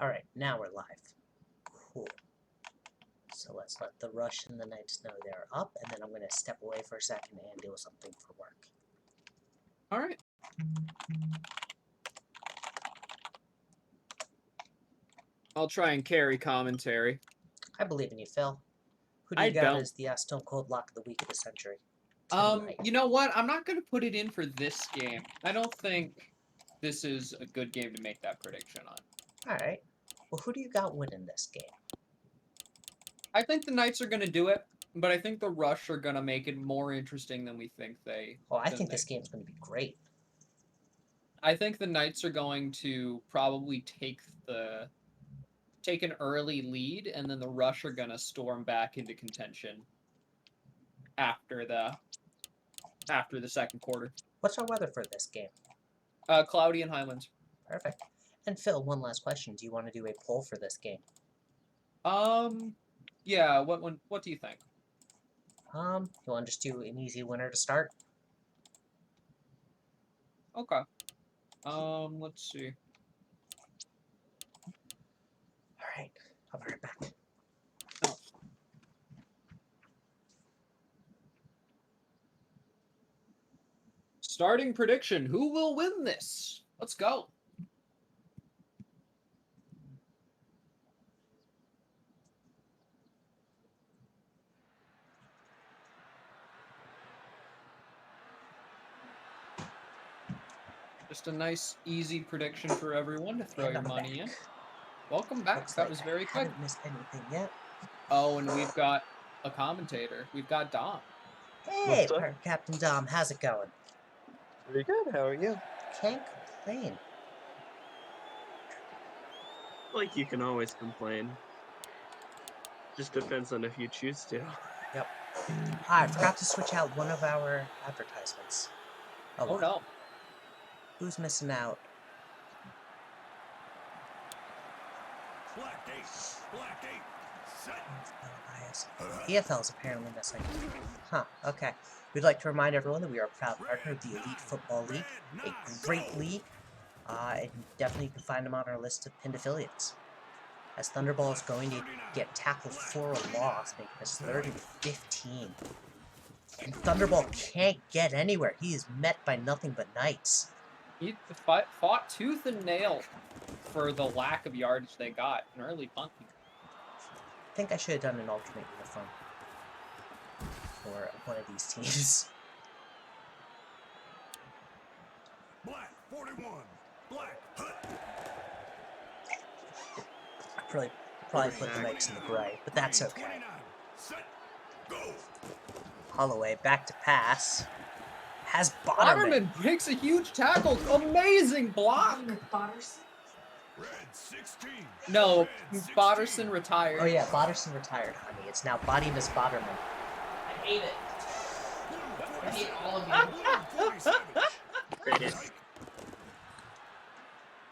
Alright, now we're live. Cool. So let's let the Rush and the Knights know they're up, and then I'm going to step away for a second and deal with something for work. Alright. I'll try and carry commentary. I believe in you, Phil. Who do you got as the Stone Cold Lock of the Week of the Century? Tonight. You know what? I'm not going to put it in for this game. I don't think this is a good game to make that prediction on. Alright. Well, who do you got winning this game? I think the Knights are going to do it, but I think the Rush are going to make it more interesting than we think they... Well, I think this game's going to be great. I think the Knights are going to probably take an early lead, and then the Rush are going to storm back into contention after the second quarter. What's our weather for this game? Cloudy and high winds. Perfect. And Phil, one last question. Do you want to do a poll for this game? Yeah, what do you think? You want to just do an easy winner to start? Okay. Let's see. Alright, I'll be right back. Oh. Starting prediction. Who will win this? Let's go. Just a nice, easy prediction for everyone to throw your money in. Welcome back. That was very quick. I haven't missed anything yet. Oh, and we've got a commentator. We've got Dom. Hey, Captain Dom. How's it going? Pretty good. How are you? Can't complain. Like, you can always complain. Just depends on if you choose to. Yep. I forgot to switch out one of our advertisements. Oh no. Who's missing out? Black 8, set. EFL is apparently missing. Huh, okay. We'd like to remind everyone that we are a proud partner of the Elite Football League, a great league, and definitely you can find them on our list of pinned affiliates. As Thunderball is going to get tackled for a loss, making us 3rd and 15. And Thunderball can't get anywhere. He is met by nothing but Knights. He fought tooth and nail for the lack of yardage they got in early punting. I think I should have done an alternate uniform for one of these teams. Black 41, black hut. Probably put the Knights in the gray, but that's okay. Set, go. Holloway back to pass. Has Botterman makes a huge tackle. Amazing block. Red 16. No, Botterson retired. Oh yeah, Botterson retired, honey. It's now Body Miss Botterman. I hate it. I hate all of you.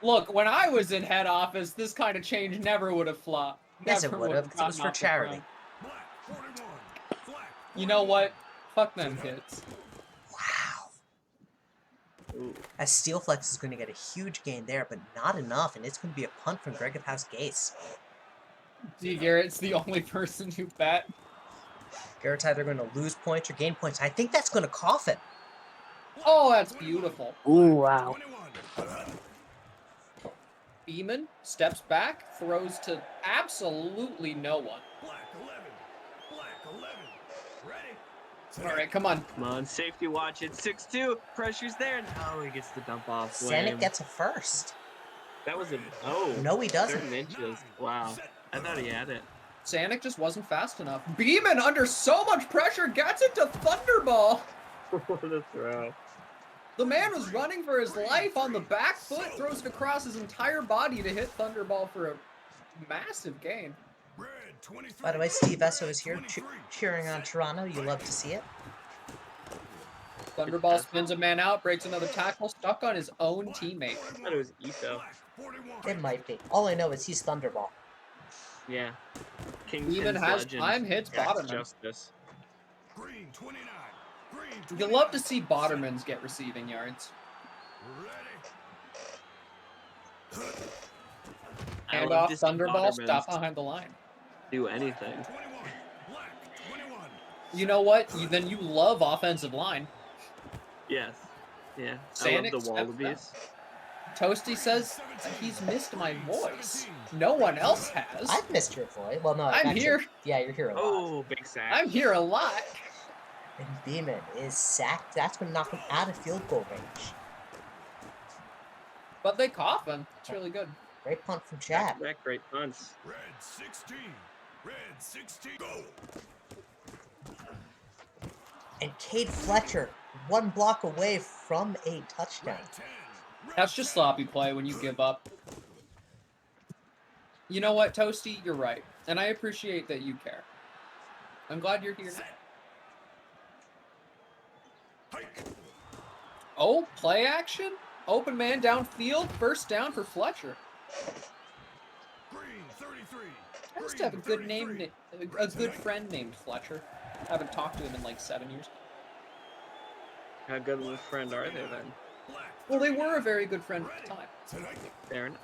Look, when I was in head office, this kind of change never would have flopped. Yes, it would have, because it was for charity. You know what? Fuck them kids. Wow. As Steelflex is going to get a huge gain there, but not enough, and it's going to be a punt from Greg of House Gase. D. Garrett's the only person who bet. Garrett's either going to lose points or gain points. I think that's going to cough it. Oh, that's beautiful. Ooh, wow. Beeman steps back, throws to absolutely no one. Black 11, black 11. Ready? All right, come on. Come on, safety watch it. 6-2. Pressure's there. No, he gets the dump off. Sanic gets a first. That was a... Oh. No, he doesn't. 30 inches. Wow. I thought he had it. Sanic just wasn't fast enough. Beeman, under so much pressure, gets it to Thunderball. What a throw. The man was running for his life on the back foot, throws it across his entire body to hit Thunderball for a massive gain. Red 23. By the way, Steve Esso is here cheering on Toronto. You love to see it. Thunderball spins a man out, breaks another tackle, stuck on his own teammate. I thought it was Ito. It might be. All I know is he's Thunderball. Yeah. Even has time, hits Botterman. Justice. Green 29. Green You 29. love to see Bottermans get receiving yards. Ready. I Hand love off, to see Thunderball, Bottermans stop behind the line. do anything. 21. Black 21. You know what? Then you love offensive line. Yes. Yeah. I Sand love the accepts that. Wallabies. Toasty says he's missed my voice. No one else has. I've missed your voice. Well, no, I'm actually, here. Yeah, you're here a lot. Oh, big sack. I'm here a lot. And Beeman is sacked. That's going to knock him out of field goal range. But they cough him. It's really good. Great punt from Chad. Back great punts. Red 16. Red 16. Go. And Cade Fletcher, one block away from a touchdown. Red 10. Red That's just 10. sloppy play when you give up. You know what, Toasty? You're right. And I appreciate that you care. I'm glad you're here. Hike. Oh, play action? Open man downfield. First down for Fletcher. Green 33. I used to Green have a good 33. name, a good friend named Fletcher. I haven't talked to him in like 7 years. How good of a friend are they then? Black. Well, they were a very good friend at the time. Tonight. Fair enough.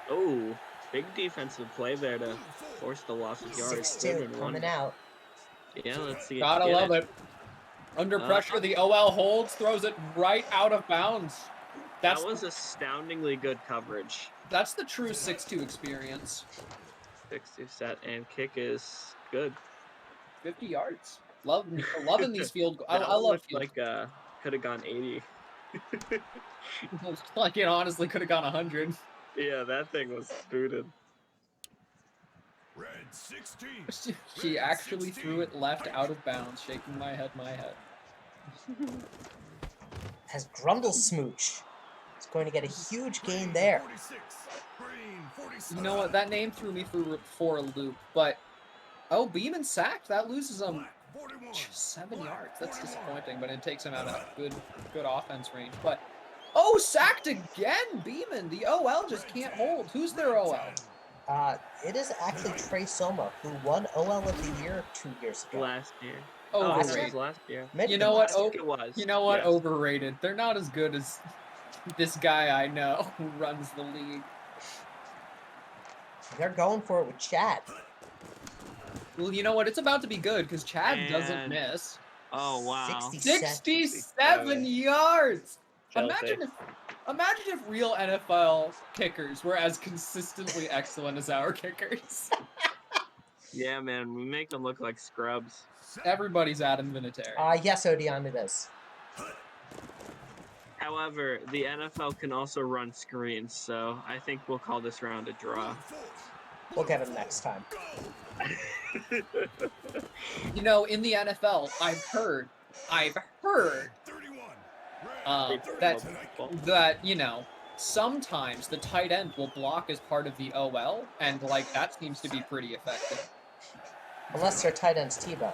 Oh, big defensive play there to force the loss of yards. 6-2 coming out. Yeah, let's see. Gotta get love it. Under pressure, the OL holds, throws it right out of bounds. That was astoundingly good coverage. That's the true 6-2 experience. 60 set and kick is good. 50 yards. Loving these field goals. I That love looked field like could have gone 80. goals. Like it honestly could have gone 100. Yeah, that thing was booted. Red 16. She actually threw it left out of bounds, shaking my head. Has Grundle Smooch. He's going to get a huge gain there. 46. Green 47. You know what? That name threw me for a loop. But Beeman sacked. That loses him Black 41. 7 Black yards. That's 41. disappointing, but it takes him out of good offense range. But sacked again, Beeman. The OL just can't hold. Who's their OL? It is actually Trey Soma, who won OL of the Year 2 years ago. Last year. last it year? was last year. Maybe You know what? last year. It was. You know what? Yes. Overrated. They're not as good as this guy I know who runs the league. They're going for it with Chad. Well, you know what? It's about to be good because Chad doesn't And- miss. Oh, wow. 67 yards. Chelsea. Imagine if real NFL kickers were as consistently excellent as our kickers. Yeah, man, we make them look like scrubs. Everybody's Adam Vinatieri. Yes, Odion, it is. However, the NFL can also run screens, so I think we'll call this round a draw. We'll get him next time. You know, in the NFL, I've heard 31. that you know, sometimes the tight end will block as part of the OL, and like that seems to be pretty effective. Unless their tight end's Tebow.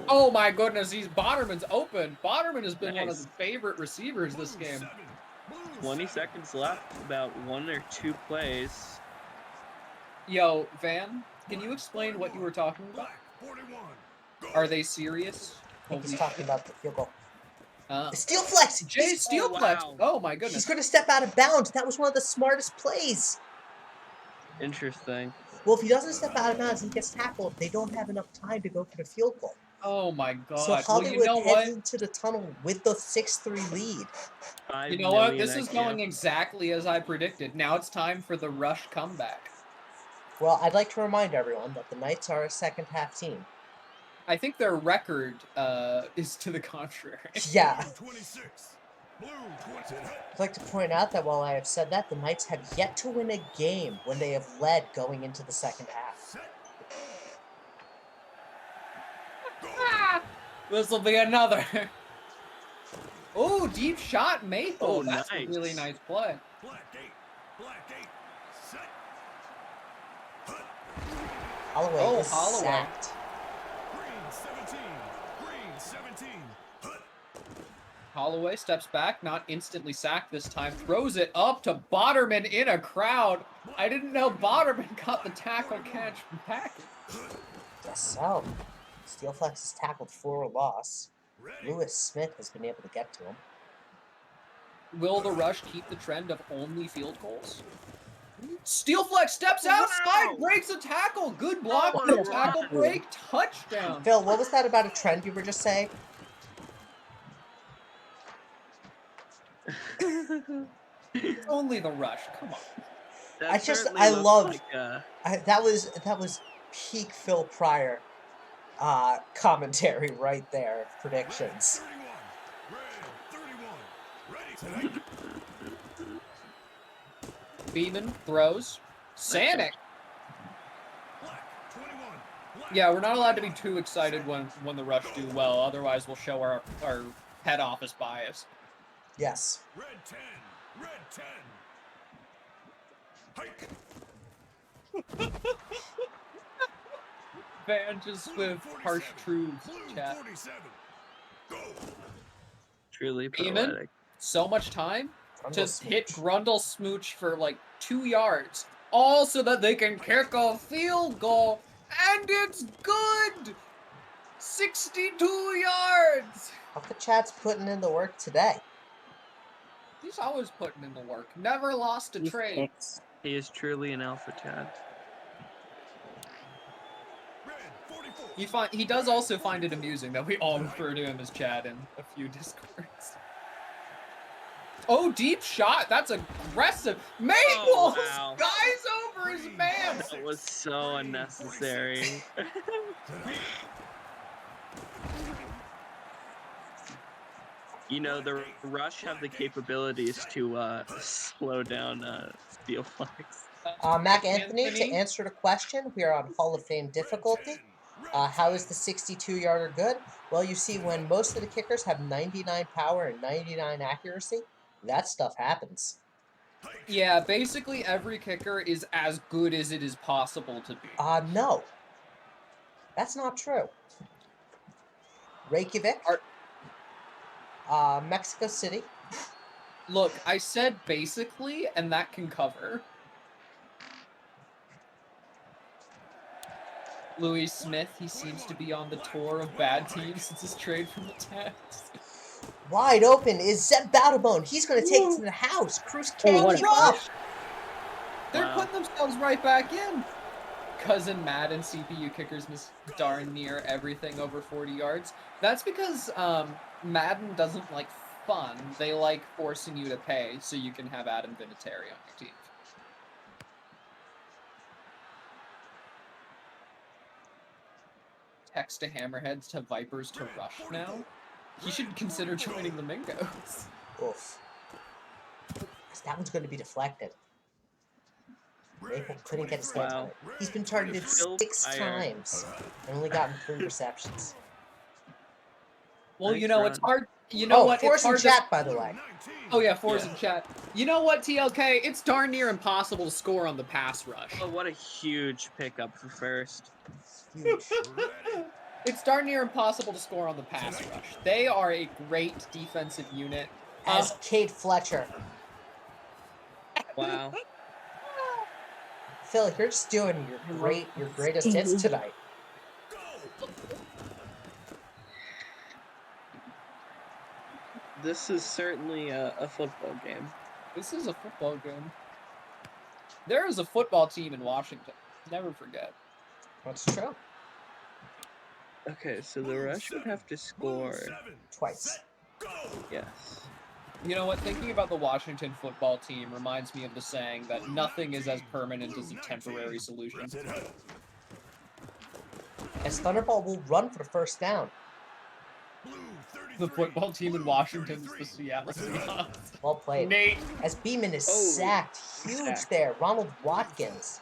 Oh my goodness, Botterman's open. Botterman has been one of Nice. the favorite receivers this game. 20 seconds left, about 1 or 2 plays. Yo, Van, can you explain what you were talking about? Black 41. Go. Are they serious? I think he's Holy talking about the field goal. Uh, Steel flex! Jay Steelplex. wow. Oh my He's goodness. going to step out of bounds. That was one of the smartest plays. Interesting. Well, if he doesn't step out of bounds and he gets tackled, they don't have enough time to go for the field goal. Oh my god. So Well, Hollywood you know heads what? into the tunnel with the 6-3 lead. 5 You know what? million This is IQ. going exactly as I predicted. Now it's time for the rush comeback. Well, I'd like to remind everyone that the Knights are a second-half team. I think their record is to the contrary. Yeah. Blue 26. Blue 20. I'd like to point out that while I have said that, the Knights have yet to win a game when they have led going into the second half. Set. This will be another. Oh, deep shot, Maple. Oh, That's a nice. really nice play. Black 8. Black 8. Set. Holloway Oh, is Holloway. sacked. Green 17. Green 17. Holloway steps back, not instantly sacked this time. Throws it up to Botterman in a crowd. I didn't know Botterman got the tackle catch package. Guess so. Steelflex is tackled for a loss. Ready. Lewis Smith has been able to get to him. Will the Rush keep the trend of only field goals? Steel Flex steps outside, Wow. breaks a tackle. Good block, Oh, good what a tackle run. break, touchdown. Phil, what was that about a trend you were just saying? It's only the Rush. Come on. That I just- certainly I looks loved- like, That was peak Phil Pryor commentary right there. Predictions. Red 31. Ready. Tonight. Beeman throws. Sanic. Black 21. Black. Yeah, we're not allowed to be too excited when the Rush do well. Otherwise, we'll show our head office bias. Yes. Red 10. Red 10. Hike. Van just Blue with 47. harsh truths Blue chat. 47. Go. truly Beeman? poetic. So much time to Grundle hit smooch. Grundle Smooch for like 2 yards. All so that they can kick a field goal. And it's good! 62 yards! Half the chat's putting in the work today. He's always putting in the work. Never lost a These trade. kicks. He is truly an alpha Chad. Red 44. He does also find it amusing that we all refer to him as Chad in a few Discords. Oh, deep shot. That's aggressive. Maples! Oh, wow. Guys over his man! That was so unnecessary. You know, the Rush have the capabilities to slow down Steel Flex. Mac Anthony, to answer the question, we are on Hall of Fame difficulty. How is the 62-yarder good? Well, you see, when most of the kickers have 99 power and 99 accuracy, that stuff happens. Yeah, basically every kicker is as good as it is possible to be. No. That's not true. Reykjavik. Mexico City. Look, I said basically, and that can cover. Louis Smith, he seems to be on the tour of bad teams since his trade from the Tens. Wide open is Zeb Battleborn. He's going to take it to the house. Cruz can't what a keep up. push. They're Wow. putting themselves right back in. Cousin Madden CPU kickers miss darn near everything over 40 yards. That's because Madden doesn't like fun. They like forcing you to pay so you can have Adam Vinatieri on your team. Text to Hammerheads to Vipers to Rush now. He should consider joining the Mingos. Oof. That one's going to be deflected. Maple couldn't get his hands on Wow. it. He's been targeted Phil 6 Pryor. times and only gotten 3 receptions. Well, Nice you know, run. it's hard. You know what? It's Force in hard to. chat, by the way. Oh yeah, Force in chat. You know what, TLK? It's darn near impossible to score on the pass rush. Oh, what a huge pickup for first. Huge. It's darn near impossible to score on the pass rush. They are a great defensive unit. As Kate Fletcher. Wow. Phil, you're just doing your greatest hits tonight. This is certainly a football game. This is a football game. There is a football team in Washington. Never forget. That's true. Okay, so the Rush would have to score. Twice. Yes. You know what? Thinking about the Washington football team reminds me of the saying that nothing is as permanent as a temporary solution. As Thunderball will run for the first down. The football team in Washington is the Seattle Seahawks. Well played. Nate. As Beeman is Oh, sacked. Huge sack. there. Ronald Watkins.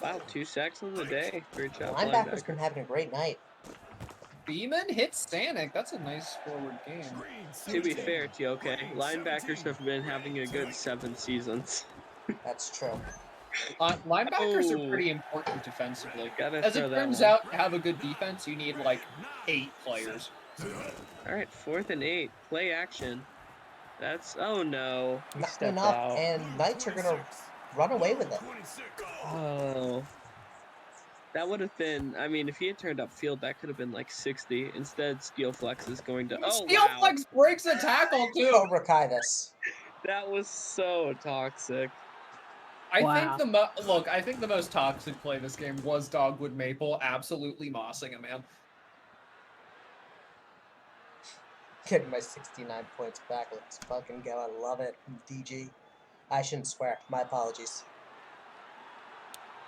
Wow, 2 sacks on the day. Great job, Linebacker's linebacker. been having a great night. Beeman hits Stanek. That's a nice forward game. To be fair, TOK, linebackers have been having a good 7 seasons. That's true. Linebackers Oh. are pretty important defensively. Gotta As throw it that turns one. out, to have a good defense, you need like 8 players. Alright, 4th and 8. Play action. That's... Oh no. He Not stepped enough, out. and Knights are going to run away with it. Oh. That would have been, I mean, if he had turned upfield, that could have been like 60. Instead, Steel Flex is going to, oh, Steel wow. Flex breaks a tackle, too. Cobra Kai this. That was so toxic. I Wow. think I think the most toxic play this game was Dogwood Maple absolutely mossing a man. Getting my 69 points back. Let's fucking go. I love it. DG. I shouldn't swear. My apologies.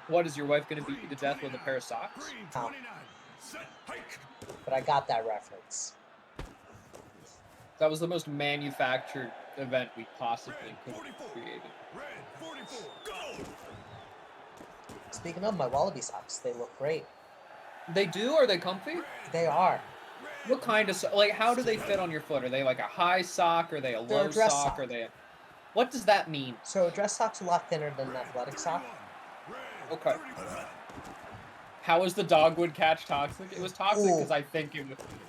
What, is your wife going to beat you to death with a pair of socks? Green Oh. 29. Set. Hike. But I got that reference. That was the most manufactured event we possibly could have created. Red 44. Go. Speaking of my Wallaby socks, they look great. They do? Are they comfy? They are. What kind of like? How do they fit on your foot? Are they like a high sock? Are they a They're a low dress sock? sock. Are they? What does that mean? So a dress sock's a lot thinner than an athletic sock. Okay. How was the Dogwood catch toxic? It was toxic because I think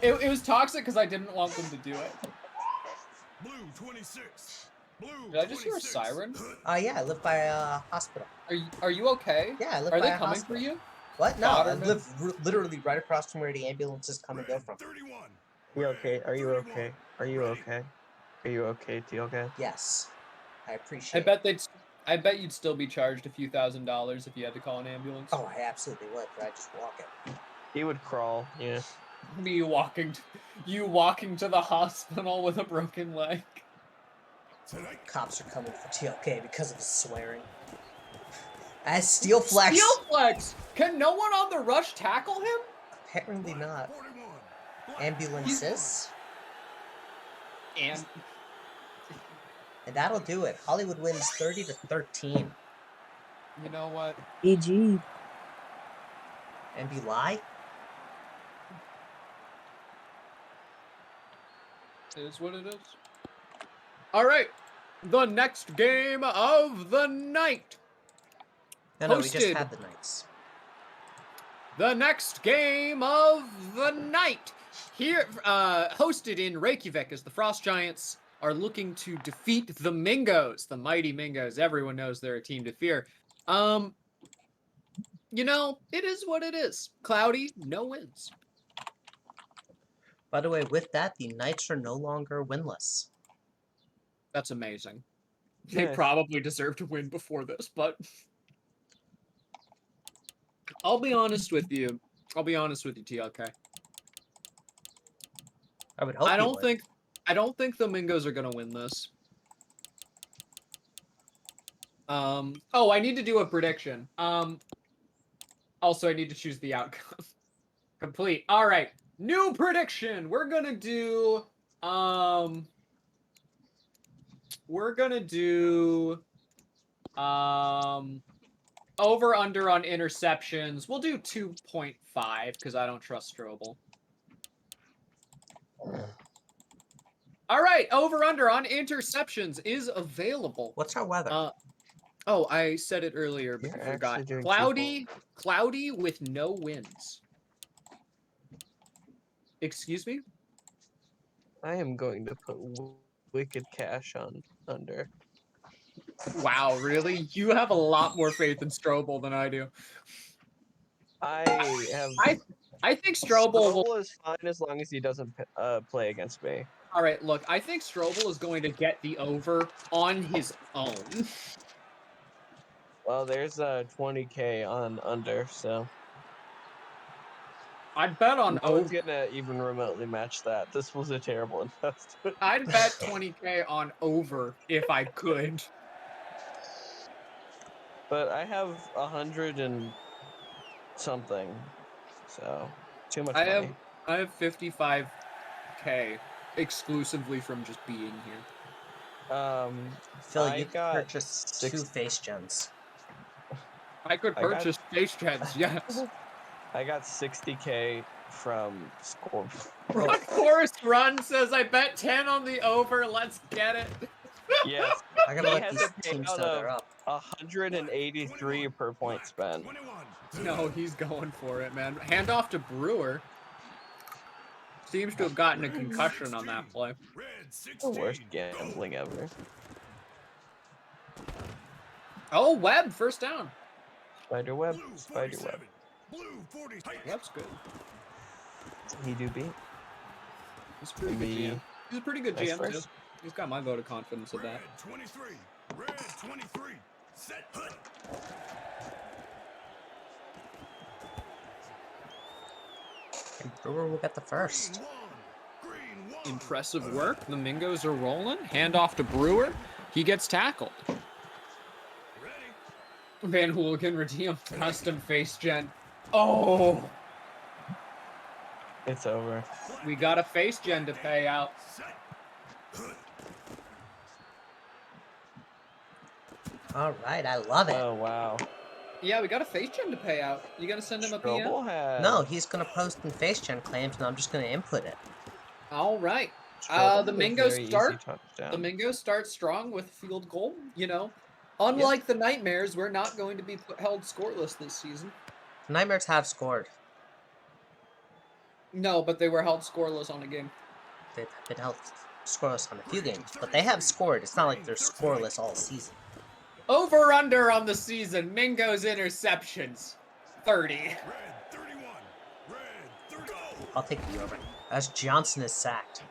it was toxic because I didn't want them to do it. Blue 26. Blue. Did I just hear a 26. siren? Yeah, I live by a hospital. Are you okay? Yeah, I live Are by they a coming hospital. for you? What? No, I Dodderman? live literally right across from where the ambulances come and go from. 31. You okay? Are you okay? Are you okay? Are you okay, TLK? Yes. I appreciate I bet you'd still be charged a few $1,000s if you had to call an ambulance. Oh, I absolutely would, but I just walk it. He would crawl, yeah. Me walking to the hospital with a broken leg. Tonight. Cops are coming for TLK because of his swearing. As Steel Flex. Steel Flex! Can no one on the rush tackle him? Apparently not. 41. Ambulances. And And that'll do it. Hollywood wins 30-13. you know what? GG. And be lie? It is what it is. All right. The next game of the night. No, we just Hosted. had the Knights. The next game of the night. Here, hosted in Reykjavik, as the Frost Giants are looking to defeat the Mingos, the mighty Mingos. Everyone knows they're a team to fear. You know, it is what it is. Cloudy, no wins. By the way, with that, the Knights are no longer winless. That's amazing. They Nice. probably deserve to win before this, but I'll be honest with you. TLK. I would hope I you don't would. think the Mingos are gonna win this. Oh, I need to do a prediction. Also I need to choose the outcome. Complete. All right. New prediction. We're gonna do over under on interceptions. We'll do 2.5 because I don't trust Strobel. All right, over under on interceptions is available. What's our weather? Oh, I said it earlier, but You're I forgot. actually doing Cloudy with no winds. Excuse me? I am going to put Wicked Cash on under. Wow, really? You have a lot more faith in Strobel than I do. I have. I think Strobel will. Strobel is fine as long as he doesn't play against me. All right, look, I think Strobel is going to get the over on his own. Well, there's 20K on under, so I'd bet on no one's over. gonna even remotely match that. This was a terrible investment. I'd bet 20K on over if I could. But I have 100 and something, so too much money. I have 55K exclusively from just being here. Phil, I you got purchased 2 face gens. I could I got- purchase Space Jets, yes. I got 60K from Score. Run, Forrest, run says, I bet 10 on the over. Let's get it. Yes, I gotta He let has these a teams payout know they're of- up. 183 per point spent. 21. No, he's going for it, man. Hand off to Brewer. Seems to have gotten a concussion on that play. Red The 16. worst gambling ever. Oh, Webb, first down. Spiderweb, Blue spiderweb. 47. Blue 40. That's good. He do beat. He's a pretty good Me. GM. He's a pretty good Vice GM too. versa. He's got my vote of confidence of that. Red 23. Red 23. Set. Hut. And Brewer will get the first. Green 1. Impressive work. The Mingos are rolling. Hand off to Brewer. He gets tackled. Ready. Van Hooligan redeem custom face gen. Oh, It's over. we got a face gen to pay out. Set. All right, I love it. Oh wow. Yeah, we got a face gen to pay out. You gonna send him a PM? Strobel had. No, he's gonna post in face gen claims, and I'm just gonna input it. All right. Strobel The had a Mingos very easy start. touchdown. The Mingos start strong with field goal. You know, unlike the Nightmares, we're not going to be held scoreless this season. The Nightmares have scored. No, but they were held scoreless on a game. They've been held scoreless on a few games, but they have scored. It's not like they're scoreless all season. Over under on the season. Mingos interceptions. 30. Red 31. Red 30. Go. I'll take the over. As Johnson is sacked.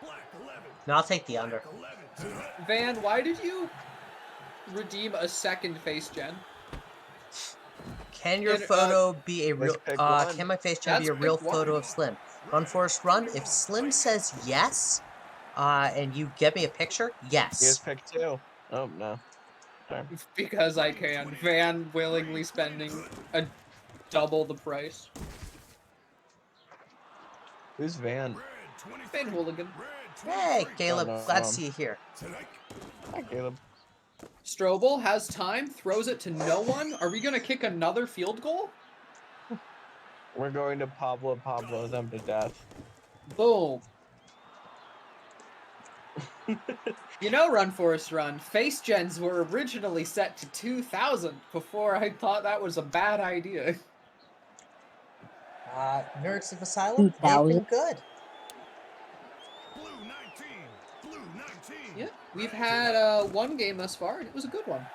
Black 11. No, I'll take the under. 11. Van, why did you redeem a second face gen? Can your And, photo be a real? let's pick one. Can my face gen be a Let's real pick one. photo of Slim? Run Forrest Run. If Slim says yes, and you get me a picture, Here's yes. pick 2. Oh no. Sorry. Because I can. Van willingly spending a double the price. Who's Van? Red 23. Van Hooligan. Red Hey, 23. Caleb, no, glad to see you here. Tonight. Hi, Caleb. Strobel has time, throws it to no one. Are we gonna kick another field goal? We're going to Pablo them to death. Boom. You know, Run Forest Run, face gens were originally set to 2,000 before I thought that was a bad idea. Nerds of Asylum, they've been 2000. good. Blue 19. Blue 19. Yeah, we've had one game thus far, and it was a good one.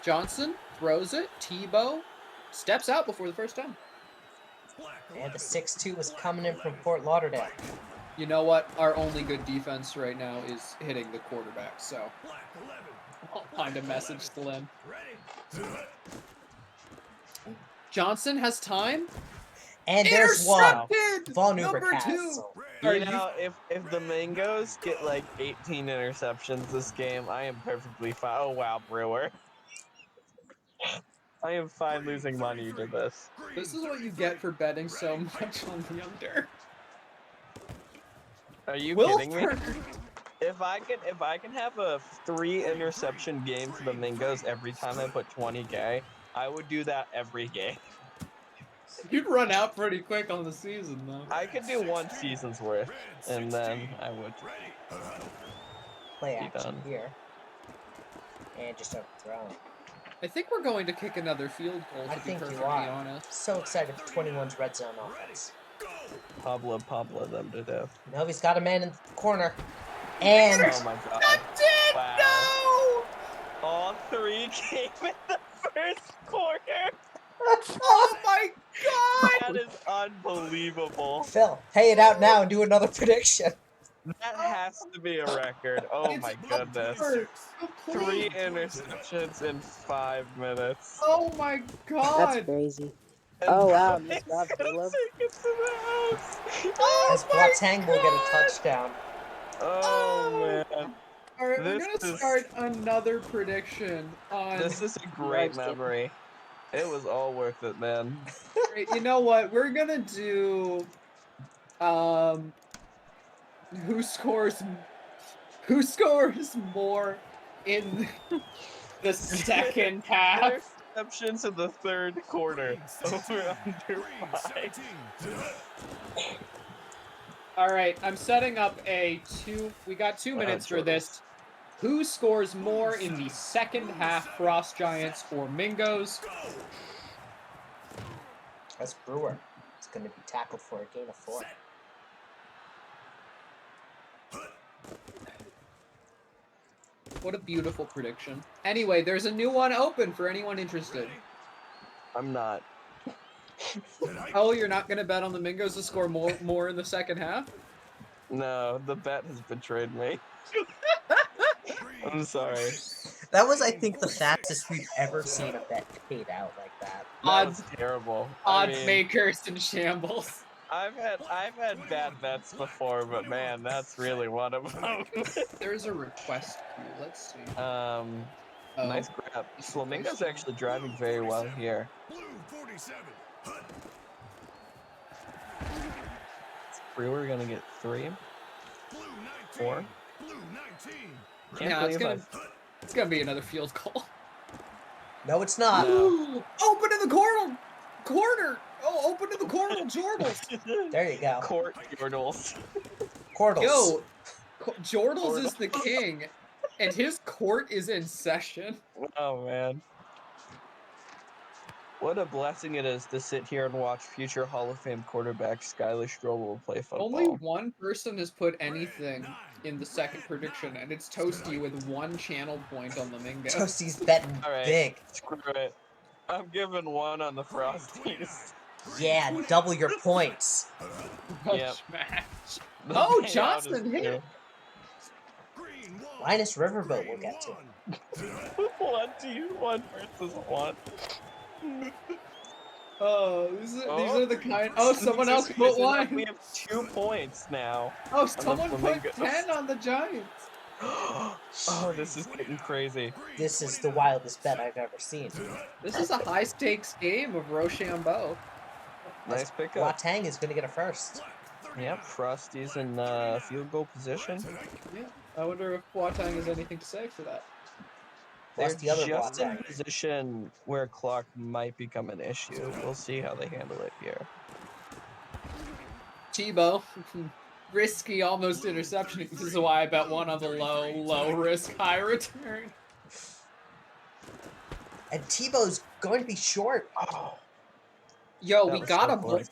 Johnson throws it. Tebow steps out before the first time. Black And 11. the 6-2 is coming in from Fort Lauderdale. You know what? Our only good defense right now is hitting the quarterback, so Black 11. I'll find a message Slim. Ready. Johnson has time. And there's one. Intercepted! Von Number Ubercast. 2! So. Are You know, if the Mangoes get like 18 interceptions this game, I am perfectly fine. Oh wow, Brewer. I am fine losing money to this. This is what you get for betting so much on the under. Are you Will kidding me? Ferguson- If I can have a 3 interception game for the Mingos every time I put 20K, I would do that every game. You'd run out pretty quick on the season, though. I could do 1 season's worth, and then I would. Play Be action done. here. And just overthrown. I think we're going to kick another field goal, I to be think you perfectly are. honest. So excited for 21's red zone offense. Pablo them to death. Novi's got a man in the corner. And Oh my god. Did Wow. All 3 came in the first quarter. Oh my god! That is unbelievable. Phil, pay it out now and do another prediction. That has to be a record. Oh my goodness. 3 interceptions in 5 minutes. Oh my That's god! crazy. And Oh, wow, Boateng nice job, Caleb. take it to the house. Oh As my Boateng will get a God! touchdown. Oh man. Alright, we're This gonna is- start another prediction on... This is a great memory. It was all worth it, man. Great, you know what? We're gonna do... Who scores more in the second half? Interceptions in the 3rd quarter. Over under 5. Alright, I'm setting up we got 2 minutes for this. Who scores more in the second half, Frost Giants or Mingos? That's Brewer. It's going to be tackled for a gain of 4. What a beautiful prediction. Anyway, there's a new one open for anyone interested. I'm not. Oh, you're not gonna bet on the Mingos to score more in the second half? No, the bet has betrayed me. I'm sorry. That was, I think, the fastest we've ever seen a bet paid out like that. That was terrible. I Odds mean, makers in shambles. I've had bad bets before, but man, that's really one of them. There's a request queue. Let's see. Nice grab. Flamingo's actually driving very well here. Blue 47. Hut. Brewer gonna get 3, Blue 19. 4. Blue 19. Can't Yeah, it's believe gonna be another field goal. No, it's not. No. Open in the corner. Oh, open in the corner, Jordals. There you go. Court Yordles. Portals. Yo, Jordals is the king, and his court is in session. Oh man. What a blessing it is to sit here and watch future Hall of Fame quarterback Skylar Strobel play football. Only one person has put anything in the second prediction, and it's Toasty with 1 channel point on the Mingo. Toasty's betting Alright. big. Screw it. I'm giving 1 on the Frosties. Yeah, double your points. Yep. Match. The Oh, payout is Johnson hit. due. Green 1. Linus Riverboat we'll get to. 1 versus 1. Oh, these are the kind. Oh, someone else put We 1. have 2 points now. Oh, someone put Flamingos. 10 on the Giants. Oh, this is getting crazy. This is the wildest bet I've ever seen. This is a high stakes game of Rochambeau. Nice pickup. Watang is going to get a first. Yep, Frosty's in field goal position. Yeah, I wonder if Boateng has anything to say for that. They're Lost the other just in Watang. position where clock might become an issue. We'll see how they handle it here. Tebow, risky almost interception. This is why I bet 1 on the low risk, high return. And Tebow's going to be short. Oh, Yo, That we was got so a close.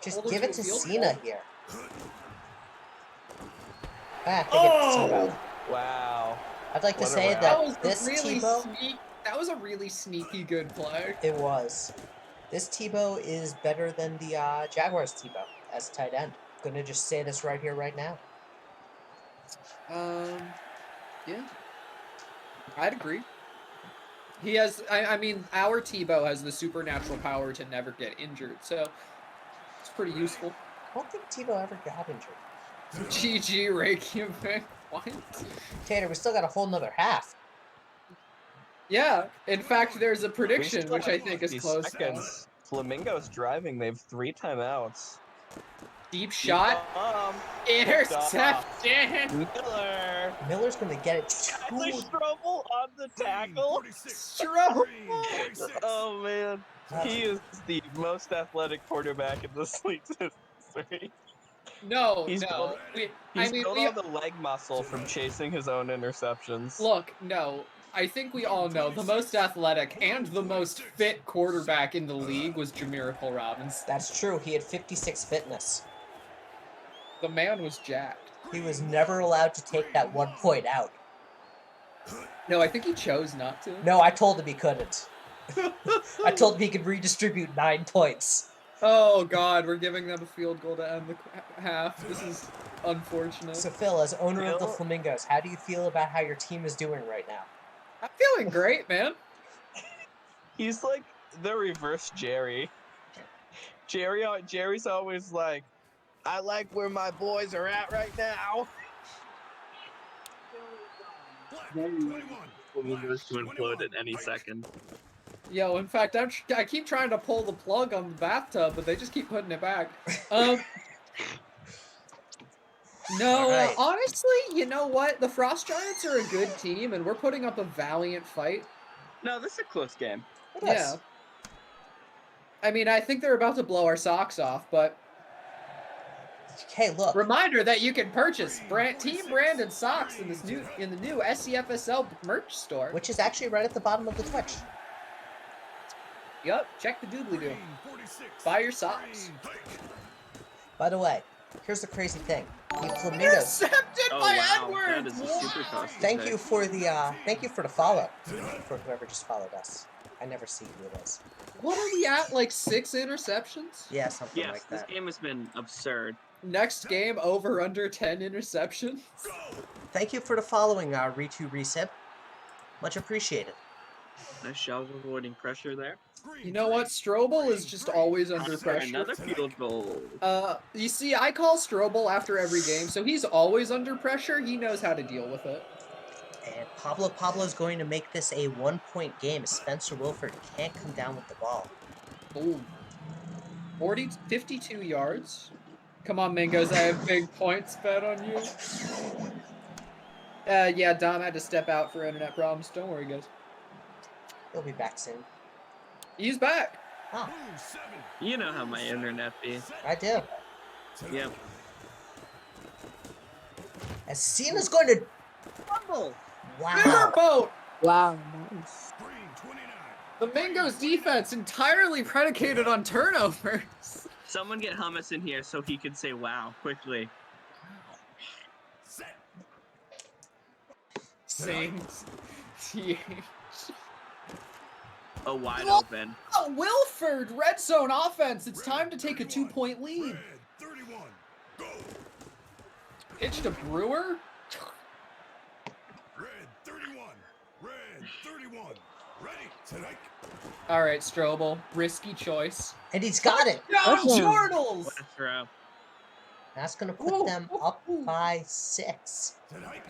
Just Hold it give to it to a field Cena goal. here. Ah, I think it's Tebow. wow. I'd like to What a say round. That was that this really Tebow, that was a really sneaky good play. it was. This Tebow is better than the Jaguars Tebow as tight end. Gonna just say this right here, right now. Yeah, I'd agree. He has, I mean, our Tebow has the supernatural power to never get injured, so it's pretty useful. I don't think Tebow ever got injured. GG Reykjavik. What? Tater, we still got a whole nother half. Yeah, in fact, there's a We prediction, still which I have think is 50 close. seconds. Flamingo's driving. They have 3 timeouts. Deep shot. Interception. Miller. Miller's gonna get it Skylar too. Strobel on the tackle. Stroke. Oh man, he is the most athletic quarterback in this league's history. No, He's no. built- I mean, built we, on the leg muscle from chasing his own interceptions. look, no. I think we all know the most athletic and the most fit quarterback in the league was Jamiracle Robbins. That's true. He had 56 fitness. The man was jacked. He was never allowed to take that 1 point out. No, I think he chose not to. No, I told him he couldn't. I told him he could redistribute 9 points. Oh God, we're giving them a field goal to end the half. This is unfortunate. So Phil, as owner of the Phil? Flamingos, how do you feel about how your team is doing right now? I'm feeling great, man. He's like the reverse Jerry. Jerry's always like, I like where my boys are at right now. Flamingo's to implode at any second. Yo, in fact, I keep trying to pull the plug on the bathtub, but they just keep putting it back. No, Alright. honestly, you know what? The Frost Giants are a good team, and we're putting up a valiant fight. No, this is a close game. It is. Yeah. I mean, I think they're about to blow our socks off, but Hey, look. reminder that you can purchase team branded socks in the new SCFSL merch store. Which is actually right at the bottom of the Twitch. Yup, check the doobly-doo. Buy your socks. By the way, here's the crazy thing. The Flamingos. Intercepted Oh by wow, Edwards! that is a super tough. Thank you for the follow. For whoever just followed us. I never see who it is. What are we at? Like 6 interceptions? Yeah, something Yes, like this that. game has been absurd. Next game, over under 10 interceptions? Thank you for the following, Ritu Resip. Much appreciated. Nice shell avoiding pressure there. You know what? Strobel is just always under After pressure. another field goal. You see, I call Strobel after every game, so he's always under pressure. He knows how to deal with it. And Pablo's going to make this a 1-point game as Spencer Wilford can't come down with the ball. Ooh. 52 yards. Come on, Mingos, I have big points bet on you. Yeah, Dom had to step out for internet problems. Don't worry, guys. He'll be back soon. He's back. Oh, You know how my internet be. I do. Yep. As Cena's going to... Fumble. Wow. Riverboat! Wow, nice. The Mingos defense entirely predicated on turnovers. Someone get hummus in here so he can say wow quickly. Saints. TH. A wide open. Oh, Wilford! Red zone offense. It's time to take a 2-point lead. Pitch to Brewer. Red 31. Red 31. Ready. Tonight. All right, Strobel. Risky choice. And he's got it. No, Touchdown. Jortles! What a throw. That's going to put them up by 6. Tonight.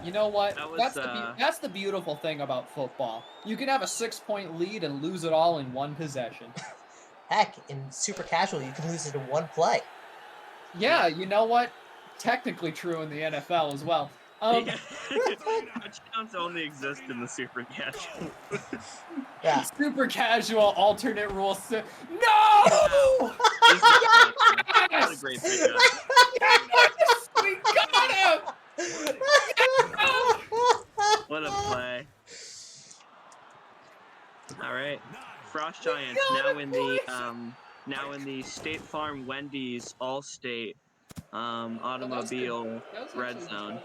You know what? That was, That's the beautiful thing about football. You can have a 6-point lead and lose it all in one possession. Heck, in super casual, you can lose it in one play. Yeah, you know what? Technically true in the NFL as well. Touchdowns only exist in the super casual. Yeah. Super casual alternate rules. No! What a great pickup. Yes! We got him! What a play. All right. Frost Giants now in the State Farm Wendy's All-State automobile red zone.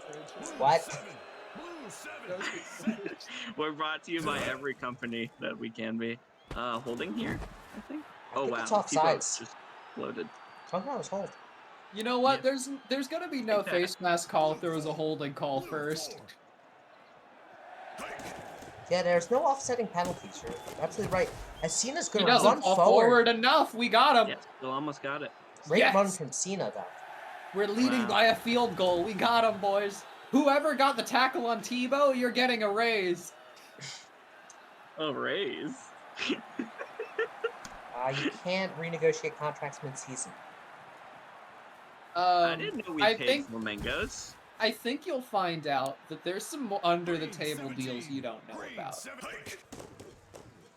What? We're brought to you by every company that we can be. Holding here, I think. I think it's Tebow offsides. just loaded. Somehow it's hold. You know what? Yeah. There's gonna be no face mask call if there was a holding call first. Yeah, there's no offsetting penalties. You're absolutely right. As Cena's He going to doesn't run fall forward. forward enough. We got him. Yeah, still almost got it. Great Yes! run from Cena, though. We're leading Wow. by a field goal. We got him, boys. Whoever got the tackle on Tebow, you're getting a raise. Oh, raise. You can't renegotiate contracts mid-season. I didn't know we I paid think- flamingos. I think you'll find out that there's some under-the-table deals you don't know about.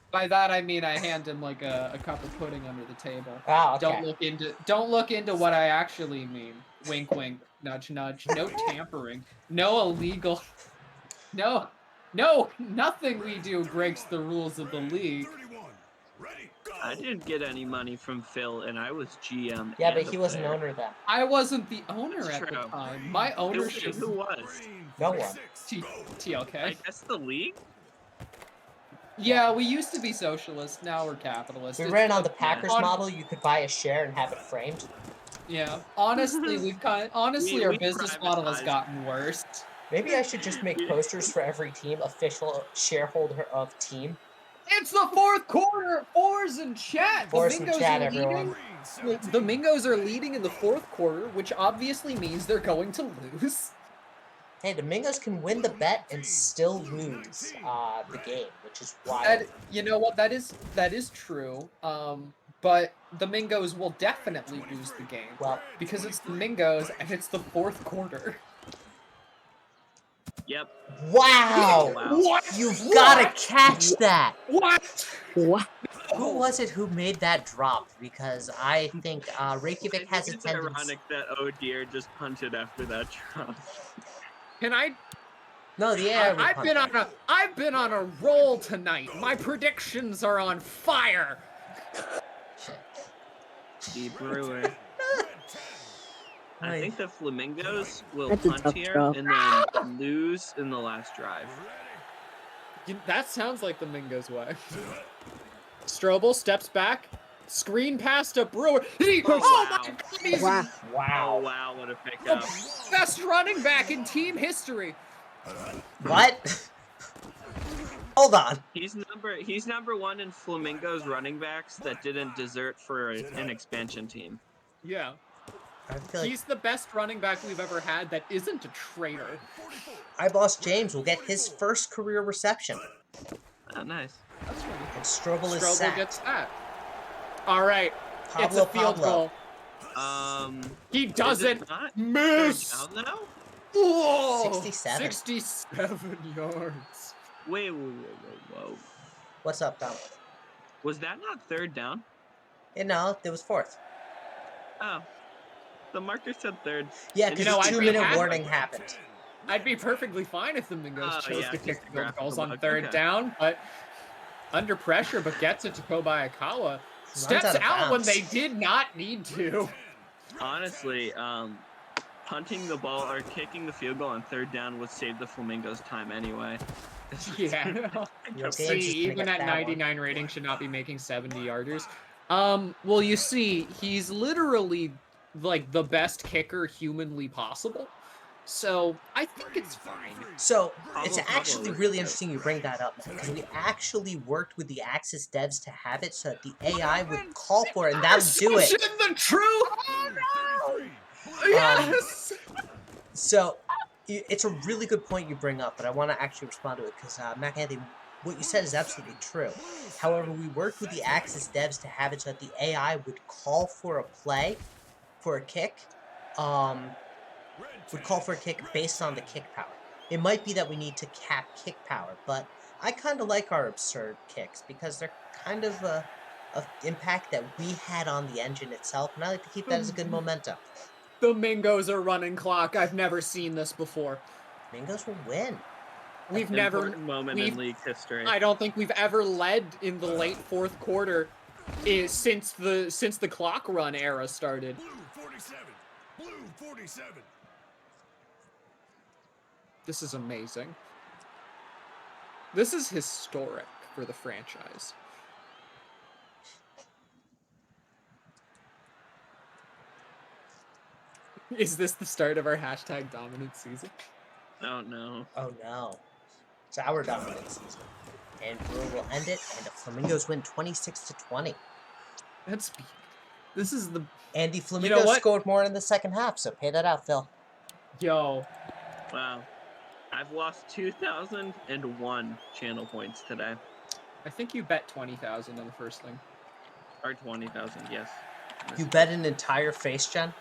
By that I mean I hand him like a cup of pudding under the table. Ah, okay. Don't look into what I actually mean. Wink, wink, nudge, nudge. No tampering. No illegal. No, nothing we do breaks the rules of the league. I didn't get any money from Phil, and I was GM. Yeah, and but a he was an player. owner then. I wasn't the owner That's at the true. time. My ownership. Who was? No one. I TLK. guess the league. Yeah, we used to be socialist. Now we're capitalist. We It's ran on the just- Packers on- model. You could buy a share and have it framed. Yeah, honestly, our We business model has privatized. gotten worse. Maybe I should just make posters for every team, official shareholder of team. It's the fourth quarter. Fours in chat. Fours the in Mingos chat, are everyone. leading. The Mingos are leading in the fourth quarter, which obviously means they're going to lose. Hey, the Mingos can win the bet and still lose the game, which is wild. That, you know what? That is true. But the Mingos will definitely lose the game Well, because it's the Mingos and it's the fourth quarter. Yep. wow! Wow. What? You've got to catch that! What? What? Who was it who made that drop? Because I think Reykjavik has a It's tendency... ironic that Oh Dear just punted after that drop. Can I? No, the air would punch. I've been on a roll tonight. My predictions are on fire. The Brewer. I think the Flamingos will That's a punt tough here drop. and then lose in the last drive. That sounds like the Mingo's way. Strobel steps back. Screen pass to Brewer. Oh, My wow. God, he's Wow. Oh Wow. wow, what a the pickup! best running back in team history. What? Hold on. He's number one in Flamingo's running backs that didn't desert for an expansion team. Yeah. I feel like He's the best running back we've ever had that isn't a traitor. Eyeboss James will get his first career reception. Oh, nice. And Strobel is Strobel sacked. gets that. All right. It's Pablo a field Pablo. goal. He Is it doesn't not miss. third down now? Whoa! 67. 67 yards. Wait. What's up, Dom? Was that not third down? No, it was fourth. Oh, the marker said third. Yeah, And because you know, the I'd be 2-minute happy- warning happened. I'd be perfectly fine if the Mingos Oh, chose yeah, to just kick the field graphical goals on bug. third Okay. down, but under pressure, but gets it to Kobayakawa. Steps out of out when bounds. they did not need to. Honestly, punting the ball or kicking the field goal on third down would save the Flamingos time anyway. Yeah. Your See, game's just gonna even get at that one. 99 rating, should not be making 70-yarders. Well, you see, he's literally like the best kicker humanly possible. So I think it's fine. So, it's Pablo actually is really good. interesting you bring that up, because we actually worked with the Axis devs to have it so that the AI would call for it, and that'll do it. Interception, the truth. Yes. So, it's a really good point you bring up, but I want to actually respond to it, because, Mac Anthony, what you said is absolutely true. However, we worked with the Axis devs to have it so that the AI would call for a play, for a kick, would call for a kick based on the kick power. It might be that we need to cap kick power, but I kind of like our absurd kicks because they're kind of a impact that we had on the engine itself, and I like to keep that as a good memento. The Mingos are running clock. I've never seen this before. Mingos will win. We've never. Important moment in league history. I don't think we've ever led in the late fourth quarter since the clock run era started. Blue 47. Blue 47. This is amazing. This is historic for the franchise. Is this the start of our hashtag dominant season? Oh no. Oh no. It's our dominant season. And Brewer will end it, and the Flamingos win 26-20. This is the And the Flamingos what? scored more in the second half, so pay that out, Phil. yo. Wow. I've lost 2,001 channel points today. I think you bet 20,000 on the first thing. Or 20,000, yes. You bet an entire face gen?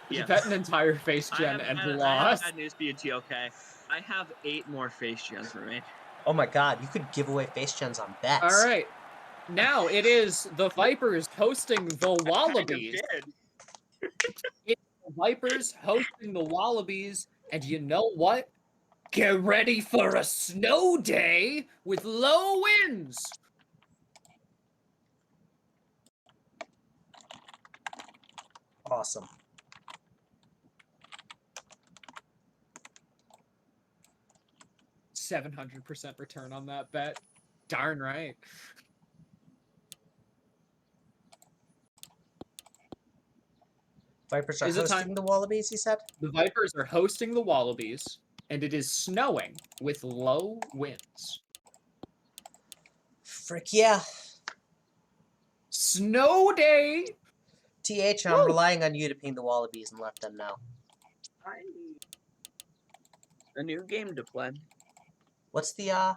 You Yeah. bet an entire face gen and I have lost. bad news for you, TLK. I have 8 more face gens remaining. Oh my god, you could give away face gens on bets. All right. Now it is the Vipers hosting the Wallabies. The Vipers hosting the Wallabies, and you know what? Get ready for a snow day with low winds. Awesome. $700% return on that bet. Darn right. Vipers are Is it hosting time? the Wallabies, you said? The Vipers are hosting the Wallabies, and it is snowing with low winds. Frick yeah. Snow day. TH, I'm Woo! relying on you to ping the Wallabies and let them know. I need a new game to play. What's the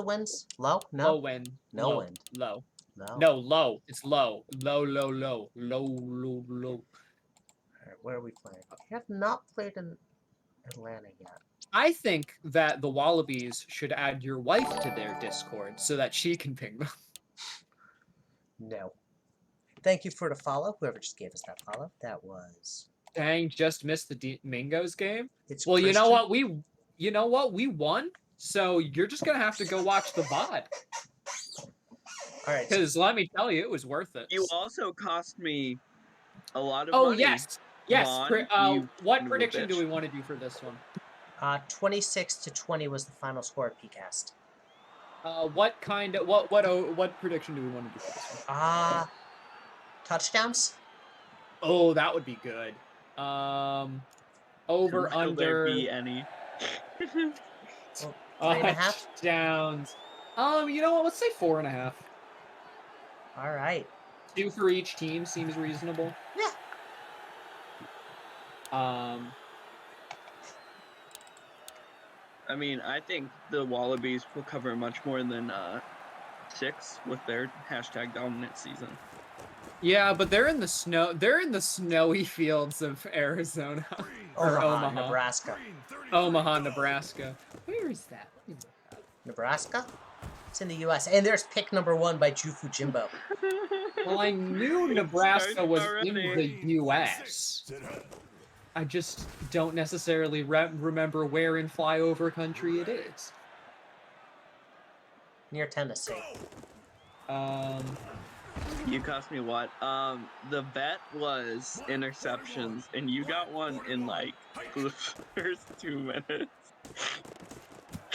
winds? Low? No? Low wind. No low, wind. Low. No. No, low. It's low. Low, low, low. Low, low, low. Alright, where are we playing? We have not played in Atlanta yet. I think that the Wallabies should add your wife to their Discord so that she can ping them. No. Thank you for the follow, whoever just gave us that follow. That was... Dang, just missed the Mingos game. It's Well, you know Christian. what? We won. So you're just gonna have to go watch the VOD. Alright, Because let me tell you, it was worth it. You also cost me a lot of Oh money. yes. Vaughn, you What little prediction do bitch. we want to do for this one? 26-20 was the final score at PCast. What kind of what prediction do we want to do for this one? Touchdowns? Oh, that would be good. Over Will there under be any? Well, 3.5? touchdowns. You know what? Let's say 4.5. All right. 2 for each team seems reasonable. Yeah. I mean, I think the Wallabies will cover much more than 6 with their #dominant season. Yeah, but they're in the snow. They're in the snowy fields of Arizona or Omaha, Omaha, Nebraska. Omaha, Nebraska. Where is that? Nebraska? It's in the U.S. And there's pick number 1 by Jufu Jimbo. Well, I knew Nebraska was in the U.S. I just don't necessarily remember where in flyover country it is. Near Tennessee. You cost me what? The bet was interceptions, and you got one in like the first 2 minutes.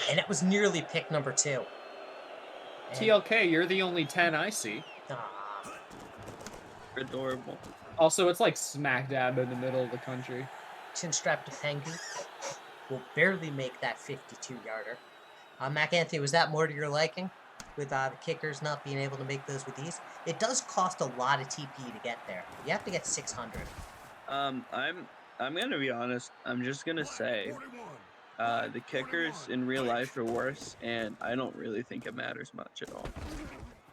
And it was nearly pick number 2. And, TLK, you're the only 10 I see. Adorable. Also, it's like smack dab in the middle of the country. Chin strap to Pengu will barely make that 52-yarder. Mac Anthony, was that more to your liking? With the kickers not being able to make those with ease? It does cost a lot of TP to get there. You have to get 600. I'm gonna be honest. I'm just gonna say, the kickers in real life are worse, and I don't really think it matters much at all.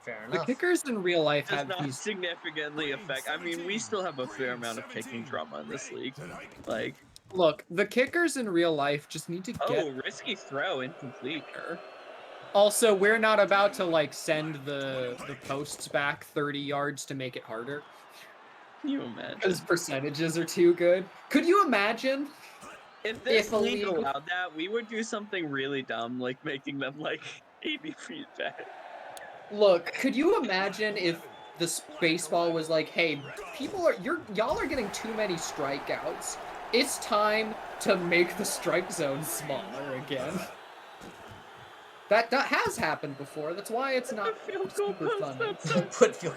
Fair The enough. kickers in real life Does have not these. significantly affect. I mean, we still have a fair amount of kicking drama in this league. Like, Look, the kickers in real life just need to get. oh, risky throw, incomplete. Also, we're not about to like send the posts back 30 yards to make it harder. Can you imagine? Because percentages are too good. Could you imagine? If this If a league league- allowed that, we would do something really dumb, like making them like 80 feet back. Look, could you imagine if the baseball was like, "Hey, y'all are getting too many strikeouts. It's time to make the strike zone smaller again." That has happened before. That's why it's not super funny. Put field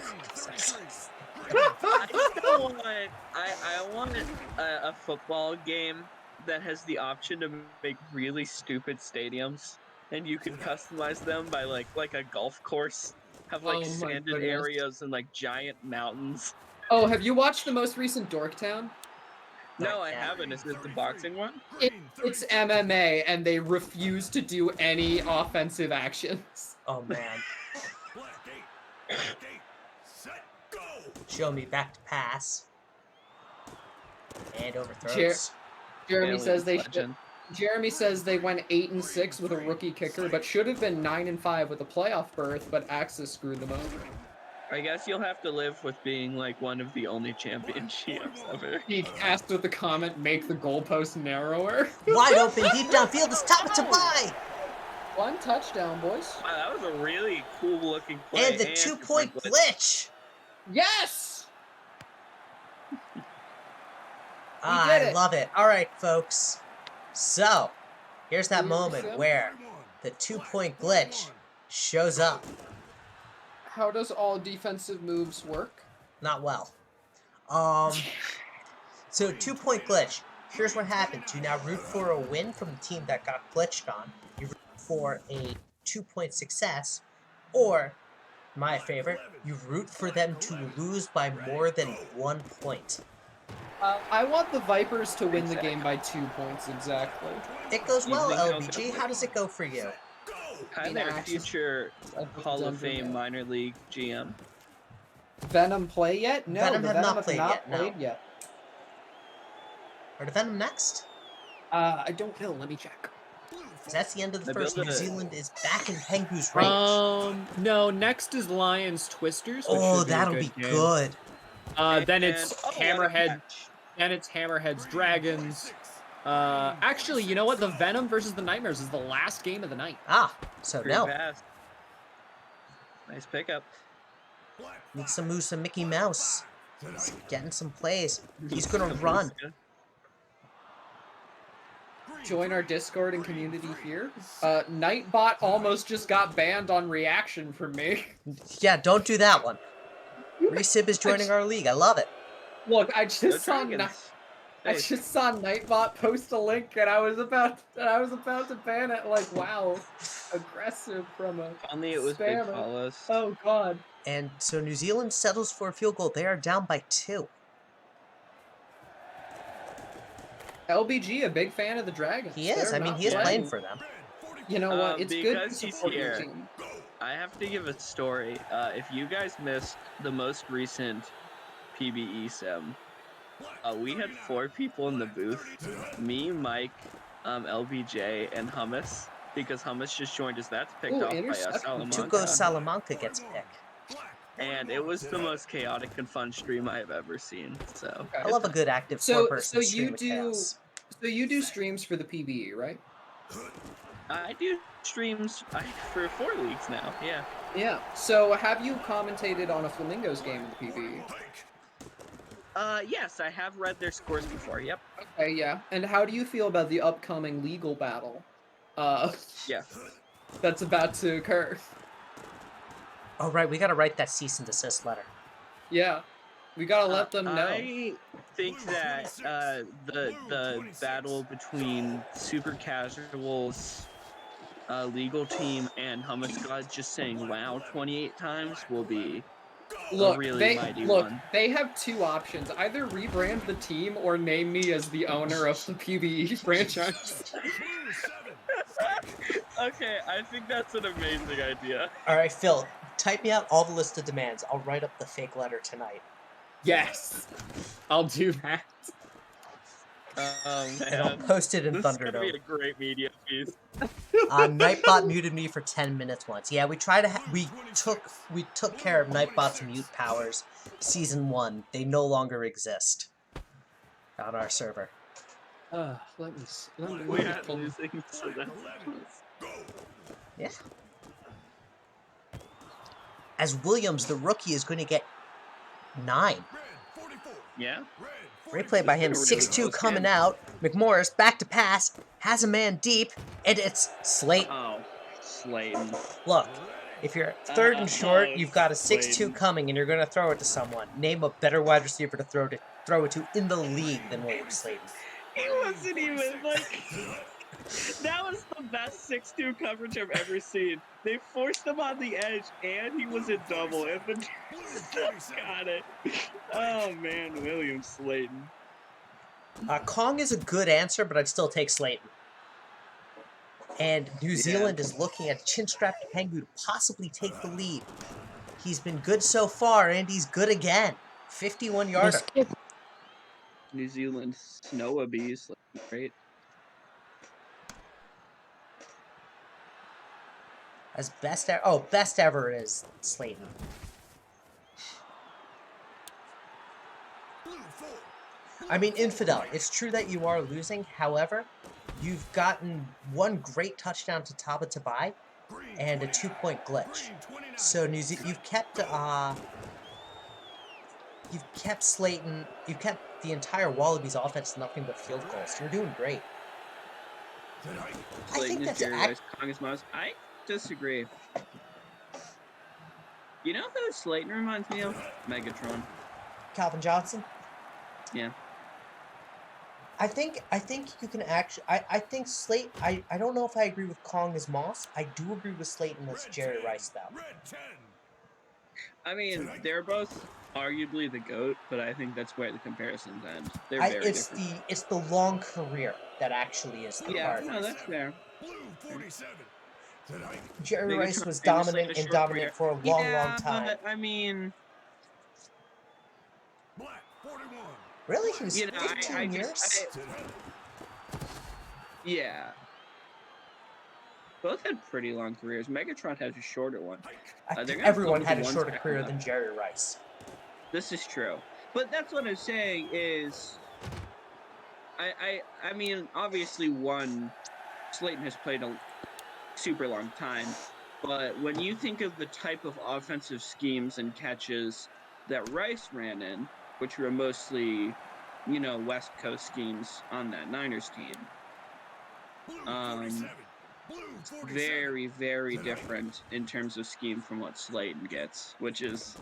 I want a football game that has the option to make really stupid stadiums, and you can customize them by like a golf course. Have like Oh my sanded goodness. areas and like giant mountains. Oh, have you watched the most recent Dorktown? No, I haven't. Is it the boxing one? It's MMA, and they refuse to do any offensive actions. Oh, man. Show me back to pass. And overthrows. Jeremy Alien says they legend. Jeremy says they went 8-6 with a rookie kicker, but should have been 9-5 with a playoff berth, but Axis screwed them over. I guess you'll have to live with being like one of the only championships ever. He asked with the comment, "Make the goalpost narrower." Wide open, deep downfield, it's top to buy! 1 touchdown, boys. Wow, that was a really cool looking play. And the 2-point glitch! Yes! I love it. Alright, folks. So, here's that moment Sim? where the 2-point glitch shows up. How does all defensive moves work? Not well. So 2-point glitch. Here's what happens. You now root for a win from the team that got glitched on. You root for a 2-point success. Or, my favorite, you root for them to lose by more than 1 point. I want the Vipers to win the game by 2 points exactly. It goes You well, think LBG. How does it go for you? Hi there, future Hall of Fame minor league GM. Venom play yet? No, Venom the have Venom not played yet, no. played yet. Are the Venom next? I don't know. Let me check. 'Cause that's the end of the I first. built New a- Zealand is back in Pengu's range. No. Next is Lions Twisters. Which Oh, should be a that'll be game. good. Then it's what a Hammerhead. match. Then it's Hammerheads Dragons. Actually, you know what? The Venom versus the Nightmares is the last game of the night. Ah, so Free no. pass. Nice pickup. Need some moves, some Mickey Mouse. He's getting some plays. He's gonna run. join our Discord and community here. Nightbot almost just got banned on reaction from me. Yeah, don't do that one. Resib is joining our league. I love it. Look, I Go just saw Dragons. I Hey, just saw Nightbot post a link, and I was about to ban it. Like, wow, aggressive from a only it was big spammer. follows. Oh God. And so New Zealand settles for a field goal. They are down by 2. LBG, a big fan of the Dragons. He is. They're I mean, not he is playing playing. for them. You know what? It's good to Because he's support your here. team. I have to give a story. If you guys missed the most recent PBE sim, we had 4 people in the booth. Me, Mike, LBJ, and Hummus. Because Hummus just joined us. That's picked Ooh, off by interception. Salamanca. Tuco Salamanca gets picked. And it was the most chaotic and fun stream I have ever seen. So Okay. I love a good active So 4-person stream you of do chaos. so you do streams for the PBE, right? I do streams for 4 leagues now. Yeah. Yeah. So have you commentated on a Flamingos game in the PBE? Yes, I have read their scores before. Yep. Okay, yeah. And how do you feel about the upcoming legal battle? Yeah. That's about to occur. Oh, right. We got to write that cease and desist letter. Yeah. We gotta let them know. I think that the battle between Super Casuals legal team and Hummus God just saying "wow" 28 times will be a really mighty one. They have 2 options: either rebrand the team or name me as the owner of the PBE franchise. Okay, I think that's an amazing idea. All right, Phil, type me out all the list of demands. I'll write up the fake letter tonight. Yes, I'll do that. And I'll Man. post it in This is gonna Thunderdome. be a great media piece. Nightbot muted me for 10 minutes once. Yeah, we tried to. We took care of Nightbot's mute powers. Season 1. They no longer exist on our server. Let me see. Let me We are pull- losing, so that's Yeah. As Williams, the rookie, is going to get 9. yeah. Great play by him. Really 6-2 close coming game. out. McMorris back to pass. Has a man deep. And it's Slayton. Oh, Slayton. Look, if you're third and short, Oh, you've got a 6-2 Slayton. coming, and you're going to throw it to someone. Name a better wide receiver to throw it to in the league than William Slayton. He wasn't even like. That was the best 6-2 coverage I've ever seen. They forced him on the edge, and he was in double, and the still got it. Oh man, William Slayton. Kong is a good answer, but I'd still take Slayton. And New Zealand is looking at Chinstrap Pengu to possibly take the lead. He's been good so far, and he's good again. 51-yarder. New Zealand Snow Bees, great. As best ever is Slayton. I mean, Infidel, it's true that you are losing. However, you've gotten 1 great touchdown to Taba Tabai and a 2-point glitch. So you've kept Slayton, you've kept the entire Wallabies offense to nothing but field goals. You're doing great. I think that's I disagree. You know who Slayton reminds me of? Megatron. Calvin Johnson. Yeah. I think you can actually. I think Slayton. I don't know if I agree with Kong as Moss. I do agree with Slayton as Jerry Rice though. I mean, they're both arguably the GOAT, but I think that's where the comparisons end. They're very different. It's the long career that actually is the part. No, that's fair. Jerry Rice was famously dominant a and short dominant for a long time. But, I mean, Really, he was you know, 15 years. Yeah. Both had pretty long careers. Megatron has a shorter one. I think they're gonna everyone flip had a to one shorter second career left. than Jerry Rice. This is true. But that's what I'm saying is I mean, obviously Slayton has played a super long time, but when you think of the type of offensive schemes and catches that Rice ran in, which were mostly, West Coast schemes on that Niners team, Very, very different in terms of scheme from what Slayton gets, which is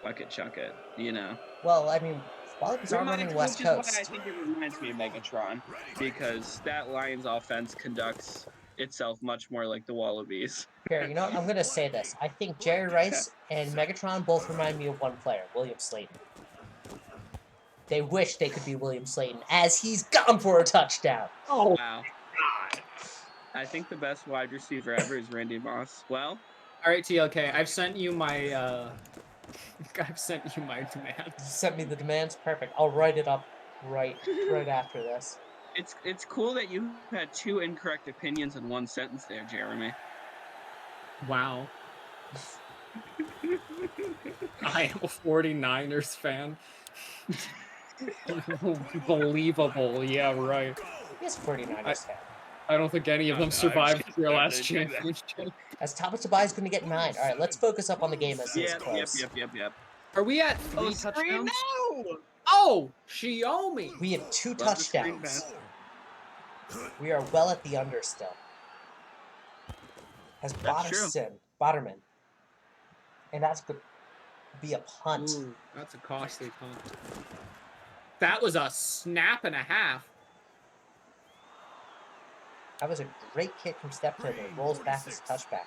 fuck it, chuck it, you know. Well, I mean, Wallabies are running West Which is why I Coast. think it reminds me of Megatron, because that Lions offense conducts itself much more like the Wallabies. Here, you know what? I'm gonna say this. I think Jerry Rice and Megatron both remind me of one player, William Slayton. They wish they could be William Slayton, as he's gone for a touchdown. Oh, Wow. I think the best wide receiver ever is Randy Moss. Well, all right, TLK. I've sent you my I've sent you my demand. You sent me the demands. Perfect. I'll write it up right after this. it's cool that you had 2 incorrect opinions in one sentence there, Jeremy. Wow. I am a 49ers fan. Believable, yeah, right. He is 49ers fan. I don't think any of them survived their last championship. As Tabatabai is going to get 9. All right, let's focus up on the game as it's close. Yep. Are we at 3 touchdowns? No! Oh, Xiaomi! We have 2 Love the screen touchdowns. pass. We are well at the under still. As That's true. Botterman. And that's going to be a punt. Ooh, that's a costly punt. That was a snap and a half. That was a great kick from Stepton. It rolls back as a touchback.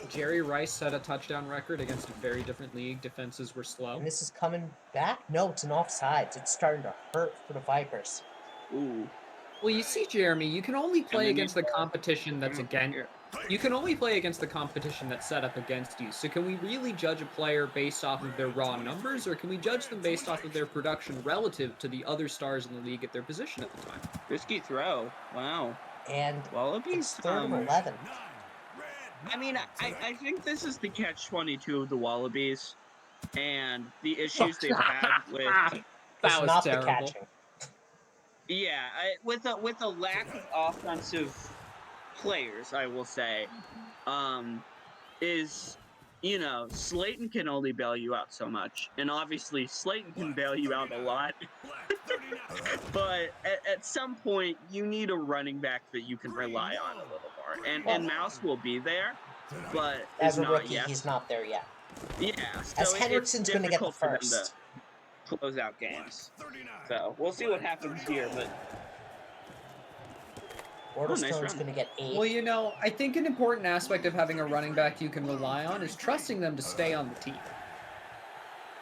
Jerry Rice set a touchdown record against a very different league. Defenses were slow. And this is coming back? No, it's an offsides. It's starting to hurt for the Vipers. Ooh. Well, you see, Jeremy, you can only play against the competition that's against. You can only play against the competition that's set up against you. So can we really judge a player based off of their raw numbers, or can we judge them based off of their production relative to the other stars in the league at their position at the time? Risky throw. Wow. And Wallabies. it's 3rd and 11. I mean, I think this is the catch-22 of the Wallabies, and the issues they've had with That It's was not terrible. the catching. with a lack of offensive players, I will say, is, you know, Slayton can only bail you out so much, and obviously Slayton can bail you out a lot. But at some point, you need a running back that you can rely on a little more, and Mouse will be there, but As is a not rookie, yet. he's not there yet. Yeah, As so Henrikson's going to get the difficult for them first. to close out games. So we'll see what happens here, but Bortlestone's nice run. going to get 8. Well, you know, I think an important aspect of having a running back you can rely on is trusting them to stay on the team.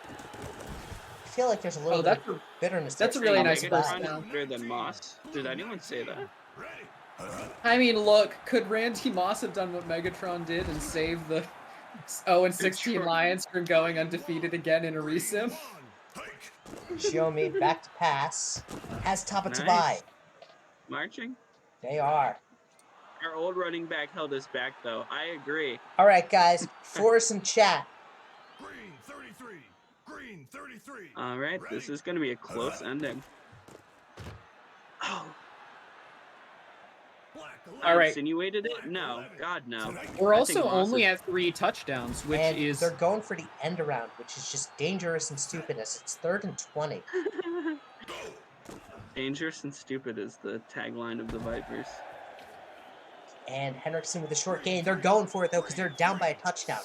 I feel like there's a little bit of bitterness there. that's a really nice Megatron bust is now. better than Moss. Did anyone say that? I mean, look, could Randy Moss have done what Megatron did and save the 0-16 Lions from going undefeated again in a resim? Xiaomi back to pass. Has Tabatabai. Nice. Marching. They are. Our old running back held us back, though. I agree. All right, guys. For some chat. Green 33. Green 33. All right, this is going to be a close ending. Oh, All I right. insinuated it? No. God, no. We're I think also Moss only is- at 3 touchdowns, which And is they're going for the end around, which is just dangerous and stupid as it's 3rd and 20. Dangerous and stupid is the tagline of the Vipers. And Henriksen with a short gain. They're going for it, though, because they're down by a touchdown.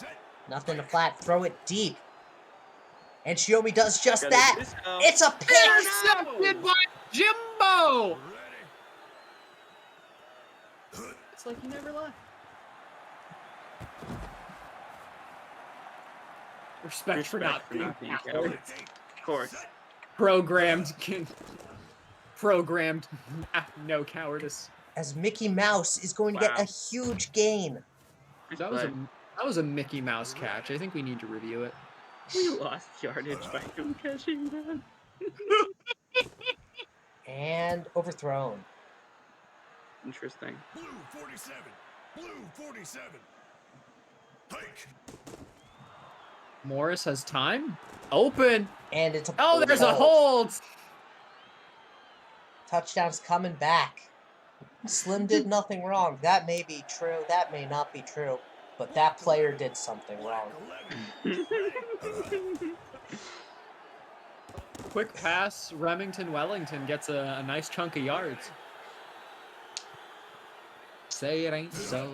Nothing to flat. Throw it deep. And Xiaomi does just Gotta that. just go. It's a pick! intercepted by Jimbo. It's like you never left. Respect for not being being coward. Of course. Programmed no cowardice. As Mickey Mouse is going to get Wow. a huge gain. That was a Mickey Mouse catch. I think we need to review it. We lost yardage by him catching that. And overthrown. Interesting. Blue 47. Blue 47. Hike. Morris has time. Open. And it's a Oh, there's a hold. Touchdown's coming back. Slim did nothing wrong. That may be true. That may not be true. But that player did something wrong. 11. Quick pass. Remington Wellington gets a nice chunk of yards. say it ain't so.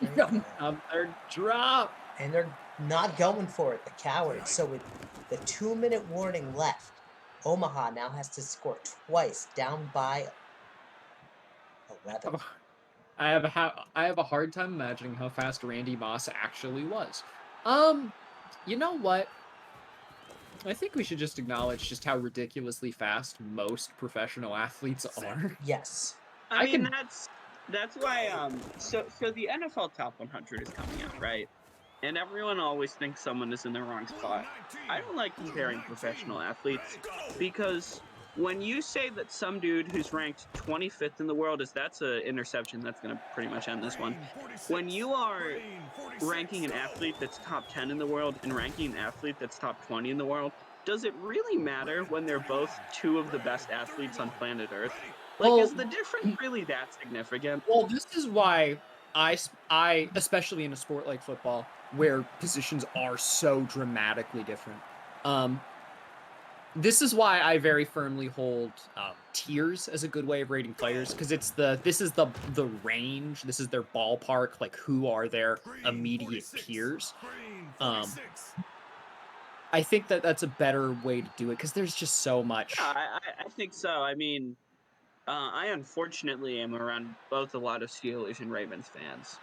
Another drop. And they're not going for it, the cowards. So with the 2-minute warning left, Omaha now has to score twice, down by 11. I have a hard time imagining how fast Randy Moss actually was. You know what? I think we should just acknowledge just how ridiculously fast most professional athletes are. Yes. I I mean, can- that's why so the NFL top 100 is coming out, right? And everyone always thinks someone is in the wrong spot. I don't like comparing professional athletes because when you say that some dude who's ranked 25th in the world that's an interception, that's going to pretty much end this one. When you are ranking an athlete that's top 10 in the world and ranking an athlete that's top 20 in the world, does it really matter when they're both two of the best athletes on planet Earth? Like, Well, is the difference really that significant? Well, this is why I, especially in a sport like football, where positions are so dramatically different, this is why I very firmly hold tiers as a good way of rating players, because this is the range, this is their ballpark, like who are their immediate peers. I think that's a better way to do it because there's just so much. Yeah, I think so. I mean, I unfortunately am around both a lot of Steelers and Ravens fans.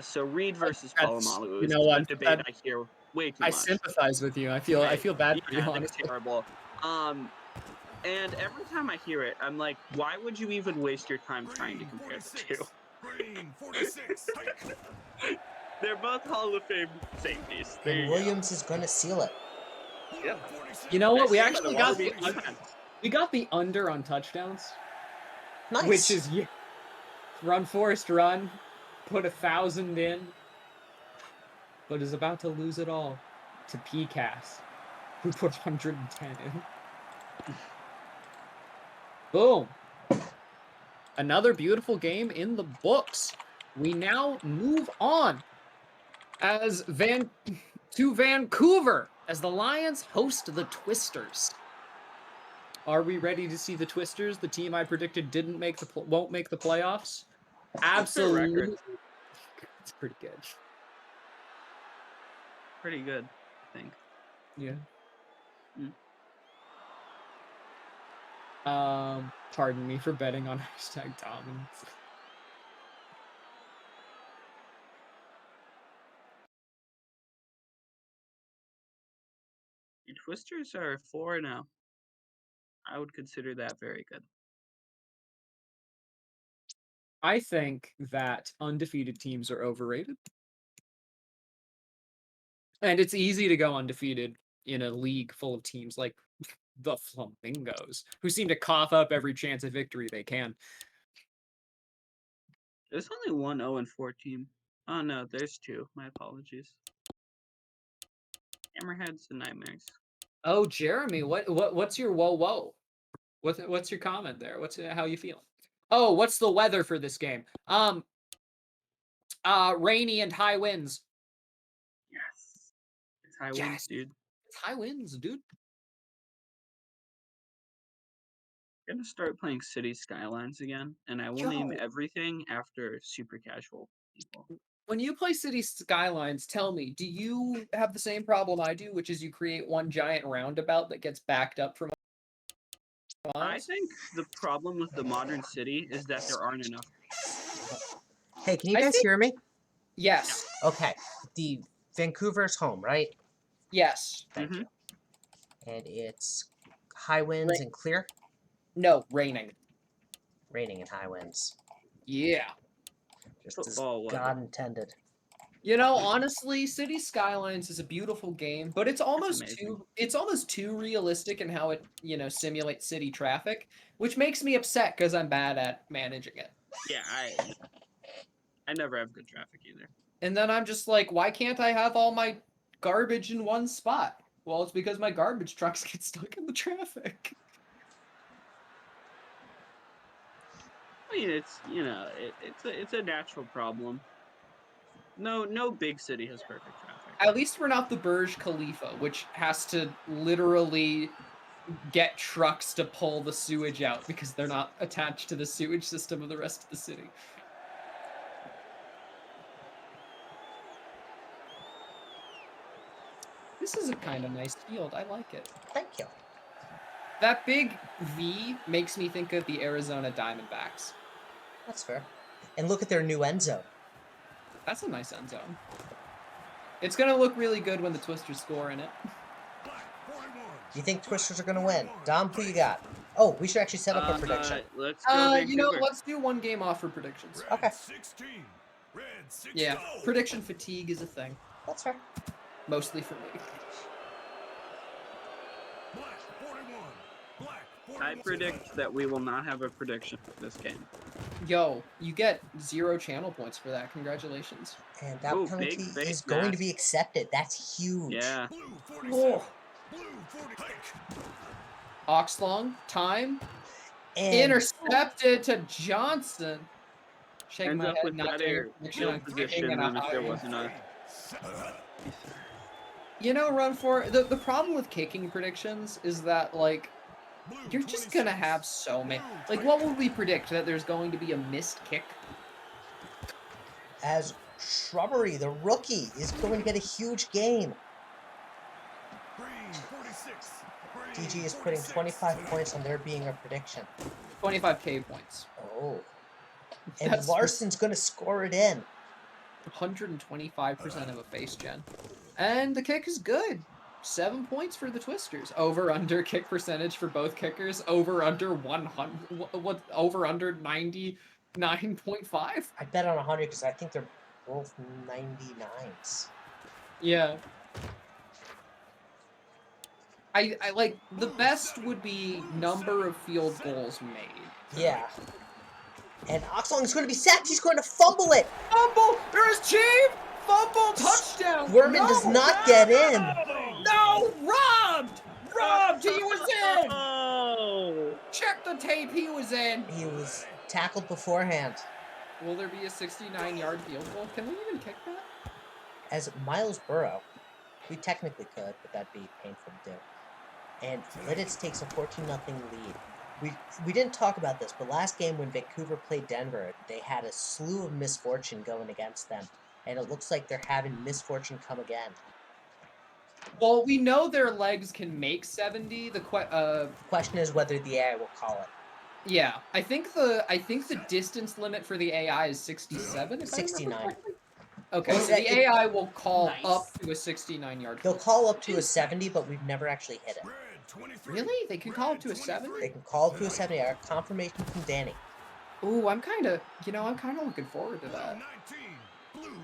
So Reed versus Palomalu is a debate I hear way too I much. sympathize with you. I feel bad for you, Yeah, they're honestly. terrible. And every time I hear it, I'm like, why would you even waste your time trying to compare the two? They're both Hall of Fame safeties. There And you Williams is going to seal it. go. Yeah. You know what? We Nice actually game by got the the Wallabies. we got the under on touchdowns, Nice. which is run Forrest run, put 1,000 in, but is about to lose it all to PCAS, who put 110 in. Boom. Another beautiful game in the books. We now move on to Vancouver as the Lions host the Twisters. Are we ready to see the Twisters, the team I predicted won't make the playoffs? Absolutely. It's pretty good. Pretty good, I think. Yeah. Mm. Pardon me for betting on #dominance. The Twisters are 4-0. I would consider that very good. I think that undefeated teams are overrated. And it's easy to go undefeated in a league full of teams like the Flamingos, who seem to cough up every chance of victory they can. There's only one 0-4 team. Oh no, there's two. My apologies. Hammerheads and Nightmares. Oh, Jeremy, what's your whoa? What's your comment there? How you feeling? Oh, what's the weather for this game? Rainy and high winds. Yes. It's high winds, dude. It's high winds, dude. I'm gonna start playing City Skylines again, and I will name everything after super casual people. When you play City Skylines, tell me, do you have the same problem I do, which is you create one giant roundabout that gets backed up from miles? I think the problem with the modern city is that there aren't enough. Hey, can you guys hear me? Yes. Okay. The Vancouver's home, right? Yes. Thank you. And it's high winds and clear? No, raining. Raining and high winds. Yeah. Just as God intended. You know, honestly, City Skylines is a beautiful game, but it's almost too realistic in how it, simulates city traffic, which makes me upset because I'm bad at managing it. Yeah, I never have good traffic either. And then I'm just like, why can't I have all my garbage in one spot? Well, it's because my garbage trucks get stuck in the traffic. I mean, it's a natural problem. No big city has perfect traffic. At least we're not the Burj Khalifa, which has to literally get trucks to pull the sewage out because they're not attached to the sewage system of the rest of the city. This is a kind of nice field. I like it. Thank you. That big V makes me think of the Arizona Diamondbacks. That's fair. And look at their new end zone. That's a nice end zone. It's going to look really good when the Twisters score in it. You think Twisters are going to win? Dom, who you got? Oh, we should actually set up a prediction. Let's go You know, Vancouver. let's do one game off for predictions. Okay. 16. Red 6 Yeah, go. prediction fatigue is a thing. That's fair. Mostly for me. Black 41. Black I 41. predict that we will not have a prediction for this game. Yo, you get 0 channel points for that. Congratulations. And that Ooh, penalty big face is going to mask. be accepted. That's huge. Yeah. Blue 47. Oh. Blue 40. Hike. Oxlong, time, And intercepted to Johnson. Shake Ends my up head, with not better taking field on position kicking and a than if there high. wasn't a. You know, run for the problem with kicking predictions is that like Blue you're just 26. gonna have so many. Like, what will we predict? That there's going to be a missed kick? as Shrubbery, the rookie, is going to get a huge game. Green 46. DG is putting 25 points on there being a prediction. 25k points. Oh. And That's Larson's going to score it in. 125% of a face gen, and the kick is good. 7 points for the Twisters. Over under kick percentage for both kickers. Over under 100. What over under 99.5? I bet on 100 because I think they're both 99s. Yeah. I like the best would be number of field goals made. Yeah. And Oxlong is going to be sacked. He's going to fumble it. Fumble! There's Chief! Fumble touchdown! Werman does not get in. No! Robbed! Robbed! He was in! Oh! Check the tape, he was in! He was tackled beforehand. Will there be a 69-yard field goal? Can we even kick that? As Miles Burrow, we technically could, but that'd be painful to do. And Lidditz takes a 14-0 lead. We didn't talk about this, but last game when Vancouver played Denver, they had a slew of misfortune going against them. And it looks like they're having misfortune come again. Well, we know their legs can make 70. The Question is whether the AI will call it. yeah, I think the distance limit for the AI is 67. 69. Okay, Well, so that- the AI will call Nice. up to a 69-yard. They'll call up to a 70, but we've never actually hit it. Red 23. Really? They can call up to a 70? They can call up to a 70. I got confirmation from Danny. Ooh, I'm kind of looking forward to Blue that. 19. Blue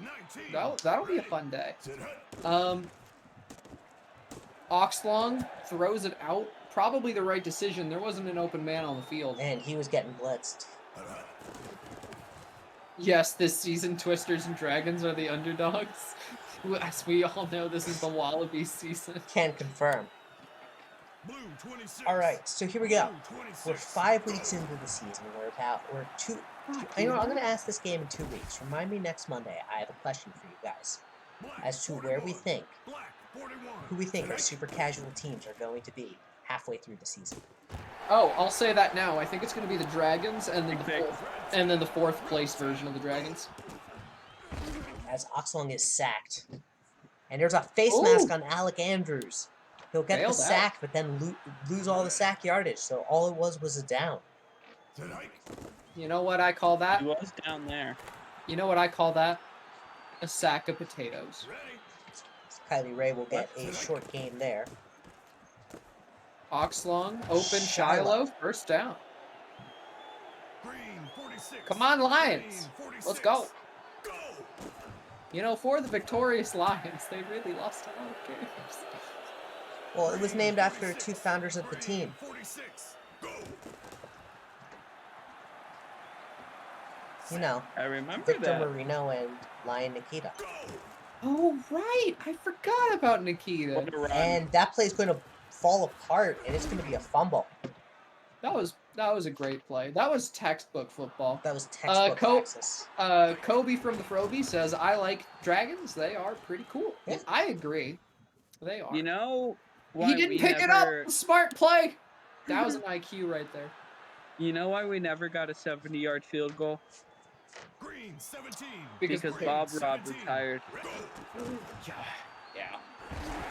19. That'll be a fun day. Sit hut. Oxlong throws it out. Probably the right decision. There wasn't an open man on the field. And he was getting blitzed. Yes, this season, Twisters and Dragons are the underdogs. As we all know, this is the Wallabies season. Can confirm. Blue 26. All right, so here we go. Blue 26. We're 5 weeks into the season. We're two. You know, I'm going to ask this game in 2 weeks. Remind me next Monday. I have a question for you guys Black as to 41. where we think, Black 41. who we think our Tonight. super casual teams are going to be halfway through the season. Oh, I'll say that now. I think it's going to be the Dragons and then Big the fourth place version of the Dragons. As Oxlong is sacked. And there's a face Ooh. mask on Alec Andrews. He'll get Bailed the out. sack, but then lose all the sack yardage. So all it was a down. Tonight. You know what I call that? He was down there. You know what I call that? A sack of potatoes. Ready. Kylie Ray will get a short gain there. Oxlong, open Shiloh. Shiloh, first down. Green 46. Come on, Lions. Green 46. Let's go. Go. You know, for the victorious Lions, they really lost a lot of games. Well, it was named after 2 founders of the team. 46. Go. You know, I remember Victor that. Marino and Lion Nikita. Go. Oh, right. I forgot about Nikita. What a run. And that play's going to fall apart, and it's going to be a fumble. That was a great play. That was textbook football. That was textbook Co- access. Kobe from the Froby says, I like dragons. They are pretty cool. Yeah. I agree. They are. You know, why He didn't we pick never, it up. Smart play. That was an IQ right there. You know why we never got a 70-yard field goal? Green 17. Because Because Green Bob 17. Rob retired. Yeah.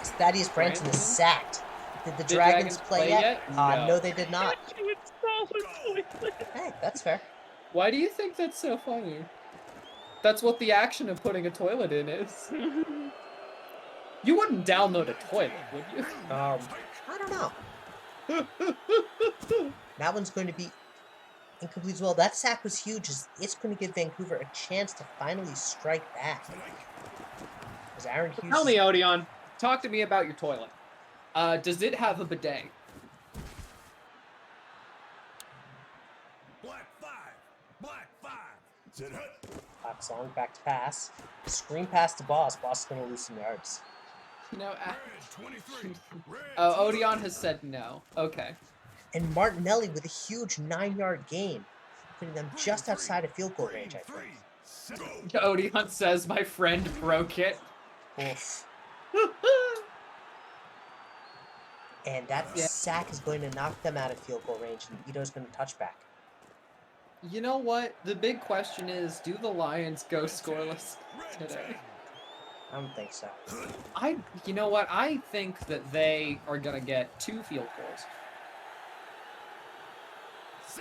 Thaddeus Branson is Branson? sacked. Did the Did Dragons play yet? No. No, they did not. Toilet. Hey, that's fair. Why do you think that's so funny? That's what the action of putting a toilet in is. You wouldn't download a toilet, would you? I don't know. That one's going to be incomplete as well. That sack was huge. It's going to give Vancouver a chance to finally strike back. As Aaron Hughes. Tell me, Odeon. Talk to me about your toilet. Does it have a bidet? Black 5. Black 5. Set hut. Claps on, back to pass. Screen pass to Boss. Boss is going to lose some yards. You know, Red 23. Red Odeon has said no. Okay. And Martinelli with a huge 9-yard gain, putting them just outside of field goal range, I think. Odeon says my friend broke it. Oof. And that sack is going to knock them out of field goal range, and Ito's going to touch back. You know what? The big question is, do the Lions go scoreless today? I don't think so. You know what? I think that they are gonna get 2 field goals.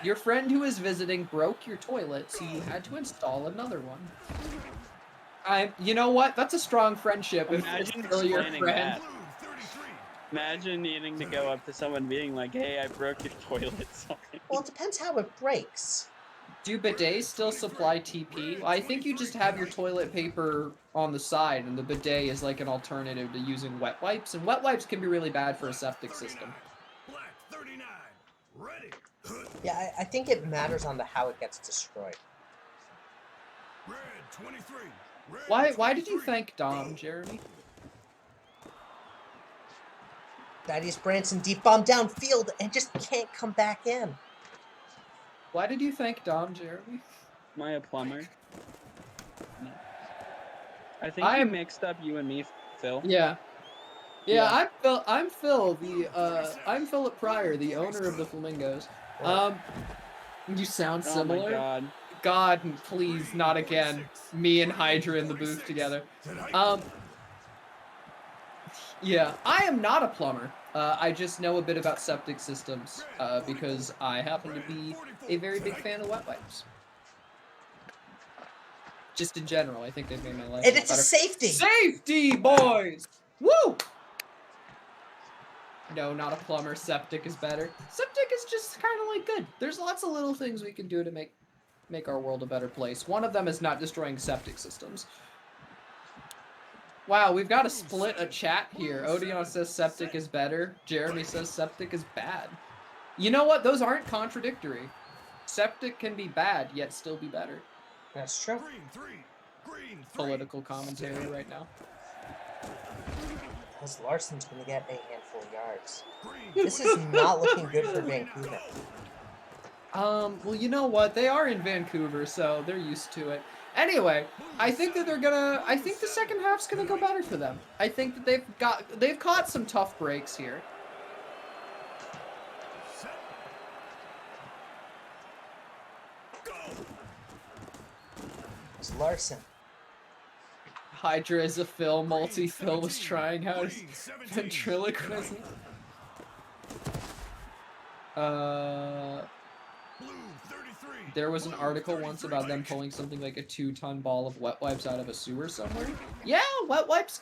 Your friend who is visiting broke your toilet, so you had to install another one. You know what? That's a strong friendship. If it's Imagine still your explaining friend. that. Imagine needing to go up to someone being like, hey, I broke your toilet. Sorry. Well, it depends how it breaks. Do bidets still supply TP? Well, I think you just have your toilet paper on the side, and the bidet is like an alternative to using wet wipes, and wet wipes can be really bad for a septic system. Black 39. Ready. Yeah, I think it matters on how it gets destroyed. Red 23. Why did you thank Dom, Jeremy? Thaddeus Branson deep bomb downfield and just can't come back in. Why did you thank Dom, Jeremy? Am I a plumber? No. I think you mixed up you and me, Phil. Yeah. Yeah. I'm Phil, I'm Philip Pryor, the owner of the Flamingos. You sound similar. Oh my god. God, please, not again. Me and Hydra in the booth together. Yeah, I am not a plumber. I just know a bit about septic systems, because I happen to be a very big fan of wet wipes. Just in general, I think they've made my life And a lot it's a better. safety! Safety, boys! Woo! No, not a plumber. Septic is better. Septic is just kind of like good. There's lots of little things we can do to make our world a better place. One of them is not destroying septic systems. Wow, we've got to split a chat here. Odeon says septic is better. Jeremy says septic is bad. You know what? Those aren't contradictory. Septic can be bad, yet still be better. That's true. Green 3. Green 3. Political commentary right now. Because Larson's going to get a handful of yards. This is not looking good for Vancouver. Well, you know what? They are in Vancouver, so they're used to it. Anyway, I think that I think the second half's gonna go better for them. I think that they've caught some tough breaks here. It's Larson. Hydra is a Phil. Multi-Phil was trying out his ventriloquism. There was an article once about them pulling something like a 2-ton ball of wet wipes out of a sewer somewhere. Yeah, wet wipes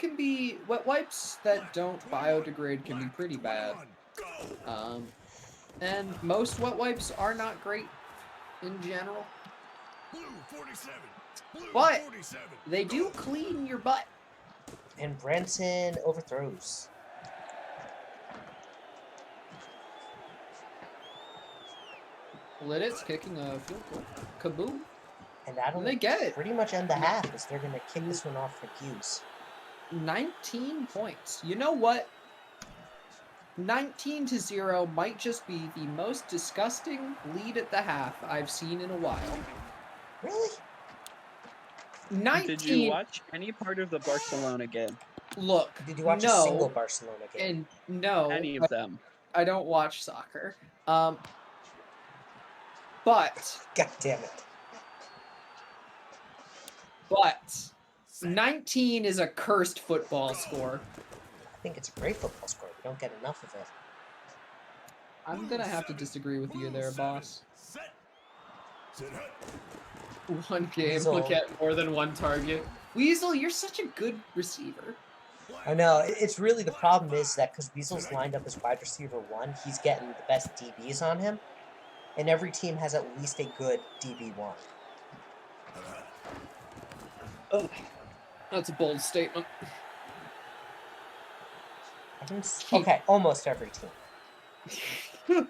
that don't biodegrade can be pretty bad. And most wet wipes are not great in general. But they do clean your butt. And Branson overthrows. Liddit's kicking a field goal. Kaboom. And that'll they get it. Pretty much end the half as they're going to kick this one off for Hughes. 19 points. You know what? 19-0 might just be the most disgusting lead at the half I've seen in a while. Really? 19. Did you watch any part of the Barcelona game? Look, Did you watch a single no, Barcelona game? and no, Any of them. I don't watch soccer. But God damn it. 19 is a cursed football score. I think it's a great football score. We don't get enough of it. I'm gonna have to disagree with you there, boss. Set. One game Weasel. will get more than one target. Weasel, you're such a good receiver. I know. It's really the problem is that because Weasel's lined up as wide receiver 1, he's getting the best DBs on him. And every team has at least a good DB1. Oh, that's a bold statement. Okay, almost every team. Red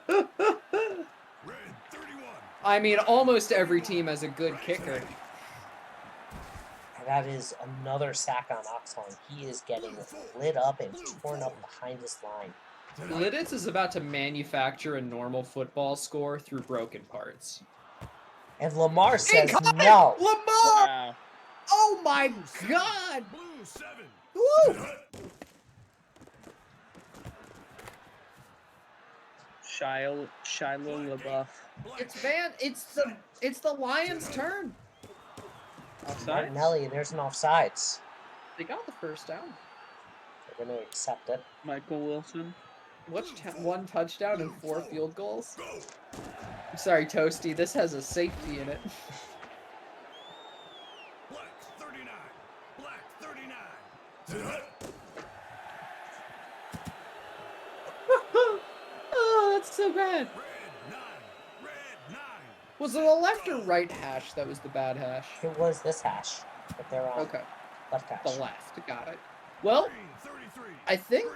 31. I mean, almost every team has a good kicker. And that is another sack on Oxhorn. He is getting lit up and torn up behind his line. Lidditz is about to manufacture a normal football score through broken parts. And Lamar says Incoming! no. Lamar! Wow. Oh my god! Blue 7. Woo! Shiloh LaBeouf. It's the Lions' turn. Offside? Martinelli, there's an offsides. They got the first down. They're going to accept it. Michael Wilson. One touchdown and 4 field goals. I'm sorry, Toasty. This has a safety in it. Black 39. Black 39. Oh, that's so bad. Red 9. Red 9. Was it a left or right hash that was the bad hash? It was this hash, but they're on Okay, left hash. the left. Got it. Well, Green 33. I think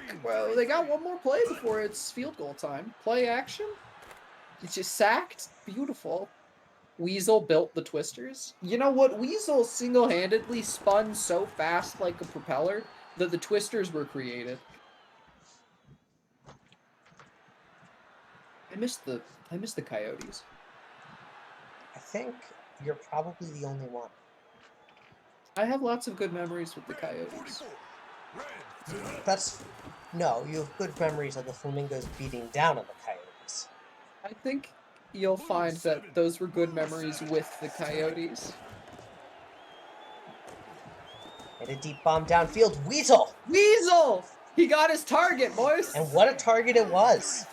they got one more play before it's field goal time. Play action. It's just sacked. Beautiful. Weasel built the twisters. You know what? Weasel single-handedly spun so fast like a propeller that the twisters were created. I miss the Coyotes. I think you're probably the only one. I have lots of good memories with the Coyotes. 44. Red. No, you have good memories of the Flamingos beating down on the Coyotes. I think you'll find that those were good memories with the Coyotes. And a deep bomb downfield. Weasel! Weasel! He got his target, boys! And what a target it was.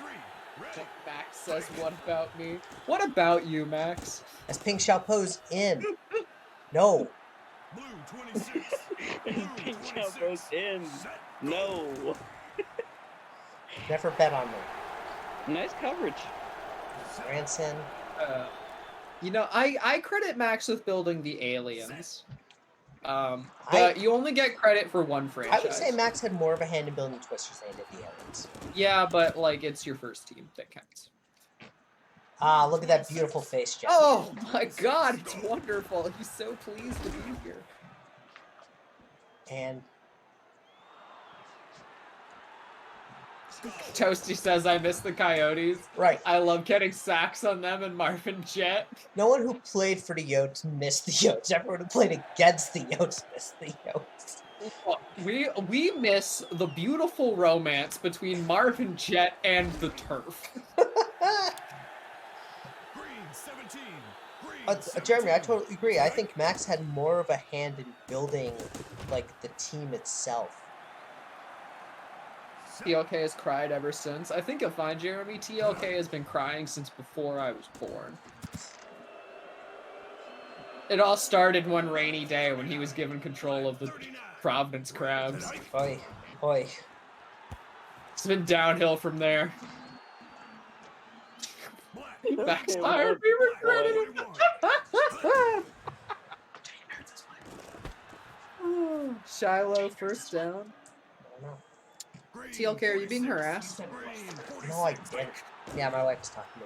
Max says, what about me? What about you, Max? As Pink shall pose in. No. Blue 26. Pink Chow goes in. No. Never bet on me. Nice coverage. Branson. You know, I credit Max with building the aliens. But you only get credit for one franchise. I would say Max had more of a hand in building Twisters than he did the aliens. Yeah, but, like, it's your first team that counts. Ah, look at that beautiful face, Jeff. Oh, my God, it's wonderful. He's so pleased to be here. And Toasty says, I miss the Coyotes. right. I love getting sacks on them and Marvin Jet. No one who played for the Yotes missed the Yotes. Everyone who played against the Yotes missed the Yotes. We miss the beautiful romance between Marvin Jet and the turf. Green 17. Green Jeremy, I totally agree. I think Max had more of a hand in building, like, the team itself. TLK has cried ever since. I think you'll find, Jeremy, TLK has been crying since before I was born. It all started one rainy day when he was given control of the Providence Crabs. Oi, oi. It's been downhill from there. Backfired, we regretted it. Shiloh, first down. I don't know. TLK, are you being harassed? No, I didn't. Yeah, my wife was talking to me.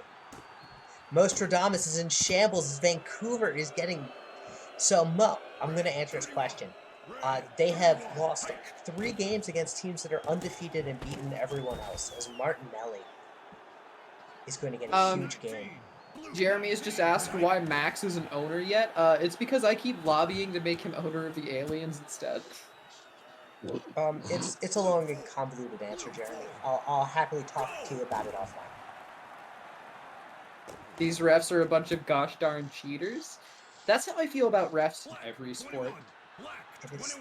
Mostradamus is in shambles as Vancouver is getting... So, Mo, I'm going to answer his question. They have lost 3 games against teams that are undefeated and beaten everyone else, as Martinelli is going to get a huge game. Jeremy has just asked why Max isn't owner yet. It's because I keep lobbying to make him owner of the aliens instead. It's a long and convoluted answer, Jeremy. I'll happily talk to you about it offline. These refs are a bunch of gosh darn cheaters. That's how I feel about refs in every sport.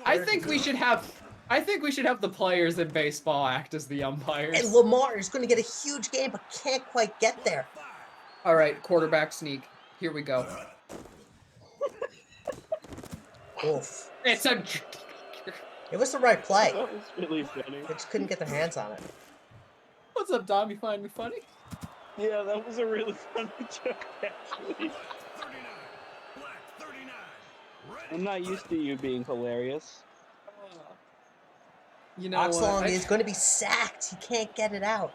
I think we should have the players in baseball act as the umpires. And Lamar is going to get a huge game, but can't quite get there. All right, quarterback sneak. Here we go. Oof. It's a. It was the right play. That was really funny. They just couldn't get their hands on it. What's up, Dom? You find me funny? Yeah, that was a really funny joke, actually. I'm not used to you being hilarious. You know Oxlong what? is going to be sacked. He can't get it out.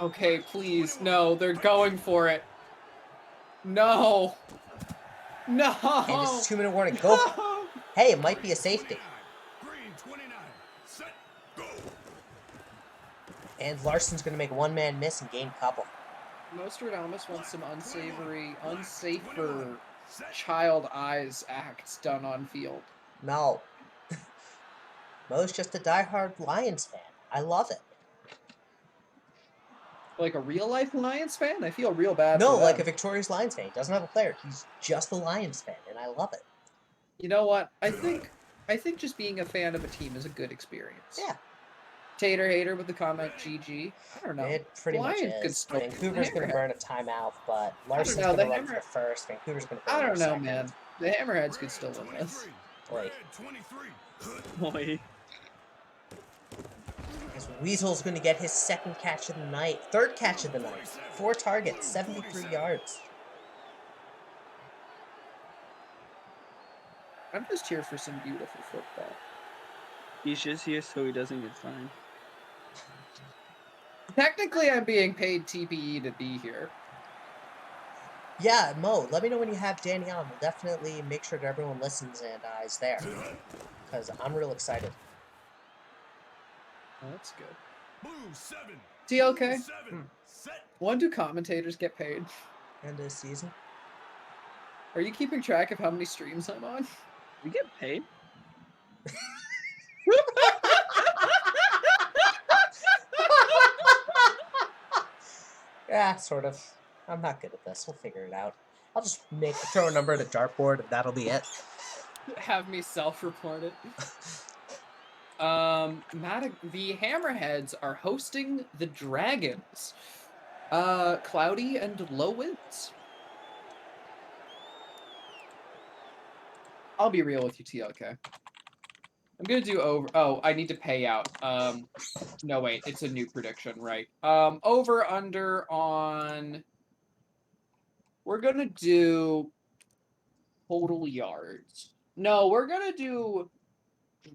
Okay, please. No, they're going for it. No. No. And it's a 2-minute warning. Go. No. Hey, it might be a safety. And Larson's going to make a one-man miss and gain couple. Nostradamus wants some unsafer child eyes acts done on field. No. Mo's just a diehard Lions fan. I love it. Like a real life Lions fan? I feel real bad. No, for like a them. Victorious Lions fan. He doesn't have a player. He's just a Lions fan, and I love it. You know what? I think just being a fan of a team is a good experience. Yeah. Tater hater with the comment GG. I don't know. It pretty much Lions could is. still- Vancouver's going to burn a timeout, but Larson's know, going to the run for the first. Vancouver's going to burn I don't for know, second. man. The Hammerheads could still win this. Wait. Boy. Because Weasel's going to get his second catch of the night. Third catch of the night. 4 targets, 73 yards. I'm just here for some beautiful football. He's just here so he doesn't get fined. Technically, I'm being paid TPE to be here. Yeah, Mo, let me know when you have Danny on. We'll definitely make sure that everyone listens and is there. Because I'm real excited. Oh, that's good. Blue 7. TLK, Set. when do commentators get paid? End of the season. Are you keeping track of how many streams I'm on? We get paid. Yeah, sort of. I'm not good at this. We'll figure it out. I'll just throw a number at a dartboard and that'll be it. Have me self-reported. The Hammerheads are hosting the Dragons. Cloudy and low winds. I'll be real with you, TLK. I'm gonna do over. Oh, I need to pay out. No wait, it's a new prediction, right? Over under on. We're gonna do total yards. No, we're gonna do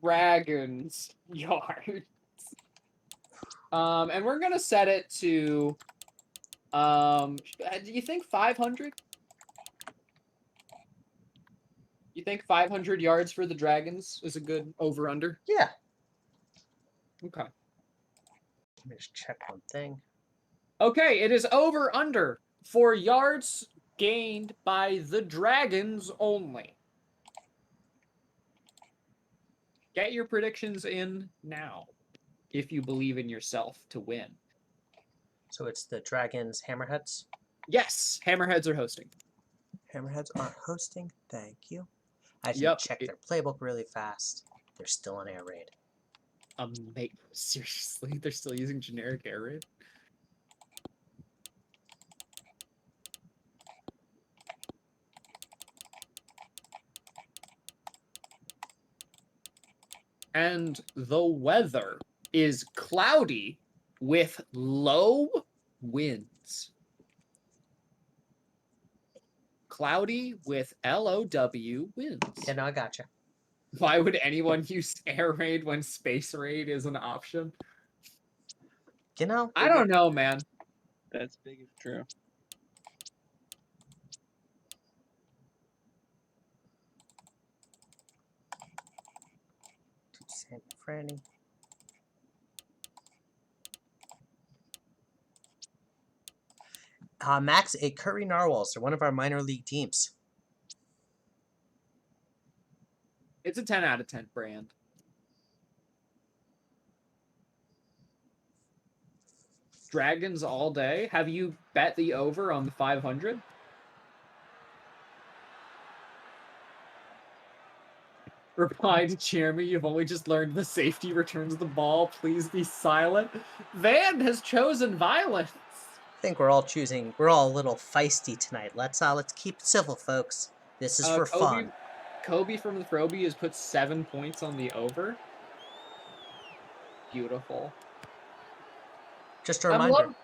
Dragons yards. And we're gonna set it to. Do you think 500? You think 500 yards for the Dragons is a good over-under? Yeah. Okay. Let me just check one thing. Okay, it is over-under for yards gained by the Dragons only. Get your predictions in now, if you believe in yourself to win. So it's the Dragons Hammerheads. Yes, Hammerheads are hosting. Hammerheads are hosting. Thank you. I just Yep. check their playbook really fast. They're still on air raid. Mate, seriously, they're still using generic air raid? And the weather is cloudy with low winds. Cloudy with LOW winds. Yeah, no, I gotcha. Why would anyone use air raid when space raid is an option? You know, I don't know, man. That's big if true. San Franny. Max, a Curry Narwhals. They're one of our minor league teams. It's a 10 out of 10 brand. Dragons all day. Have you bet the over on the 500? Reply to Jeremy, you've only just learned the safety returns the ball. Please be silent. Van has chosen violence. I think we're all a little feisty tonight. Let's keep it civil, folks. This is for fun. Kobe from the Throwbie has put 7 points on the over. Beautiful. Just a reminder,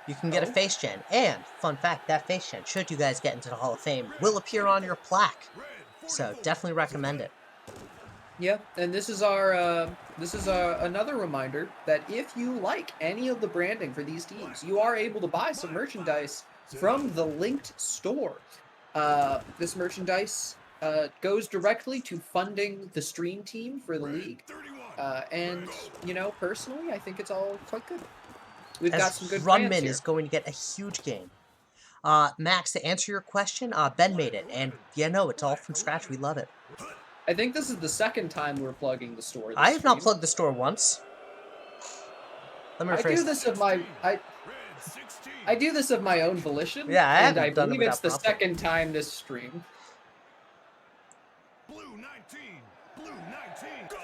you can get a face gen, and fun fact, that face gen, should you guys get into the Hall of Fame, will appear on your plaque. So definitely recommend it. Yeah, and this is our another reminder that if you like any of the branding for these teams, you are able to buy some merchandise from the linked store. This merchandise goes directly to funding the stream team for the league, and you know, personally, I think it's all quite good. We've got some good brands Runman here. is going to get a huge game. Max, to answer your question, Ben made it, and yeah, no, it's all from scratch. We love it. I think this is the second time we're plugging the store. I have not plugged the store once. Let me rephrase. I do this of my own volition. Yeah, I and haven't I done it believe it's the without prompting. second time this stream. Blue 19. Blue 19. Go.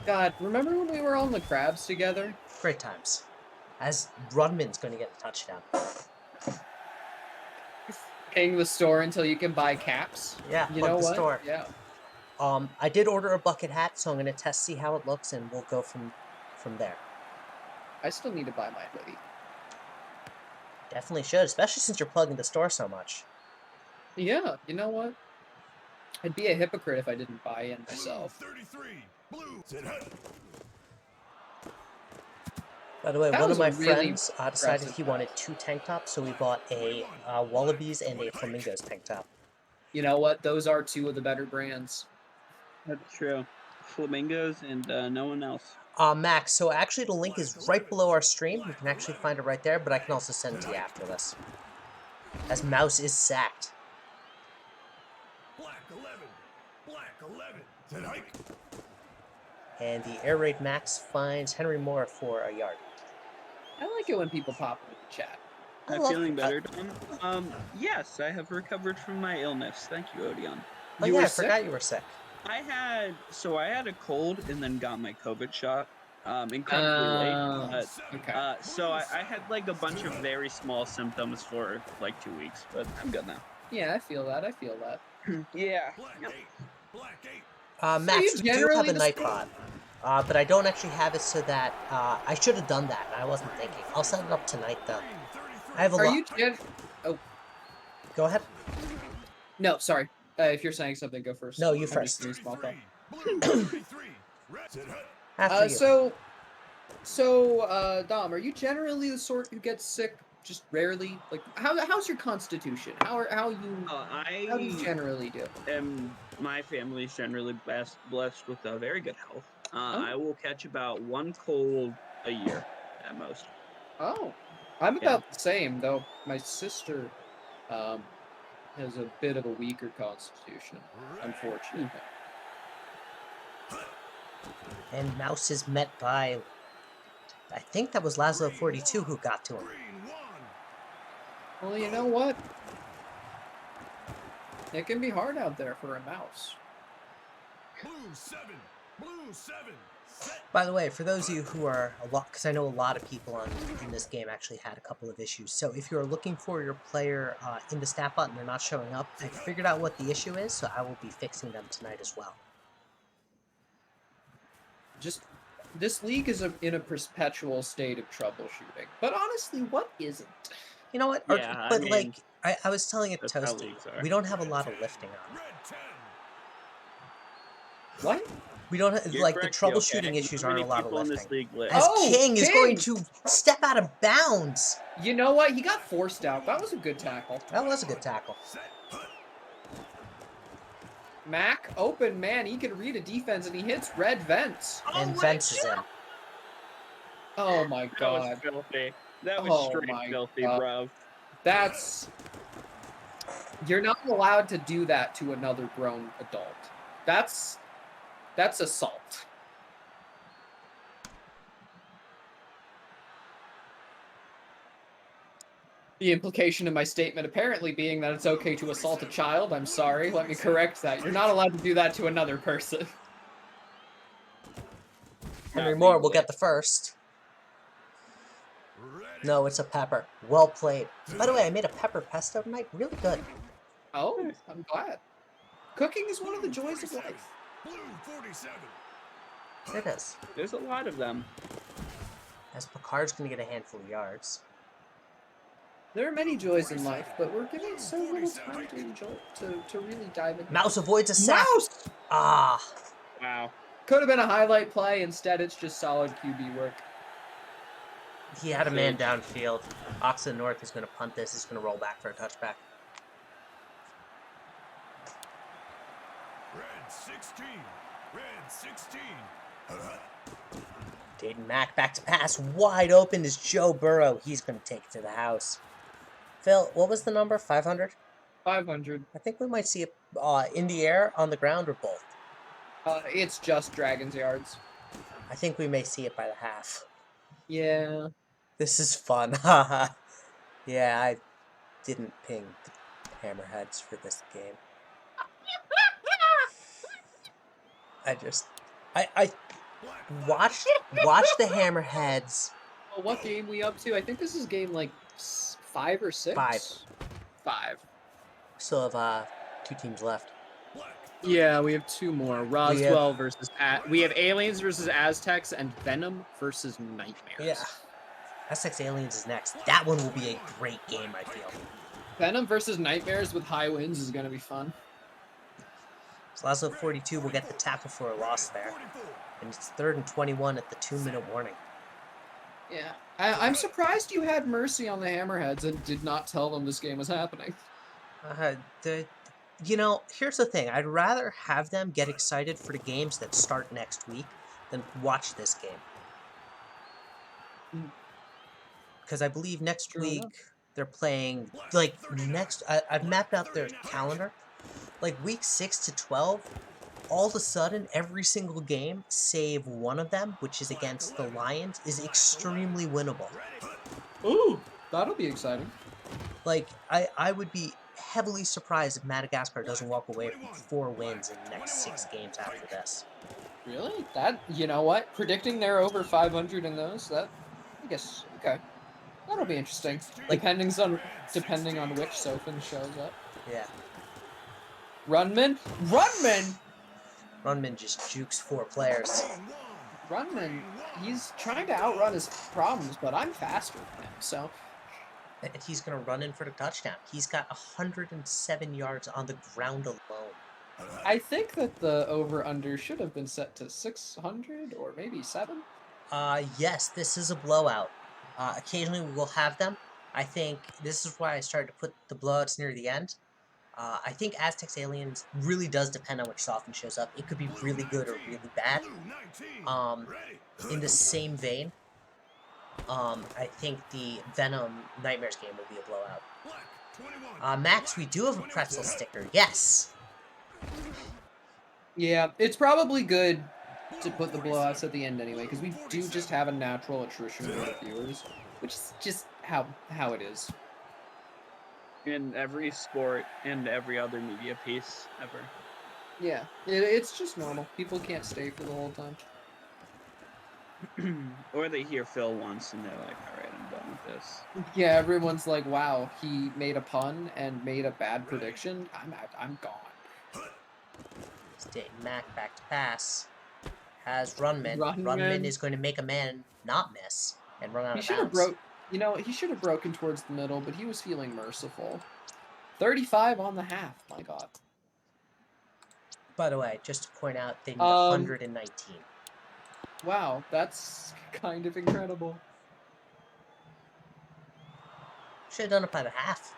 God, remember when we were on the crabs together? Great times. As Runman's going to get a touchdown. Paying the store until you can buy caps. Yeah, you plug know the what? store. Yeah. I did order a bucket hat, so I'm going to see how it looks, and we'll go from there. I still need to buy my hoodie. Definitely should, especially since you're plugging the store so much. Yeah, you know what? I'd be a hypocrite if I didn't buy in myself. 33. Blue. Sit hut. By the way, That one was of my a really friends decided he impressive wanted 2 tank tops, so we bought a Wallabies and a Flamingos tank top. You know what? Those are two of the better brands. That's true. Flamingos and no one else. Max, so actually the link is right below our stream. You can actually find it right there, but I can also send it to you after this. As Mouse is sacked. Black 11. Black 11. Sit hike. And the air raid Max finds Henry Moore for a yard. I like it when people pop in the chat. I'm feeling better, Dom. Yes, I have recovered from my illness. Thank you, Odeon. Oh You yeah, were I forgot you were sick. I had a cold and then got my COVID shot. Incredibly late. But, Okay. so I had like a bunch of very small symptoms for like 2 weeks, but I'm good now. Yeah, I feel that. Yeah. Black 8. Black 8. Max, you we do have generally a night just- pod. But I don't actually have it so that, I should have done that. I wasn't thinking. I'll set it up tonight, though. I have a Are lot. you Go ahead. No, sorry. If you're saying something, go first. No, you I'm first. just doing small talk. Blue 33. Red. Sit hut. After you. So, Dom, are you generally the sort who gets sick just rarely? Like, how's your constitution? How do you generally do? My family's generally blessed with a very good health. I will catch about 1 cold a year at most. Oh, I'm about the same though. My sister has a bit of a weaker constitution, unfortunately. And Mouse is met by, I think that was Laszlo 42 who got to him. Green 1. Well, you know what? It can be hard out there for a mouse. Blue 7. Blue 7. Set. By the way, for those of you who are because I know a lot of people in this game actually had a couple of issues. So if you're looking for your player in the stat button, they're not showing up. I figured out what the issue is, so I will be fixing them tonight as well. Just this league is in a perpetual state of troubleshooting. But honestly, what isn't? You know what? Yeah, But I mean, like I was telling it that's how Toasty, leagues are. we don't have a lot of lifting on. Red 10. What? We don't have, You're like the correct, troubleshooting okay. issues How aren't a many lot of people in lifting. this league live? As Oh, King is going King! to step out of bounds. You know what? He got forced out. That was a good tackle. That was a good tackle. Set. Hut. Mac, open man. He can read a defense and he hits red vents. And Vence is in. Oh my That was god. filthy. That was Oh straight my filthy, God. bro. You're not allowed to do that to another grown adult. That's assault. The implication of my statement apparently being that it's okay to assault a child. I'm sorry, let me correct that. You're not allowed to do that to another person. Henry Not Moore will legally. get the first. No, it's a pepper. Well played. By the way, I made a pepper pesto tonight. Really good. Oh, I'm glad. Cooking is one of the joys of life. Blue 47. It is. There's a lot of them. As Picard's going to get a handful of yards. There are many joys in life, but we're giving so little time to enjoy, to really dive into. Mouse avoids a sack. Mouse! Ah. Wow. Could have been a highlight play. Instead, it's just solid QB work. He had a man downfield. Oxen North is going to punt this. He's going to roll back for a touchback. Red 16. Red 16. Dayton Mack back to pass. Wide open is Joe Burrow. He's going to take it to the house. Phil, what was the number? 500? 500. I think we might see it in the air, on the ground, or both. It's just Dragons yards. I think we may see it by the half. Yeah. This is fun. Haha. Yeah, I didn't ping the Hammerheads for this game. I watched the Hammerheads. Well, what game we up to? I think this is game like 5 or 6. 5. 5. Still have 2 teams left. Yeah, we have 2 more. Roswell versus we have Aliens versus Aztecs and Venom versus Nightmares. Yeah. Aztecs Aliens is next. That one will be a great game, I feel. Venom versus Nightmares with high winds is gonna be fun. Slazo 42 will get the tackle for a loss there. And it's 3rd and 21 at the 2-minute warning. Yeah. I'm surprised you had mercy on the Hammerheads and did not tell them this game was happening. You know, here's the thing. I'd rather have them get excited for the games that start next week than watch this game. Because I believe next week they're playing, like, I've mapped out their calendar. Like, week 6 to 12, all of a sudden, every single game, save one of them, which is against the Lions, is extremely winnable. Ooh, that'll be exciting. Like, I would be heavily surprised if Madagascar doesn't walk away from 4 wins in the next 6 games after this. Really? That, you know what? Predicting they're over 500 in those, I guess, okay. That'll be interesting. Like, Depending on which Sofin shows up. Yeah. Runman? Runman just jukes 4 players. Runman, he's trying to outrun his problems, but I'm faster than him, so... And he's going to run in for the touchdown. He's got 107 yards on the ground alone. I think that the over-under should have been set to 600 or maybe 7. Yes, this is a blowout. Occasionally we will have them. I think this is why I started to put the blowouts near the end. I think Aztecs Aliens really does depend on which Soften shows up. It could be really good or really bad. In the same vein, I think the Venom Nightmares game will be a blowout. Max, we do have a pretzel sticker. Yes! Yeah, it's probably good to put the blowouts at the end anyway, because we do just have a natural attrition for the viewers, which is just how it is. In every sport and every other media piece ever. Yeah, it's just normal. People can't stay for the whole time. Or they hear Phil once and they're like, alright, I'm done with this. Yeah, everyone's like, wow, he made a pun and made a bad prediction. I'm gone. Dayton Mack back to pass. Has Runman. Runman. Runman is going to make a man not miss and run out He of should have bounds. he should have broken towards the middle, but he was feeling merciful. 35 on the half, my god. By the way, just to point out, they need 119. Wow, that's kind of incredible. Should have done it by the half.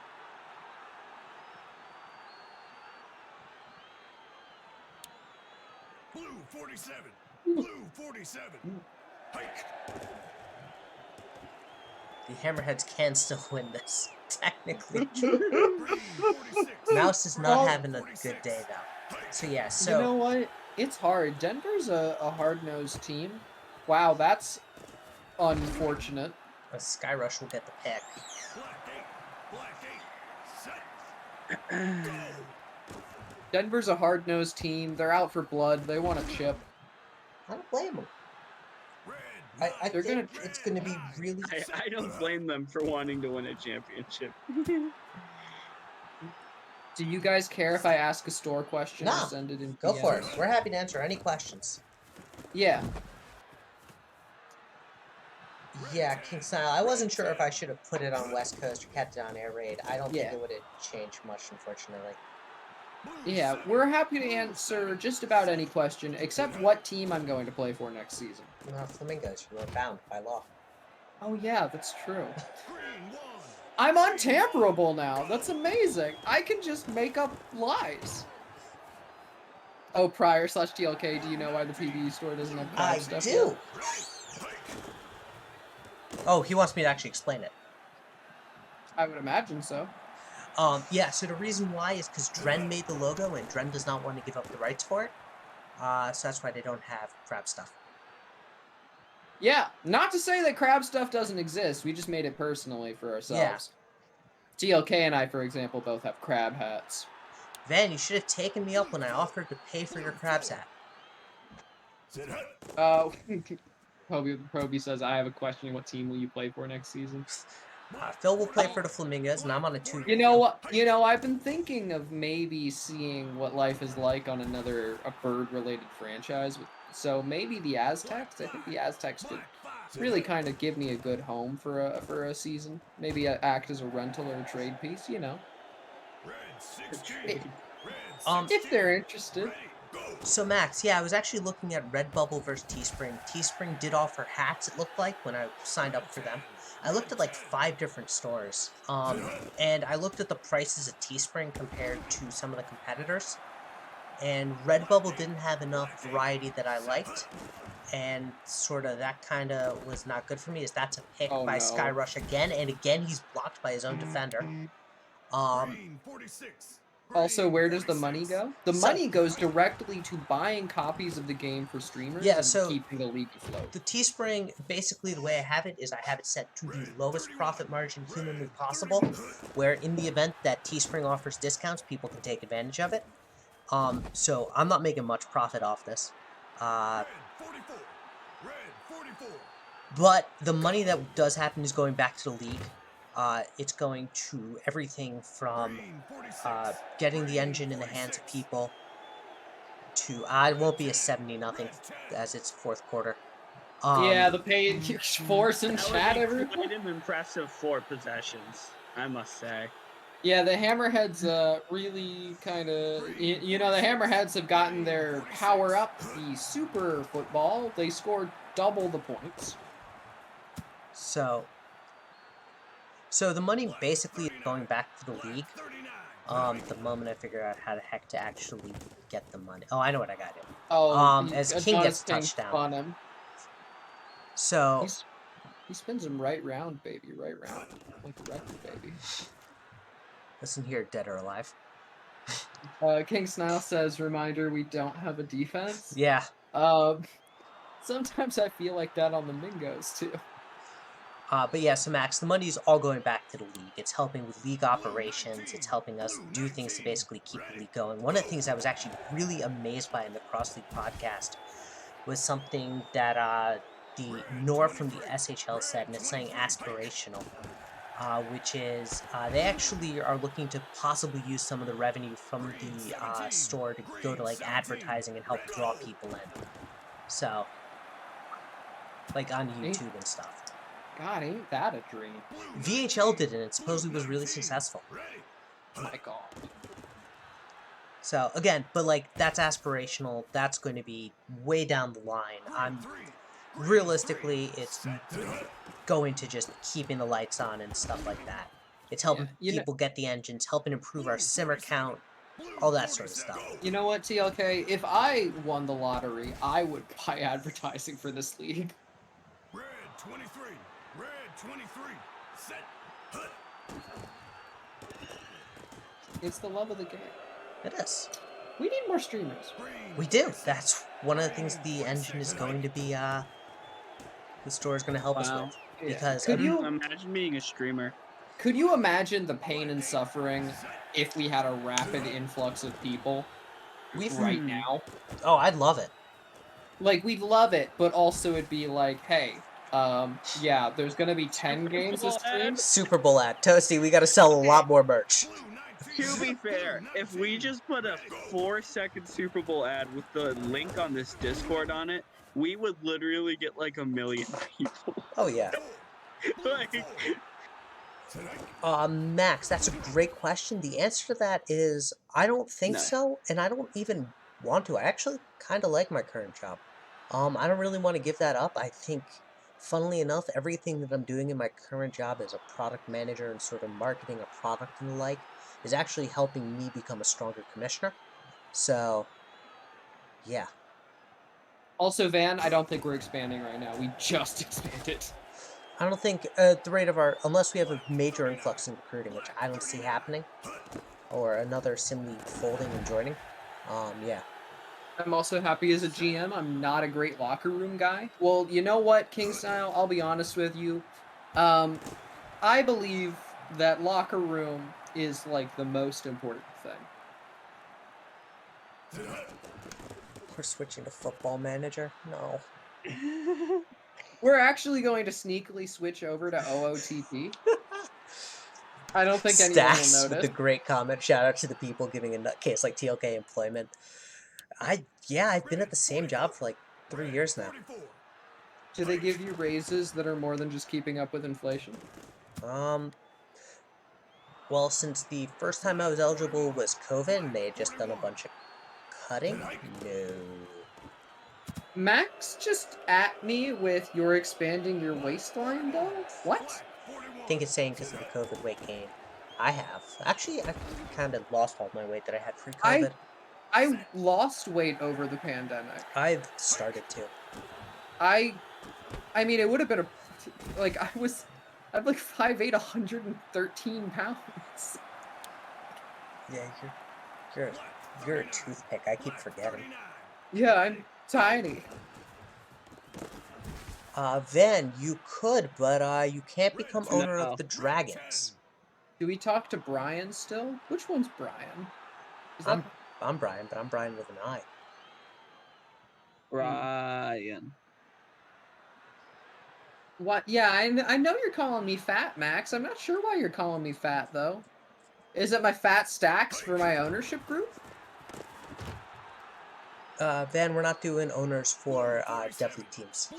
Blue 47. Blue 47. Hike. The Hammerheads can still win this, technically. Green 46. Mouse is not having a good day, though. So, yeah, so... You know what? It's hard. Denver's a hard-nosed team. Wow, that's unfortunate. Skyrush will get the pick. Denver's a hard-nosed team. They're out for blood. They want a chip. I don't blame them. Red, I They're think it's going to be really... I don't blame them for wanting to win a championship. Do you guys care if I ask a store question or Nah, send it in Go for it. DMs? We're happy to answer any questions. Yeah. Yeah, King Style. I wasn't sure if I should have put it on West Coast or kept it on Air Raid. I don't think Yeah. it would have changed much, unfortunately. Yeah, we're happy to answer just about any question, except what team I'm going to play for next season. Flamingos, you are bound by law. Oh yeah, that's true. green 1. I'm untamperable now. That's amazing. I can just make up lies. Oh, Prior/TLK, do you know why the PvE store doesn't have crab I stuff do! yet? Oh, he wants me to actually explain it. I would imagine so. Yeah, so the reason why is because Dren made the logo, and Dren does not want to give up the rights for it. So that's why they don't have crab stuff. Yeah, not to say that crab stuff doesn't exist. We just made it personally for ourselves. TLK and I, for example, both have crab hats. Van, you should have taken me up when I offered to pay for your crab's hat. Set hut. Proby says, I have a question. What team will you play for next season? Phil will play for the Flamingos, and I'm on a 2. You know what? I've been thinking of maybe seeing what life is like on a bird-related franchise. So maybe the Aztecs. I think the Aztecs could really kind of give me a good home for a season. Maybe act as a rental or a trade piece. You know, Red 16. If- Red if they're interested. Ready, go. So Max, yeah, I was actually looking at Redbubble versus Teespring. Teespring did offer hats, it looked like, when I signed up for them. I looked at like 5 different stores, and I looked at the prices at Teespring compared to some of the competitors, and Redbubble didn't have enough variety that I liked, and sort of that kind of was not good for me, as that's a pick Oh, by no. Skyrush again, and again he's blocked by his own defender. Green 46. Also, Green where does the 46. money go? The So- money goes directly to buying copies of the game for streamers Yeah, and so- keeping the league afloat. The Teespring, basically the way I have it is I have it set to the lowest profit margin humanly possible, where in the event that Teespring offers discounts, people can take advantage of it. So I'm not making much profit off this. Red 44. Red 44. But the money that does happen is going back to the league. It's going to everything from Green 46. getting the engine in the hands of people to it won't be a 70-0 as it's fourth quarter. Yeah, the paid force in That chat, would be everyone. quite an impressive 4 possessions, I must say. Yeah, the Hammerheads really kind of, you know, the Hammerheads have gotten their power up, the super football. They scored double the points. So the money basically is going back to the league. 39. The moment I figure out how the heck to actually get the money. Oh, I know what I gotta do. Oh, as King gets Adonis touchdown. on him. So He spins him right round, baby, right round, like a record, baby. listen here, dead or alive. King Snile says, reminder, we don't have a defense. Yeah. Sometimes I feel like that on the Mingos, too. But yeah, so Max, the money is all going back to the league. It's helping with league operations. It's helping us do things to basically keep the league going. One of the things I was actually really amazed by in the Cross League podcast was something that the Nor from the SHL said, and it's saying aspirational, which is they actually are looking to possibly use some of the revenue from the store to go to like advertising and help draw people in. So, like on YouTube and stuff. God, ain't that a dream? VHL did it, and it supposedly was really successful. Oh my god. So, again, but like, that's aspirational. That's going to be way down the line. Realistically, it's going to just keeping the lights on and stuff like that. It's helping Yeah, people get the engines, helping improve our simmer count, all that sort of stuff. You know what, TLK? If I won the lottery, I would buy advertising for this league. Red 23. Red 23. Set. Hut. It's the love of the game. It is. We need more streamers. Green We do. That's one of the things the engine is going to be, the store is going to help us Wow. with. Yeah. Because Could you? Imagine being a streamer. Could you imagine the pain and suffering if we had a rapid influx of people right now? Oh, I'd love it. Like, we'd love it, but also it'd be like, hey, yeah, there's gonna be 10 games this stream. Super Bowl ad. Toasty, we gotta sell a lot more merch. To be fair, if we just put a 4-second Super Bowl ad with the link on this Discord on it, we would literally get like 1 million people. Oh, yeah. Like, Max, that's a great question. The answer to that is I don't think No. so, and I don't even want to. I actually kind of like my current job. I don't really want to give that up. I think, funnily enough, everything that I'm doing in my current job as a product manager and sort of marketing a product and the like is actually helping me become a stronger commissioner. So, yeah. Also, Van, I don't think we're expanding right now. We just expanded. I don't think at the rate of our, unless we have a major influx in recruiting, which I don't see happening, or another sim league folding and joining, yeah. I'm also happy as a GM. I'm not a great locker room guy. Well, you know what, Kingstyle? I'll be honest with you. I believe that locker room is like the most important thing. We're switching to football manager? No. We're actually going to sneakily switch over to OOTP. I don't think anyone will Stacks with notice. the great comment. Shout out to the people giving a nutcase like TLK employment. Yeah, I've been at the same job for like 3 years now. Do they give you raises that are more than just keeping up with inflation? Well, since the first time I was eligible was COVID and they had just done a bunch of cutting, no. Max just at me with "you're expanding your waistline though." What? I think it's saying because of the COVID weight gain. I have. Actually, I kind of lost all my weight that I had pre-COVID. I lost weight over the pandemic. I've started to. I mean, it would have been like I'm like 5'8", 113 pounds. Yeah, you're a toothpick. I keep forgetting. Yeah, I'm tiny. Van, you could, but you can't become owner No. of the Dragons. Do we talk to Brian still? Which one's Brian? Is that I'm Brian, but I'm Brian with an I. Ryan. what? Yeah, I know you're calling me fat, Max. I'm not sure why you're calling me fat though. Is it my fat stacks for my ownership group? Van, we're not doing owners for Dev League teams.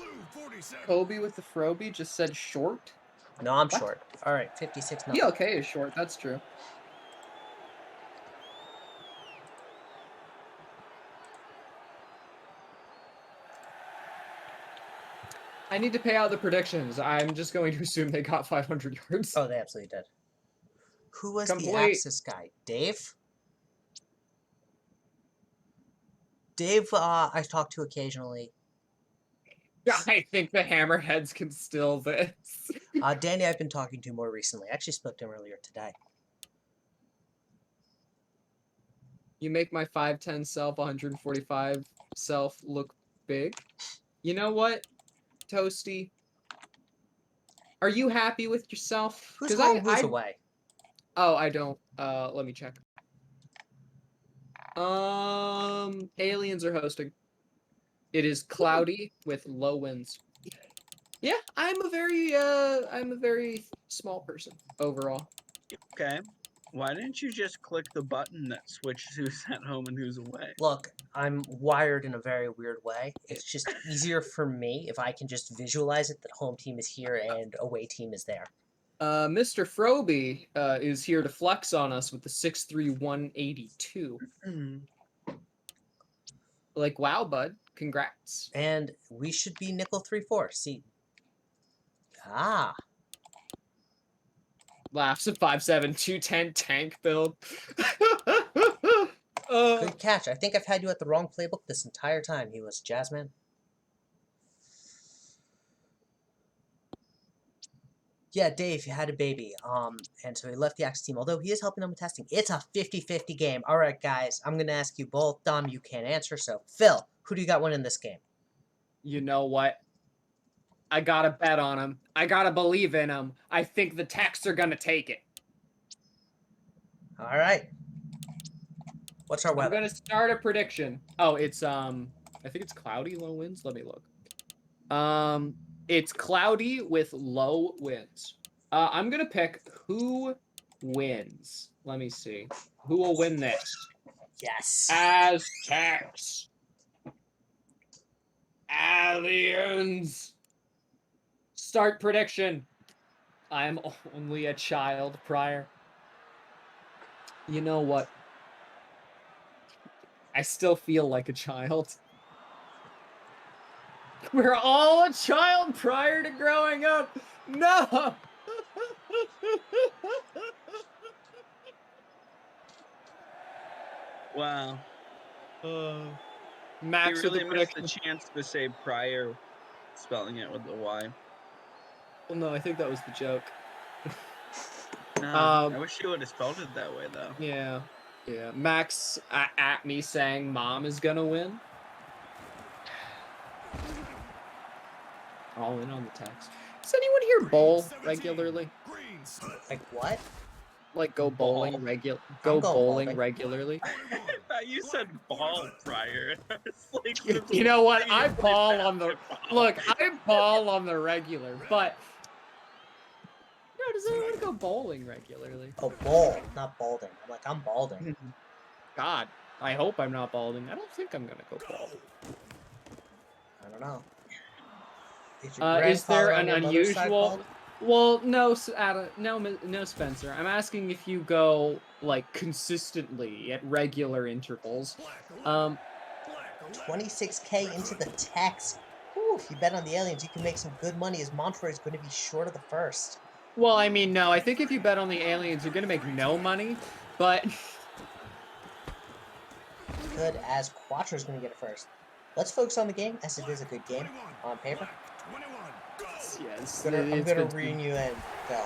Kobe with the Froby just said short. No, I'm What? short. All right, 56 no. PLK is short. That's true. I need to pay out the predictions. I'm just going to assume they got 500 yards. Oh, they absolutely did. Who was the Complete. Axis guy? Dave? Dave, I talk to occasionally. I think the Hammerheads can still this. Danny, I've been talking to more recently. I actually spoke to him earlier today. You make my 5'10 self, 145 self look big. You know what, Toasty? Are you happy with yourself? Who's home, who's away? Oh, I don't. Let me check. Aliens are hosting. It is cloudy with low winds. Yeah, I'm a very small person overall. Okay. Why didn't you just click the button that switches who's at home and who's away? Look, I'm wired in a very weird way. It's just easier for me if I can just visualize it that home team is here and away team is there. Mr. Froby is here to flex on us with the 6'3", 182. Like, wow, bud. Congrats. And we should be nickel 3-4. See. Laughs at 5'7", 210 tank build. Good catch. I think I've had you at the wrong playbook this entire time. He was Jazzman. Yeah, Dave had a baby. And so he left the Axe team, although he is helping them with testing. It's a 50-50 game. All right, guys. I'm going to ask you both. Dom, you can't answer. So, Phil, who do you got winning this game? You know what? I gotta bet on them. I gotta believe in them. I think the Techs are gonna take it. All right. What's our I'm weather? gonna start a prediction. Oh, it's I think it's cloudy, low winds. Let me look. It's cloudy with low winds. I'm gonna pick who wins. Let me see. Who will win this? Yes. Aztecs. Aliens. Start prediction. I am only a child prior. You know what? I still feel like a child. We're all a child prior to growing up. No. Wow. Max You with the really missed the prediction. chance to say prior, spelling it with the Y. Well, no, I think that was the joke. No, I wish you would have spelled it that way, though. Yeah. Max at me saying mom is gonna win. All in on the text. Does anyone here bowl regularly? Like what? Like go bowling I'm go going bowling bowling. regularly? I thought you said ball prior. It's like You know what? you I play ball on the basketball. look. I ball on the regular, but no, does anyone go bowling regularly? Oh, bowl, not balding. I'm like, I'm balding. God, I hope I'm not balding. I don't think I'm gonna go balding. I don't know. Is your Is there grandfather on an your mother's side unusual? bald? Well, no, no, Spencer. I'm asking if you go like consistently at regular intervals. 26K into the text. Whew, if you bet on the aliens, you can make some good money as Montroy is going to be short of the first. Well, I mean, no. I think if you bet on the aliens, you're gonna make no money. But Good as Quattro's going to get it first. Let's focus on the game, as it is a good game on paper. yes, I'm it's gonna good rein you in. Go.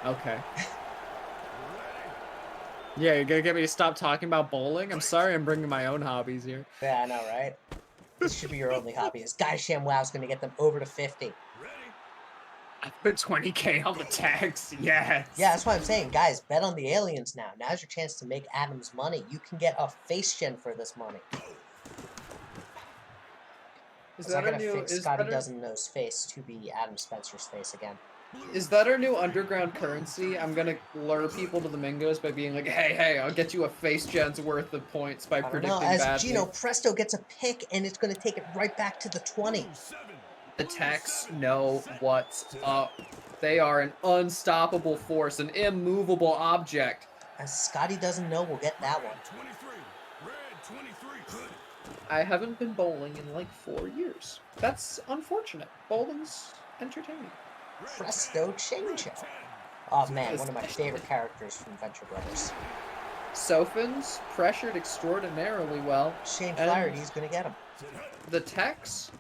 Okay. Yeah, you're gonna get me to stop talking about bowling? I'm sorry, I'm bringing my own hobbies here. Yeah, I know, right? This should be your only hobby. Is Guy ShamWow's going to get them over to 50. I put 20K on the tax. Yes. Yeah, that's why I'm saying, guys, bet on the aliens now. Now's your chance to make Adam's money. You can get a face gen for this money. Is I that our gotta new? fix Scotty Doesn't Know's face to be Adam Spencer's face again. Is that our new underground currency? I'm gonna lure people to the Mingos by being like, hey, I'll get you a face gen's worth of points by I don't predicting know, as badly. Gino Presto gets a pick, and it's going to take it right back to the 20. The Techs know what's up. They are an unstoppable force, an immovable object. As Scotty Doesn't Know, we'll get that one. I haven't been bowling in like 4 years. That's unfortunate. Bowling's entertaining. Presto Change-Up. Oh man, one of my favorite characters from Venture Brothers. Sophins pressured extraordinarily well. Shane And Flaherty's going to get him. the Techs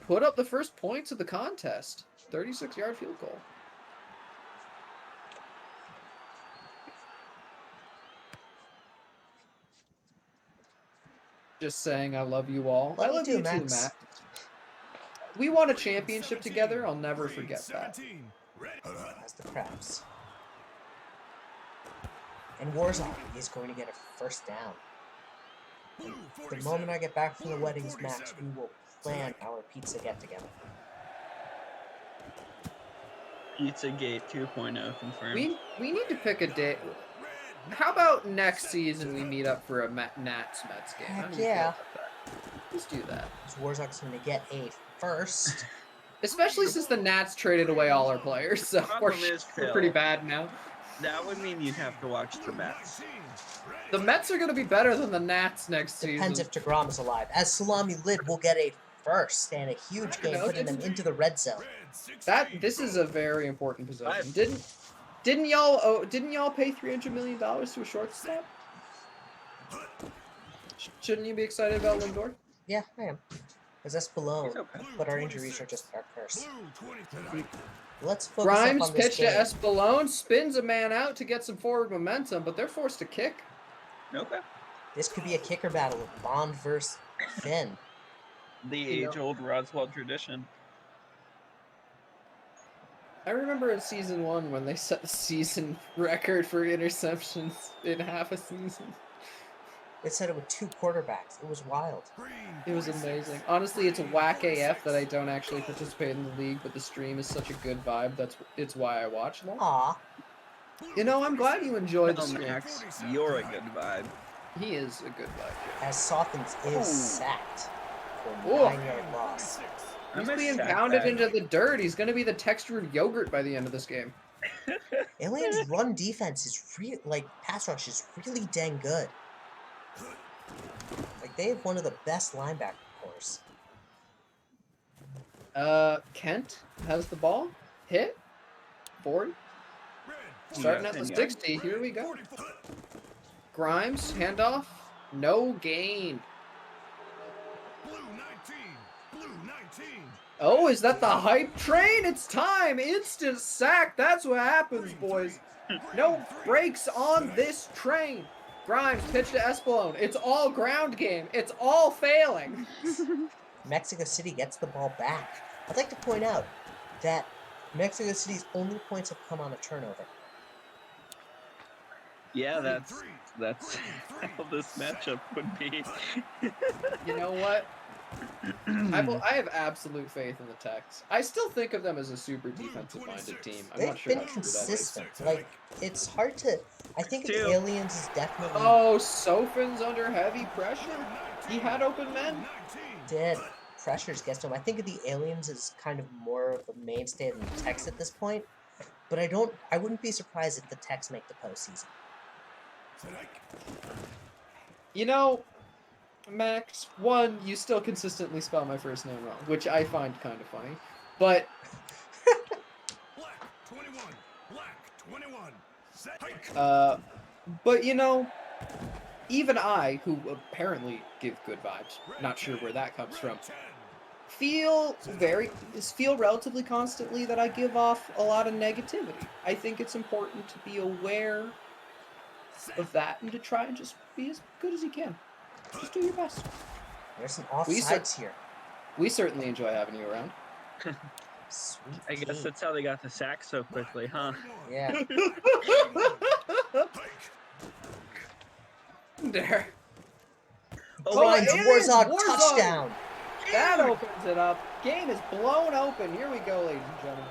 put up the first points of the contest. 36-yard field goal. Just saying I love you all. I love you too, Max. We won a championship together. I'll never forget that. That's the Crabs. And Warzone is going to get a first down. The moment I get back from the weddings, Max, we will plan our pizza get-together. Pizzagate 2.0 confirmed. We need to pick a day. How about next season we meet up for a Nats-Mets game? How Heck do you yeah. feel about that? Let's do that. Warzock's going to get a first. Especially since the Nats traded away all our players, so we're pretty bad now. That would mean you'd have to watch the Mets. The Mets are going to be better than the Nats next Depends season. if DeGrom is alive. As Salami Lid will get a first and a huge game, putting them into the red zone. This is a very important possession. Didn't y'all pay $300 million to a shortstop? Shouldn't you be excited about Lindor? Yeah, I am. Because Espelon, Okay. but our injuries are just our curse. Let's focus Grimes up on this pitched to game. Espelon, spins a man out to get some forward momentum, but they're forced to kick. Okay. This could be a kicker battle with Bond versus Finn. The age-old Roswell tradition. I remember in season 1 when they set the season record for interceptions in half a season. They said it with 2 quarterbacks. It was wild. It was amazing. Honestly, it's whack AF that I don't actually participate in the league, but the stream is such a good vibe. It's why I watch them. Aw. You know, I'm glad you enjoy the No, stream. Max, you're a good vibe. He is a good vibe. As Softens is Ooh. sacked for a Ooh. 9-yard loss. He's I'm a being sack pounded guy. into the dirt. He's going to be the texture of yogurt by the end of this game. Aliens' run defense is pass rush is really dang good. Like, they have one of the best linebacker cores. Kent has the ball. Hit. 40. Starting at the 60. Here we go. Grimes, handoff. No gain. Blue 19. Blue 19. Oh, is that the hype train? It's time! Instant sack! That's what happens, boys. No brakes on this train. Grimes, pitch to Espelon. It's all ground game. It's all failing. Mexico City gets the ball back. I'd like to point out that Mexico City's only points have come on a turnover. Yeah, that's how this matchup would be. You know what? I have absolute faith in the Tex. I still think of them as a super defensive-minded team. I'm They've not sure been how true that is. consistent. Like, it's hard to... I think the Two. Aliens is definitely... Oh, Sofin's under heavy pressure. He had open men. Did. Pressures gets to him. I think of the Aliens as kind of more of a mainstay than the Tex at this point. But I wouldn't be surprised if the Tex make the postseason. You know, Max, one, you still consistently spell my first name wrong, which I find kind of funny. But Black 21. Black 21. Set. but you know, even I, who apparently give good vibes, not sure where that comes from, feel relatively constantly that I give off a lot of negativity. I think it's important to be aware of that and to try and just be as good as you can. Just do your best. There's some offsides here. We certainly enjoy having you around. Sweet. I guess pea. that's how they got the sack so quickly, huh? Yeah. There. Grimes, Aliens, Warzog, Warzog. touchdown. That opens it up. Game is blown open. Here we go, ladies and gentlemen.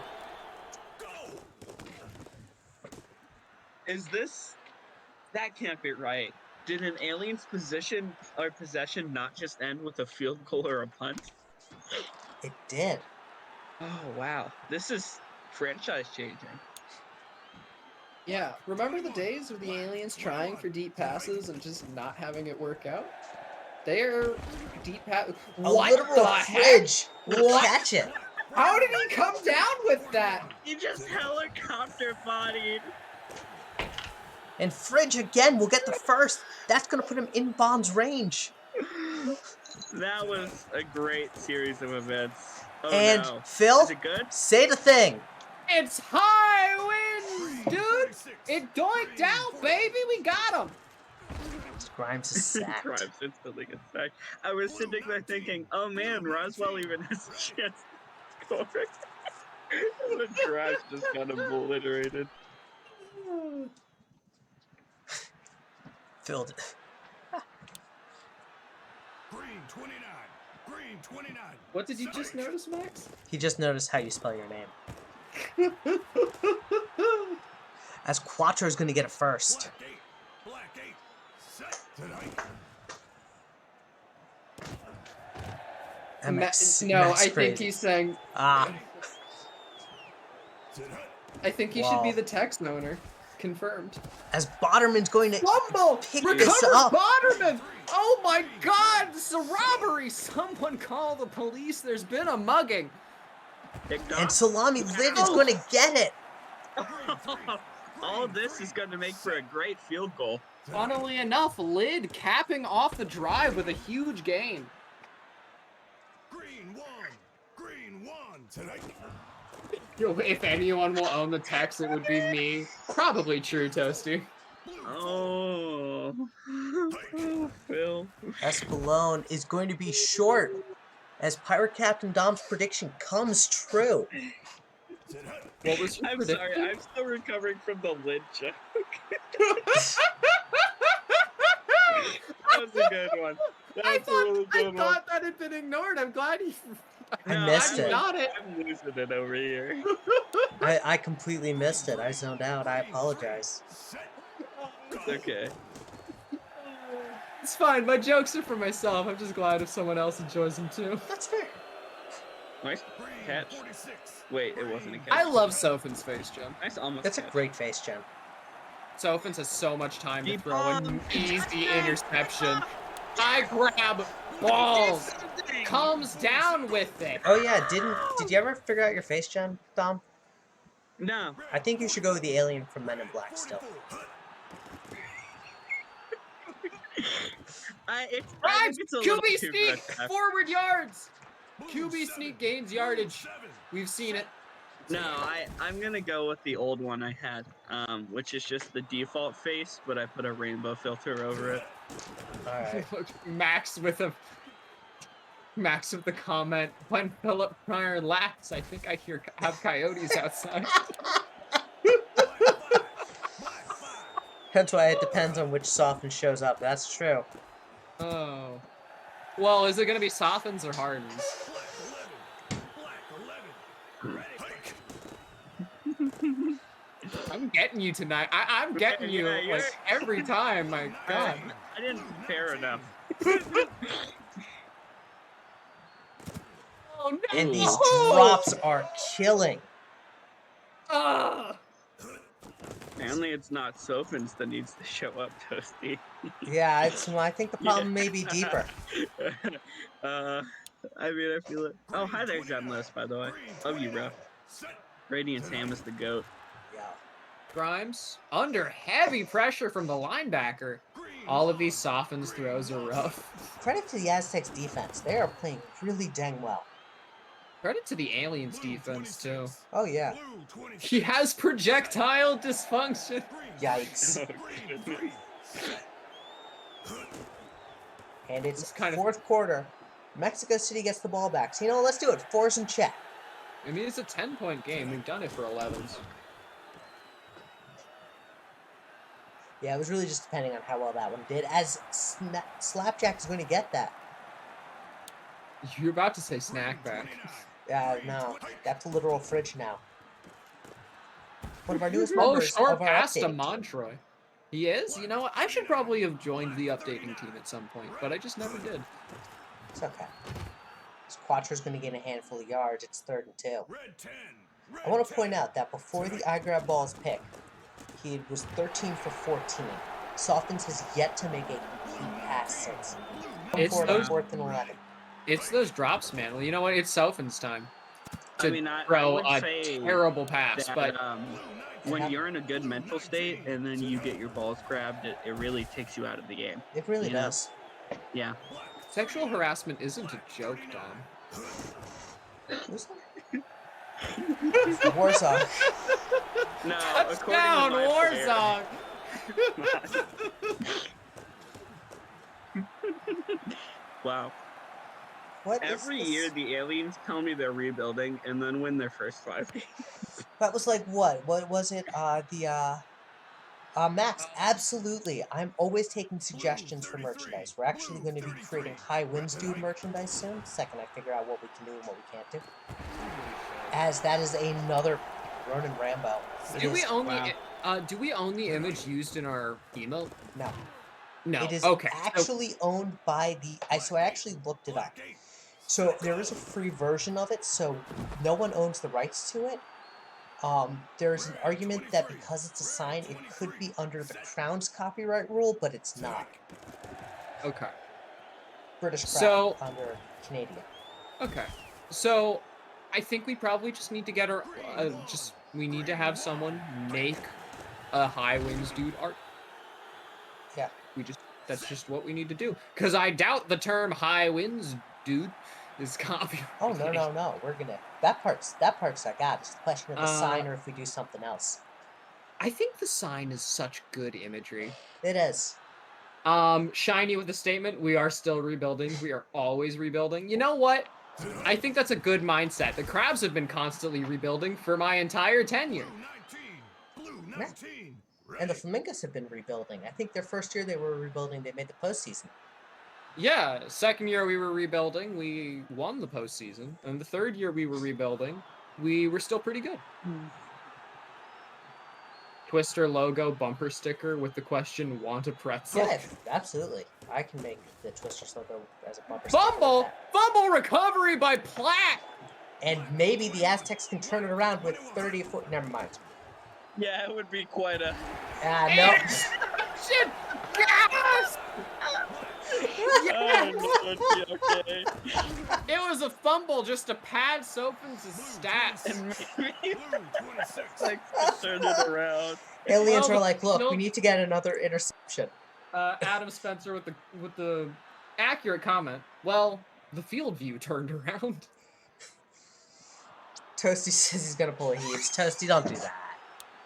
Is this? That can't be right. Did an alien's possession not just end with a field goal or a punt? It did. Oh wow, this is franchise changing. Yeah, remember the days of the aliens trying for deep passes and just not having it work out? They're deep pass. A What literal the heck? fridge will What? catch it. How did he come down with that? You just helicopter bodied. And Fridge again will get the first. That's going to put him in Bond's range. That was a great series of events. Oh And no. Phil, Is it good? say the thing. It's high winds, dude. It doinked out, baby. We got him. Grimes is sacked. Grimes instantly gets sacked. I was sitting there thinking, oh man, Roswell even has a chance to score. The Grimes just got obliterated. Filled. Green 29. Green 29. What did you just notice, Max? He just noticed how you spell your name. As Quattro is going to get it first. Black 8. Black 8. Set. Tonight. No, I think he's saying. Ah, I think he should be the Tex owner. Confirmed. as Botterman's going to Fumble! pick Recover this up. Botterman! Oh my god! It's a robbery! Someone call the police. There's been a mugging. Picked And off. Salami Lid is going to get it. All this is going to make for a great field goal. Funnily enough, Lid capping off the drive with a huge gain. Green 1. Green 1. Tonight. If anyone will own the Tex, it would be me. Probably true, Toasty. Oh. Phil. Espelon is going to be short as Pirate Captain Dom's prediction comes true. What was your I'm prediction? sorry, I'm still recovering from the lid joke. That was a good one. That's a really I good one. thought that had been ignored. I'm glad you. I No, missed I'm it. Got it. I'm losing it over here. I completely missed it. I zoned out. I apologize. It's okay. It's fine. My jokes are for myself. I'm just glad if someone else enjoys them too. That's fair. Nice catch. Wait, it wasn't a catch. I love Sofin's face, Jim. Nice almost That's a catch. great face, Jen. Sofin's has so much time to Deep throw an bomb. easy interception. I grab balls. Comes down with it. Oh yeah, did you ever figure out your face, Jen, Dom? No. I think you should go with the alien from Men in Black still. I think Rhymes! it's a little QB too sneak! grotesque. Forward yards! QB sneak gains yardage. We've seen it. No, I'm gonna go with the old one I had, which is just the default face, but I put a rainbow filter over it. Alright. Max with the comment, when Philip Pryor laughs, I think I have coyotes outside. That's why it depends on which Soften shows up. That's true. Oh. Well, is it going to be Softens or Hardens? I'm getting you tonight. I'm getting you Yeah, like every time. My God. I didn't prepare enough. Oh no! And these drops are killing. Ah! Apparently, it's not Sophins that needs to show up, Toasty. Yeah, I think the problem may be deeper. I mean, I feel it. Oh, hi there, Gunless, by the way. Love you, bro. Radiant Sam is the GOAT. Yeah. Grimes under heavy pressure from the linebacker. All of these Softens throws are rough. Credit to the Aztecs defense. They are playing really dang well. Credit to the Aliens defense too. Oh yeah. He has projectile dysfunction. Yikes. And it's kind of- fourth quarter. Mexico City gets the ball back. So, you know, let's do it. Fours in check. I mean, it's a 10-point game. We've done it for 11s. Yeah, it was really just depending on how well that one did. As Slapjack is going to get that. You're about to say snack back. Yeah, no. That's a literal fridge now. One of our newest Oh, members short of our pass to updating team. Montroy. He is? You know what? I should probably have joined the updating team at some point, but I just never did. It's okay. So Quattro's going to gain a handful of yards. It's 3rd and 2. I want to point out that before the I grab balls pick, he was 13 for 14. Softens has yet to make a complete pass since. It's Forward those- on 4th and 11. It's those drops, man. Well, you know what? It's Sophin's time to I mean, I throw would a say terrible pass, that, but when you're in a good mental state and then you get your balls grabbed, it really takes you out of the game. It really you know? does. Yeah. sexual harassment isn't a joke, Dom. Who's that? Warzone. No, Touchdown, according to my Warzone! player. Wow. What is Every this? year the aliens tell me they're rebuilding and then win their first 5 games. That was like what? What was it? Max, absolutely. I'm always taking suggestions for merchandise. We're actually going to be creating High Winds Dude merchandise soon. Second, I figure out what we can do and what we can't do. As that is another Ronin Rambo. It Do we is- own wow. do we own the image used in our emote? No. No. It is okay. actually owned by the... So I actually looked it up. So there is a free version of it, so no one owns the rights to it. There's an argument that because it's a sign, it could be under the Crown's copyright rule, but it's not. Okay. British Crown So- under Canadian. Okay. So, I think we probably just need to get our we need to have someone make a High Winds Dude art. Yeah. That's just what we need to do. Cause I doubt the term High Winds Dude is copyrighted. Oh no! We're gonna that part's I got. It's the question of the sign or if we do something else. I think the sign is such good imagery. It is. Shiny with the statement, we are still rebuilding. We are always rebuilding. You know what? I think that's a good mindset. The Crabs have been constantly rebuilding for my entire tenure. Blue 19. Blue 19. And the Flamingos have been rebuilding. I think their first year they were rebuilding, they made the postseason. Yeah, second year we were rebuilding, we won the postseason. And the third year we were rebuilding, we were still pretty good. Twister logo bumper sticker with the question, want a pretzel? Yeah, absolutely. I can make the Twisters logo as a bumper sticker with Fumble! that. Fumble recovery by Platt! And maybe the Aztecs can turn it around with 30 or 40. Never mind. Yeah, it would be quite a. No. Interception! Yes! Oh, no, okay. It was a fumble just to pad Sophin's stats. And maybe Blue 26. like turn it around. Aliens Well, are like, look, nope. we need to get another interception. Adam Spencer with the accurate comment. Well, the field view turned around. Toasty says he's gonna pull a heaves. Toasty, don't do that.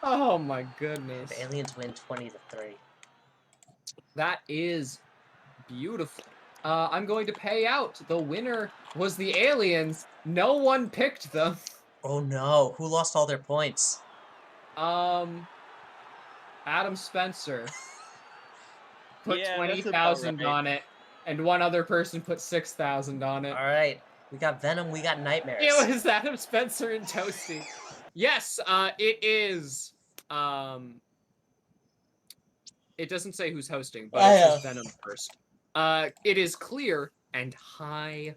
Oh my goodness. The aliens win 20-3. That is beautiful. I'm going to pay out. The winner was the aliens. No one picked them. Oh no, who lost all their points? Adam Spencer put Yeah, that's 20,000 about right. on it, and one other person put 6,000 on it. Alright, we got Venom, we got Nightmares. It was Adam Spencer and Toasty. Yes, it is. It doesn't say who's hosting, but it says Venom first. It is clear, and high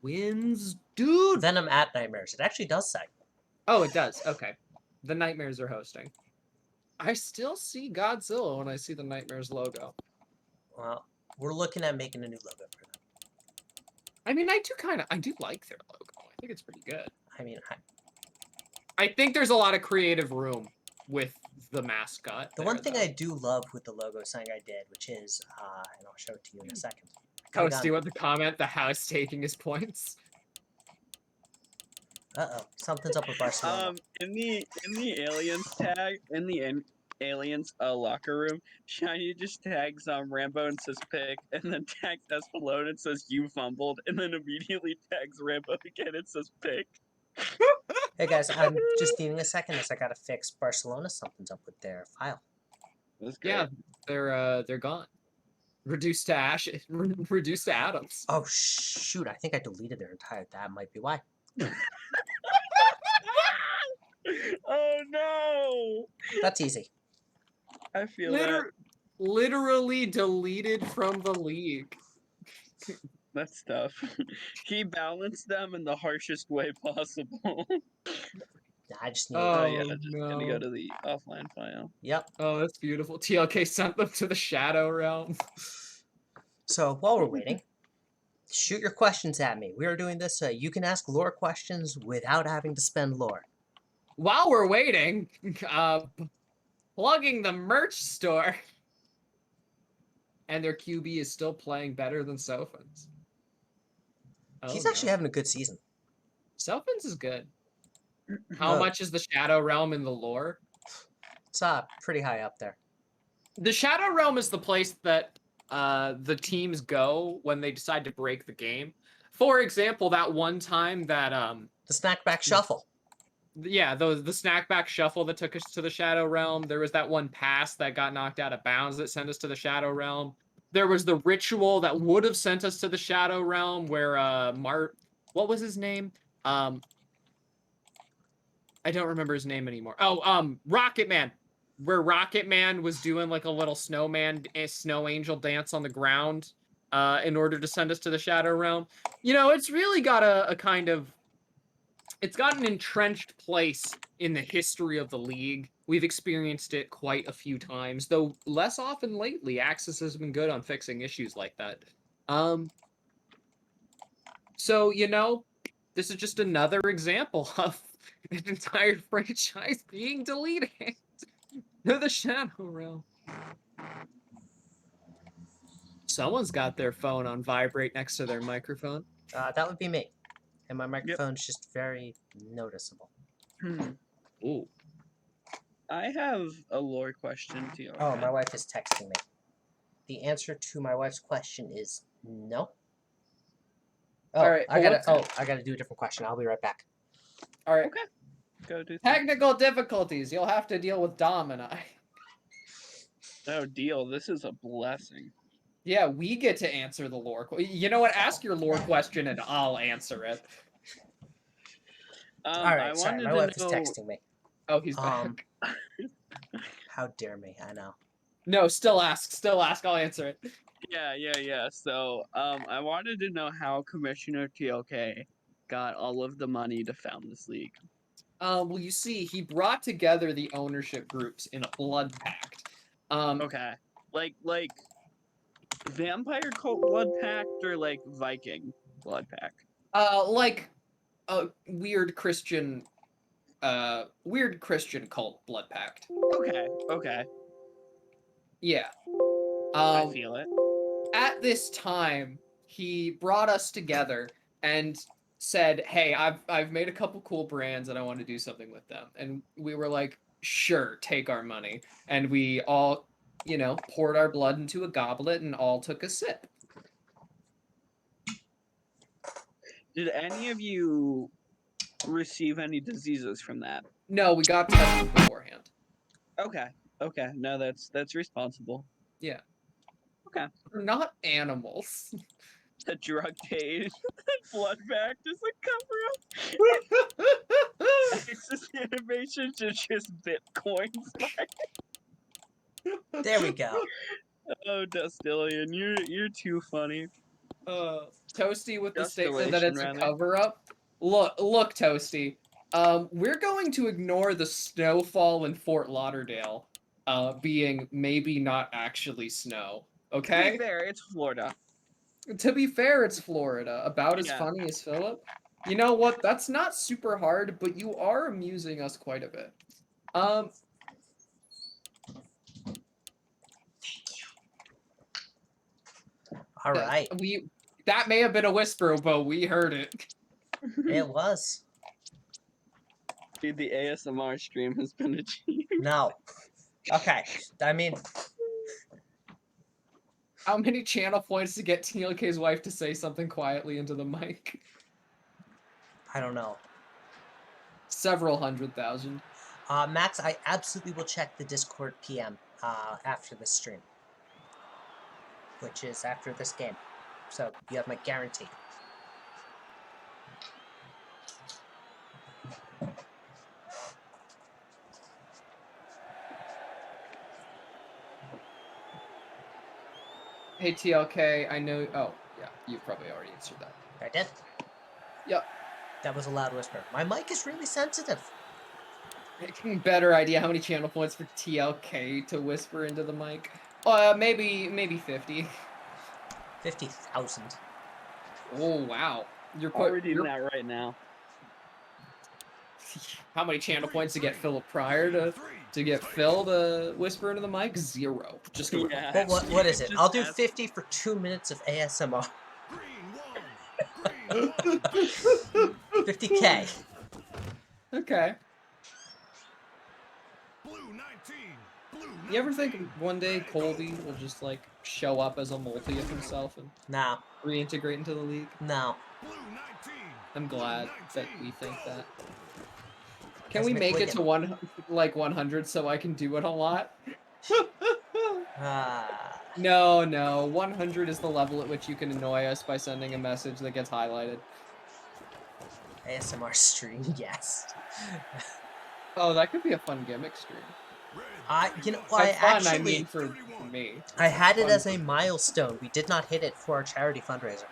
wins, dude. Venom at Nightmares. It actually does say. Oh, it does. Okay, the Nightmares are hosting. I still see Godzilla when I see the Nightmares logo. Well, we're looking at making a new logo for them. I mean, I do like their logo. I think it's pretty good. I mean, I think there's a lot of creative room with the mascot. the one thing I do love with the logo sign I did, which is, and I'll show it to you in a second. Toasty with the comment, the house taking his points. Uh-oh, something's up with Barcelona. In the aliens tag in the aliens locker room, Shiny just tags Rambo and says pick, and then tags Espelone and says you fumbled, and then immediately tags Rambo again and says pick. Hey guys, I'm just needing a second as I gotta fix Barcelona. Something's up with their file. That's great. Yeah, they're gone. Reduced to ash, reduced to atoms. Oh shoot, I think I deleted their entire, that might be why. Oh no! That's easy. I feel that. Literally deleted from the league. That's tough. He balanced them in the harshest way possible. I just need. Oh, yeah, just gonna no. go to the offline file. Yep. Oh, that's beautiful. TLK sent them to the Shadow Realm. So while we're waiting, shoot your questions at me. We are doing this so you can ask lore questions without having to spend lore. While we're waiting, plugging the merch store. And their QB is still playing better than Sophin's. Oh, He's actually having a good season. Sophin's is good. How much is the Shadow Realm in the lore? It's pretty high up there. The Shadow Realm is the place that the teams go when they decide to break the game. For example, that one time that The snackback shuffle. yeah, the snackback shuffle that took us to the Shadow Realm. There was that one pass that got knocked out of bounds that sent us to the Shadow Realm. There was the ritual that would have sent us to the Shadow Realm where what was his name? I don't remember his name anymore. Oh, Rocket Man. Where Rocket Man was doing like a little snow angel dance on the ground in order to send us to the Shadow Realm. You know, it's really got a kind of... It's got an entrenched place in the history of the league. We've experienced it quite a few times, though less often lately. Axis has been good on fixing issues like that. So, you know, this is just another example of an entire franchise being deleted to the Shadow Realm. Someone's got their phone on vibrate next to their microphone. That would be me. And my microphone's just very noticeable. Ooh. I have a lore question to you. Oh, my wife is texting me. The answer to my wife's question is no. Oh, Alright, I well, gotta do a different question. I'll be right back. All right. Okay. Go do. Technical difficulties. You'll have to deal with Dom and I. Oh, deal. This is a blessing. Yeah, we get to answer the lore. You know what? Ask your lore question and I'll answer it. All I right, sorry, wanted my to wife is know. texting me. Oh, he's back. How dare me? I know. No, still ask. Still ask. I'll answer it. Yeah. So, I wanted to know how Commissioner TLK got all of the money to found this league. Well, you see, he brought together the ownership groups in a blood pact. Okay. Like Vampire Cult Blood Pact or like Viking Blood Pact? Like a weird Christian cult blood pact. Okay. Yeah. I feel it. At this time, he brought us together and said, "Hey, I've made a couple cool brands and I want to do something with them." And we were like, "Sure, take our money." And we all, poured our blood into a goblet and all took a sip. Did any of you receive any diseases from that? No, we got tested beforehand. Okay. No, that's responsible. Yeah. Okay. We're not animals. The drug taste blood pact is a cover up. Axis innovation to just bitcoins. There we go. Oh, Dustillion, you're too funny. Toasty with the statement that Distillation, it's a rather. cover-up. Look, Toasty. We're going to ignore the snowfall in Fort Lauderdale, being maybe not actually snow. To Okay? be fair, it's Florida. To be fair, it's Florida. About as Yeah. funny as Philip. You know what? That's not super hard, but you are amusing us quite a bit. All right. That may have been a whisper, but we heard it. It was. Dude, the ASMR stream has been achieved. No. Okay. I mean, How many channel points to get TLK's wife to say something quietly into the mic? I don't know. Several 100,000. Max, I absolutely will check the Discord PM after this stream, which is after this game. So you have my guarantee. Hey TLK, I know. Oh, yeah, you probably already answered that. I did. Yep. That was a loud whisper. My mic is really sensitive. Better idea how many channel points for TLK to whisper into the mic. Maybe 50. 50,000. Oh wow. We're doing that right now. How many channel points to get Philip Pryor to get Phil to whisper into the mic? 0. Just go. Yeah. Well, what is it? Just I'll do ask- 50 for 2 minutes of ASMR. Green 1. 50K. Okay. Blue 19. Blue 19. You ever think one day Colby will just like show up as a multi of himself and No. reintegrate into the league? No. Blue 19. I'm glad that we think that. Can As we make it McWiggin. to 100 so I can do it a lot? Ah. No. 100 is the level at which you can annoy us by sending a message that gets highlighted. ASMR stream, yes. Oh, that could be a fun gimmick stream. You know, By I fun, I actually, mean for me. I had it fun as for a me. milestone. We did not hit it for our charity fundraiser.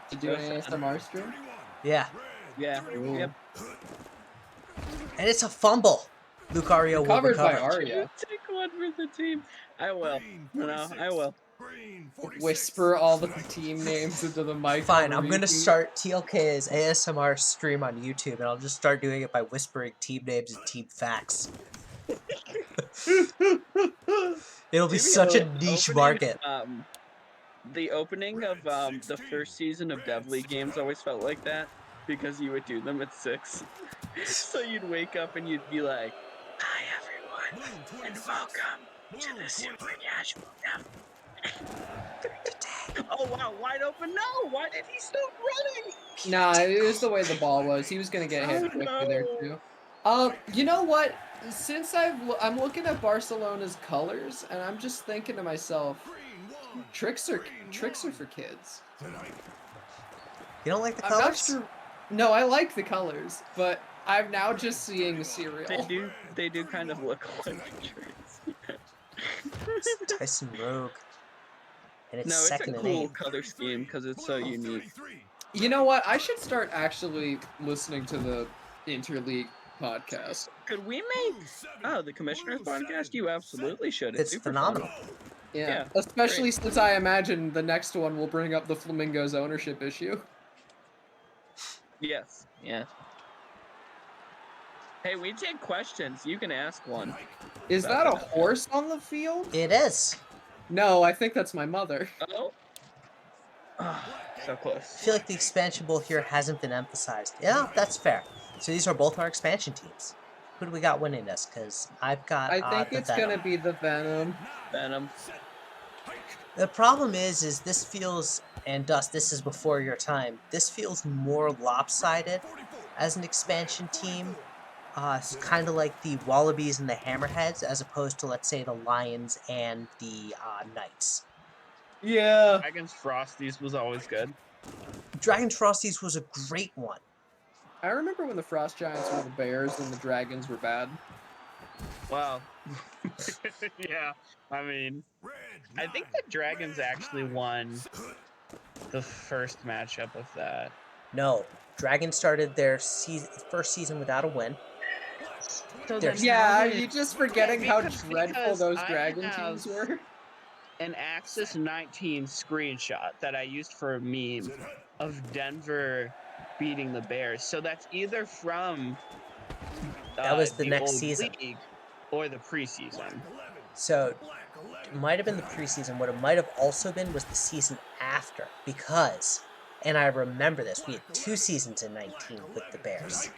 To do an ASMR stream? Yeah. Yeah. Ooh. Yep. And it's a fumble. Lucario will Covered by recover. Arya. Take one for the team. I will. No, I will. Green 46. Whisper all the team names into the mic. Fine, on I'm gonna repeat. start TLK's ASMR stream on YouTube, and I'll just start doing it by whispering team names and team facts. It'll be Maybe such a the niche opening, market. The opening of the first season of Dev League games always felt like that because you would do them at 6. So you'd wake up and you'd be like, "Hi everyone, Blue and 26. welcome Blue to the 26. Super Casual Dev." Oh wow, wide open. No, why did he stop running? Nah, it was the way the ball was. He was gonna get hit Oh, quickly there no. too. You know what? Since I'm looking at Barcelona's colors, and I'm just thinking to myself, tricks are for kids. You don't like the I'm not colors? sure. No, I like the colors, but I'm now just seeing cereal. They do kind of look like tricks. It's Tyson Rogue. And it's No, it's a second and cool 8. color scheme because it's so unique. You know what? I should start actually listening to the Interleague podcast. Could we make the Commissioner's podcast? You absolutely should. It's super phenomenal. fun. Yeah, Yeah, especially since I imagine the next one will bring up the Flamingos ownership issue. Yes. Yeah. Hey, we take questions. You can ask one. Is that a horse on the field? It is. No, I think that's my mother. Oh. So I close. feel like the expansion bowl here hasn't been emphasized. Yeah, that's fair. So these are both our expansion teams. Who do we got winning this? Because I've got I think the it's Venom. gonna be the Venom. Venom. The problem is this feels, and Dust, this is before your time, this feels more lopsided as an expansion team. It's kind of like the Wallabies and the Hammerheads, as opposed to, let's say, the Lions and the Knights. Yeah. Dragons Frosties was always good. Dragons Frosties was a great one. I remember when the Frost Giants were the Bears and the Dragons were bad. Wow. Yeah. I mean, I think the Dragons actually won the first matchup of that. No, Dragons started their first season without a win. So There's- then Yeah, how are did- you just forgetting how because- dreadful because those I Dragon have teams were? an Axis 19 screenshot that I used for a meme of Denver beating the Bears. So that's either from That was the next old season. league or the preseason. So it might have been the preseason. What it might have also been was the season after. Because, and I remember this, we had 2 seasons in 19 with the Bears.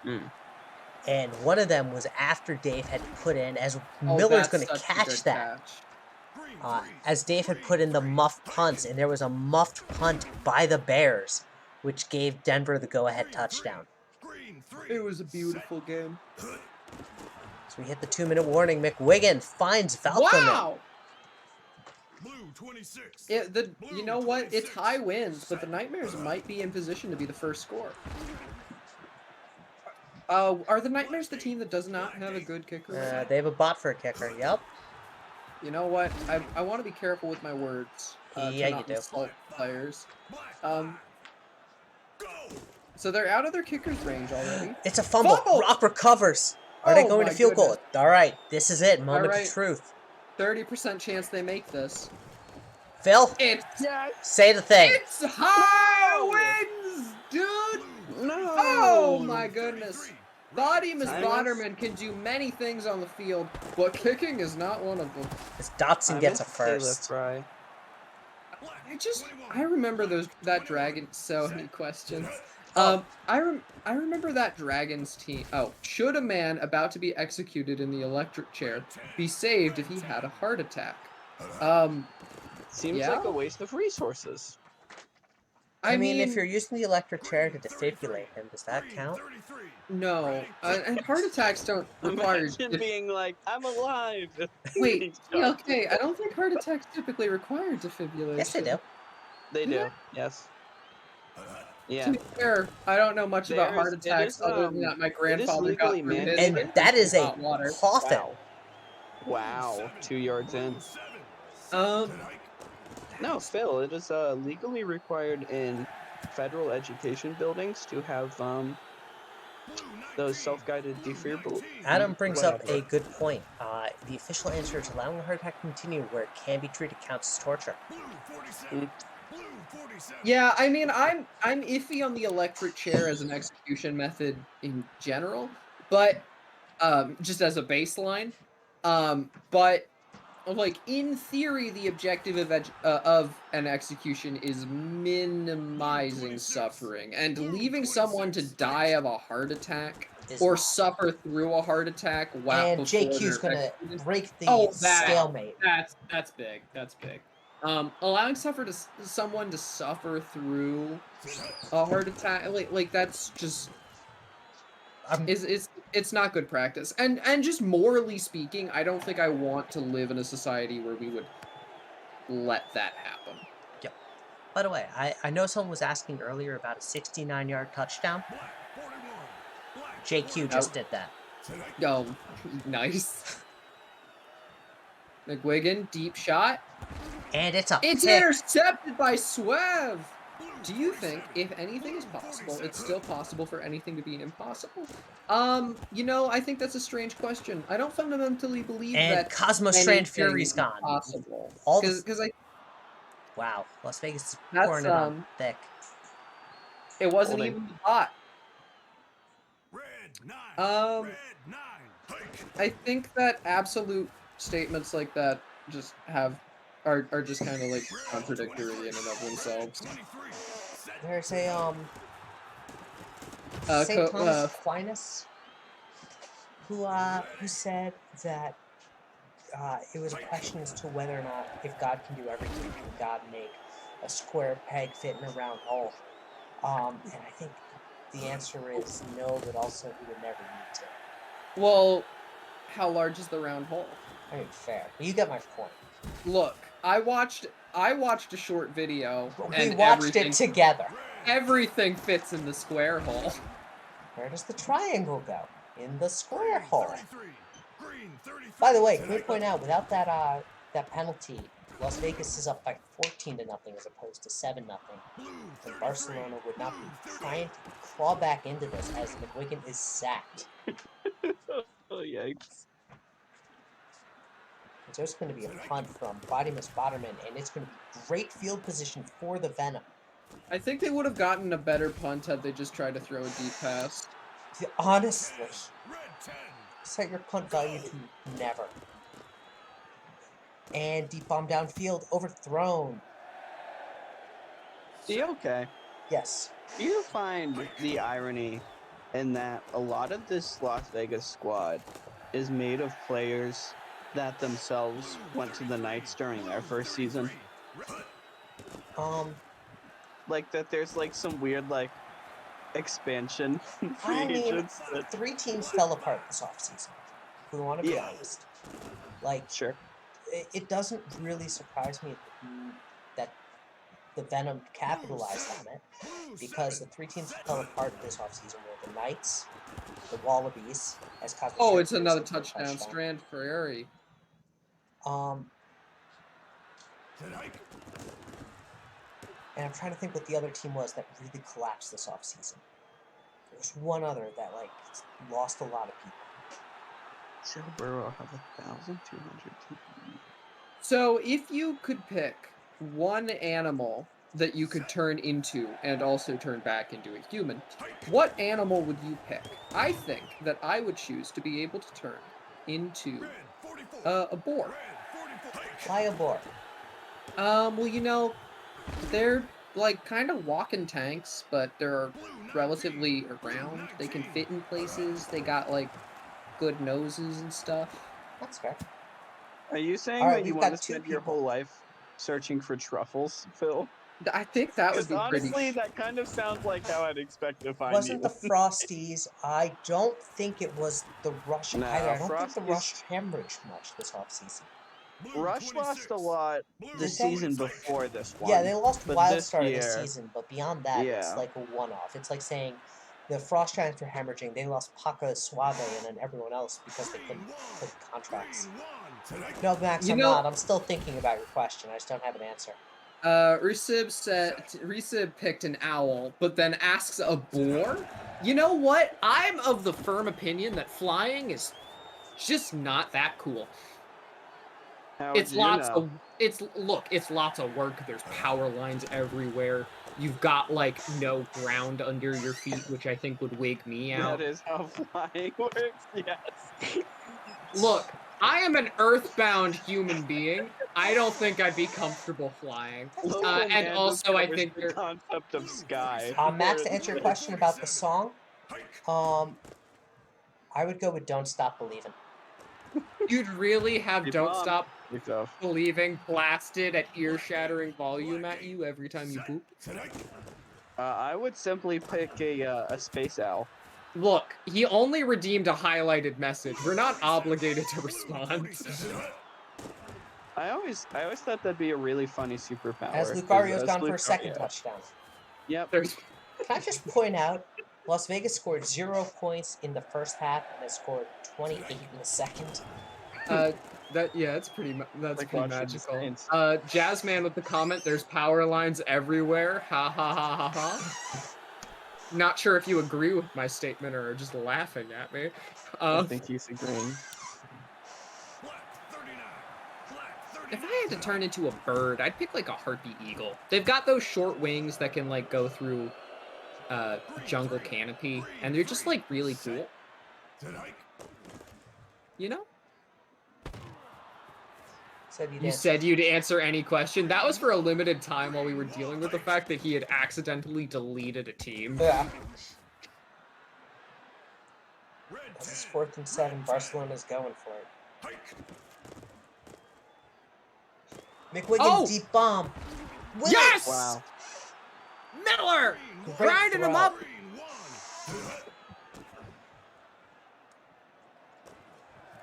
Mm. And one of them was after Dave had put in, as Oh, Miller's that's going to such a catch good that, catch. as Dave had put in the muffed punts, and there was a muffed punt by the Bears, which gave Denver the go-ahead touchdown. It was a beautiful game. So we hit the 2-minute warning. McWiggin finds Falconer. Wow! Blue 26. You know what? It's high winds, but the Nightmares might be in position to be the first score. Are the Nightmares the team that does not have a good kicker? They have a bot for a kicker. Yep. You know what? I want to be careful with my words. Yeah, to not you do. insult players. So they're out of their kicker's range already. It's a fumble. Fumble! Rock recovers. Are they Oh going to my field goal? goodness. All right. This is it. Moment right. of truth. 30% chance they make this. Phil, It's say the thing. It's high winds, dude! No. Oh my goodness. Body Miss Silence. Bonnerman can do many things on the field, but kicking is not one of them. As Dotson gets a first. Fry. I remember that dragon. So many questions. Oh. I remember that Dragons team. Oh, should a man about to be executed in the electric chair be saved if he had a heart attack? Seems Yeah? like a waste of resources. I mean, if you're using the electric chair to defibrillate him, does that count? no, and heart attacks don't require. Imagine being like, I'm alive. Wait, okay, I don't think heart attacks typically require defibrillation. Yes, they do. They do. Yes. To Yeah. be fair, I don't know much about heart It attacks is, other than that my grandfather got legally through his mandated. And that is a hot water. coffin. Wow. 2 yards in. No, Phil, it is legally required in federal education buildings to have those self-guided defibrillators. Adam brings up a good point. The official answer is allowing a heart attack to continue where it can be treated counts as torture. Yeah, I mean, I'm iffy on the electric chair as an execution method in general, but just as a baseline, but like in theory, the objective of an execution is minimizing suffering, and leaving someone to die of a heart attack or suffer through a heart attack while And JQ's before going they're to executed- break the Oh, stalemate. That's big. That's big. Allowing someone to suffer through a heart attack, like that's just I'm, it's not good practice. And just morally speaking, I don't think I want to live in a society where we would let that happen. yep. By the way, I know someone was asking earlier about a 69-yard touchdown. Black 41. Black JQ just did that. Oh, nice. McWigan, deep shot. And it's a It's pick. intercepted by Swev. Do you think if anything is possible, it's still possible for anything to be impossible? You know, I think that's a strange question. I don't fundamentally believe And that Cosmo Strand anything Fury's is gone. possible. All the Because wow, Las Vegas is That's, pouring it on thick. it wasn't Holding. even the bot. Red 9. Um, Red 9. Hike. I think that absolute statements like that just are just kind of like contradictory in and of themselves. 23. Set. There's a Uh, St. co- Thomas uh, Aquinas who said that it was a question as to whether or not if God can do everything, can God make a square peg fit in a round hole? And I think the answer is no, but also he would never need to. Well, how large is the round hole? I mean, fair. You get my point. Look, I watched a short video, We and watched it together. everything fits in the square hole. Where does the triangle go? In the square hole. 33. Green 33. By the way, can we point out, without that that penalty, Las Vegas is up by 14-0 as opposed to 7-0. Blue And 33. Barcelona would not be trying to claw back into this as McWigan is sacked. Oh, yikes. There's going to be a punt from Vadimus Boderman, and it's going to be great field position for the Venom. I think they would have gotten a better punt had they just tried to throw a deep pass. Honestly, Red 10. set your punt value to never. And deep bomb downfield, overthrown. Okay. Yes. Do you find the irony in that a lot of this Las Vegas squad is made of players that themselves went to the Knights during their first season? Like that there's like some weird like expansion free I mean, agents that 3 teams fell apart this offseason. If we want to be Yeah. honest. Like, sure. it doesn't really surprise me that the Venom capitalized on it, because the 3 teams that fell apart this offseason were the Knights, the Wallabies, as Cosmo Oh, Strand it's Fury another said for a touchdown. Strand Prairie. And I'm trying to think what the other team was that really collapsed this offseason. There's one other that, like, lost a lot of people. Joe Burrow has 1,200 TPE. So, if you could pick one animal that you could turn into and also turn back into a human, what animal would you pick? I think that I would choose to be able to turn into a boar. Why a boar? Well, you know, they're like kind of walking tanks, but they're relatively round. They can fit in places. They got like good noses and stuff. That's fair. Are you saying Alright, that you we've want got to 2 spend your people. whole life searching for truffles, Phil? I think that would Because be pretty. honestly, that kind of sounds like how I'd expect to find Wasn't you. the Frosties. I don't think it was the Rush Nah, either. I don't think the Frosties- Rush hemorrhaged much this offseason. Rush lost a lot Did the they? season before this one. Yeah, they lost but Wild this Star year, this season, but beyond that, it's Yeah. like a one-off. It's like saying the Frost Giants were hemorrhaging. They lost Paca, Suave, and then everyone else because they couldn't put contracts. No, Max, You I'm know- not. I'm still thinking about your question. I just don't have an answer. Resib picked an owl, but then asks a boar? You know what? I'm of the firm opinion that flying is just not that cool. How It's would you lots know? of it's lots of work. There's power lines everywhere. You've got like no ground under your feet, which I think would wig me out. That is how flying works, yes. Look, I am an earthbound human being. I don't think I'd be comfortable flying. Local And man also, I discovers think the you're concept of sky. Max, to answer your question about the song, I would go with "Don't Stop Believin'." you'd really have Keep "Don't on. Stop." Pretty tough. Believing blasted at ear-shattering volume at you every time you poop. I would simply pick a space owl. Look, he only redeemed a highlighted message. We're not obligated to respond. I always thought that'd be a really funny superpower. As 'cause, Lucario's gone for a Lucario- second touchdown. Yep. There's Can I just point out, Las Vegas scored 0 points in the first half and has scored 28 in the second. that's pretty Like pretty watching the magical. Saints. Jazzman with the comment, there's power lines everywhere. Ha ha ha ha ha. Not sure if you agree with my statement or are just laughing at me. I think he's agreeing. If I had to turn into a bird, I'd pick like a harpy eagle. They've got those short wings that can like go through jungle canopy, and they're just like really cool. You know? You said you'd answer any question. That was for a limited time while we were dealing with the fact that he had accidentally deleted a team. Yeah. This is 4th and 7. Barcelona's going for it. McWiggin deep bomb. Willis! Yes! Wow. Miller! Great Grinding him throw. up!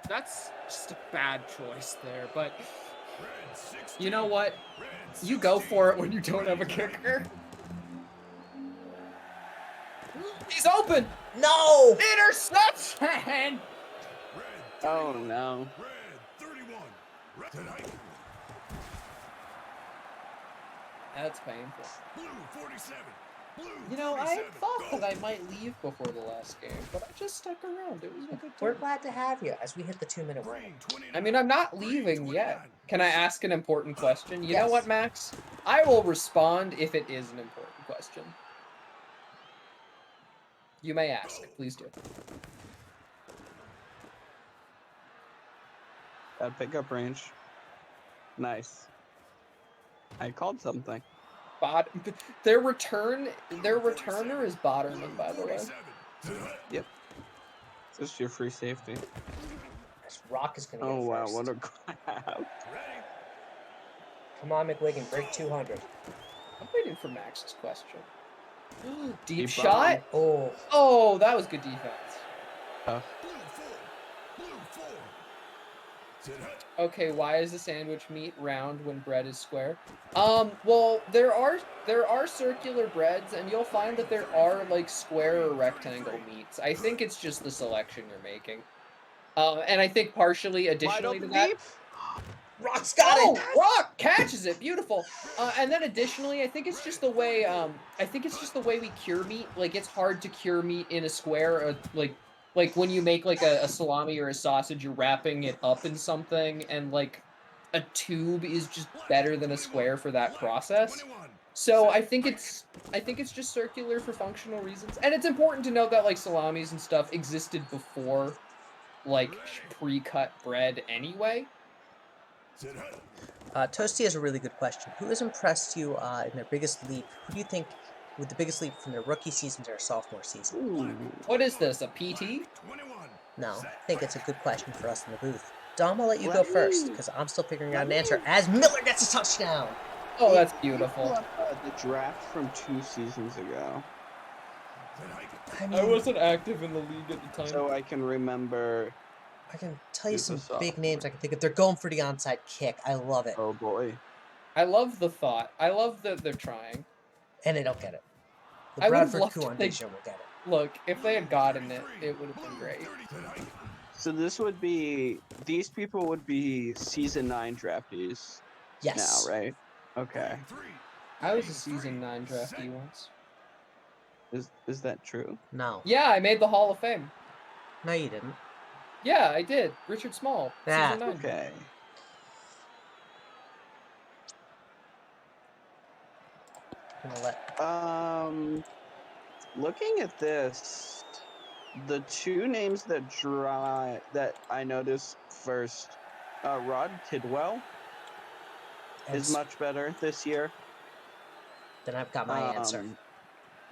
That's just a bad choice there, but you know what? You go for it when you don't have a kicker. He's open! No! Interception! Oh no. That's painful. You know, I thought that I might leave before the last game, but I just stuck around. It was a good We're time. glad to have you as we hit the 2-minute warning. I mean, I'm not leaving yet. Can I ask an important question? You know Yes. what, Max? I will respond if it is an important question. You may ask. Please do. Pickup range. Nice. I called something. Their returner is Botterman, by the way. Yep. It's just your free safety. This Rock is going to Oh get wow, first. what a grab. Come on, McWiggin, break 200. I'm waiting for Max's question. Deep Deep shot? Oh, Oh, that was good defense. Tough. Okay, why is the sandwich meat round when bread is square? Well, there are circular breads, and you'll find that there are like square or rectangle meats. I think it's just the selection you're making. And I think partially, Wide additionally to open that, deep. Rock's got oh, it! Rock catches it, beautiful. And then additionally, I think it's just the way we cure meat. Like it's hard to cure meat in a square, like when you make like a salami or a sausage, you're wrapping it up in something, and like a tube is just better than a square for that process. So I think it's just circular for functional reasons, and it's important to note that like salamis and stuff existed before like pre-cut bread anyway. Toasty has a really good question. Who has impressed you in their biggest leap? Who do you think with the biggest leap from their rookie season to their sophomore season? Ooh. What is this, a PT? No, I think it's a good question for us in the booth. Dom, I'll let you go Let first, me- because I'm still figuring out an answer as Miller gets a touchdown! Oh, that's Pull beautiful. up, the draft from 2 seasons ago, I I mean, wasn't active in the league at the time. so I can remember. I can tell you Who's some the big sophomore? names I can think of. They're going for the onside kick. I love it. Oh boy. I love the thought. I love that they're trying. And they don't get it. The I would've Bradford loved if Kuhn they- Vision will get it. Look, if they had gotten it, it would have been great. So this would be. These people would be season 9 draftees Yes. now, right? Okay. I was a season 9 draftee once. Is that true? No. Yeah, I made the Hall of Fame. No, you didn't. Yeah, I did. Richard Small, Ah, season 9. Okay. I'm gonna let. Looking at this, the 2 names that I noticed first, Rod Tidwell is much better this year. Then I've got my answer.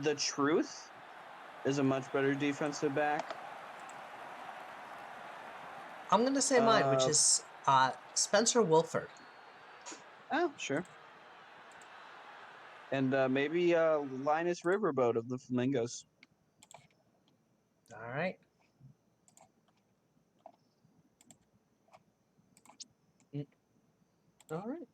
The Truth is a much better defensive back. I'm gonna say mine, which is Spencer Wilford. Oh, sure. And maybe Linus Riverboat of the Flamingos. All right. All right.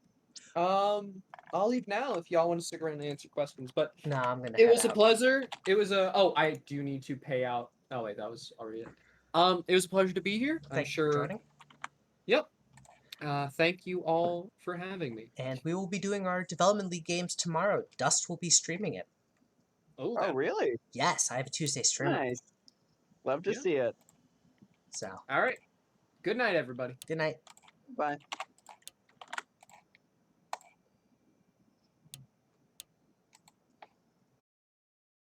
I'll leave now if y'all want to stick around and answer questions. But No, I'm gonna it head was a out. pleasure. It was a. Oh, I do need to pay out. Oh wait, that was already it. It was a pleasure to be here. I'm Thank you for sure. joining. Yep. Thank you all for having me. And we will be doing our Development League games tomorrow. Dust will be streaming it. Oh, Oh, that. really? Yes, I have a Tuesday stream. Nice. Love to Yeah. see it. So, All right. Good night, everybody. good night. Bye.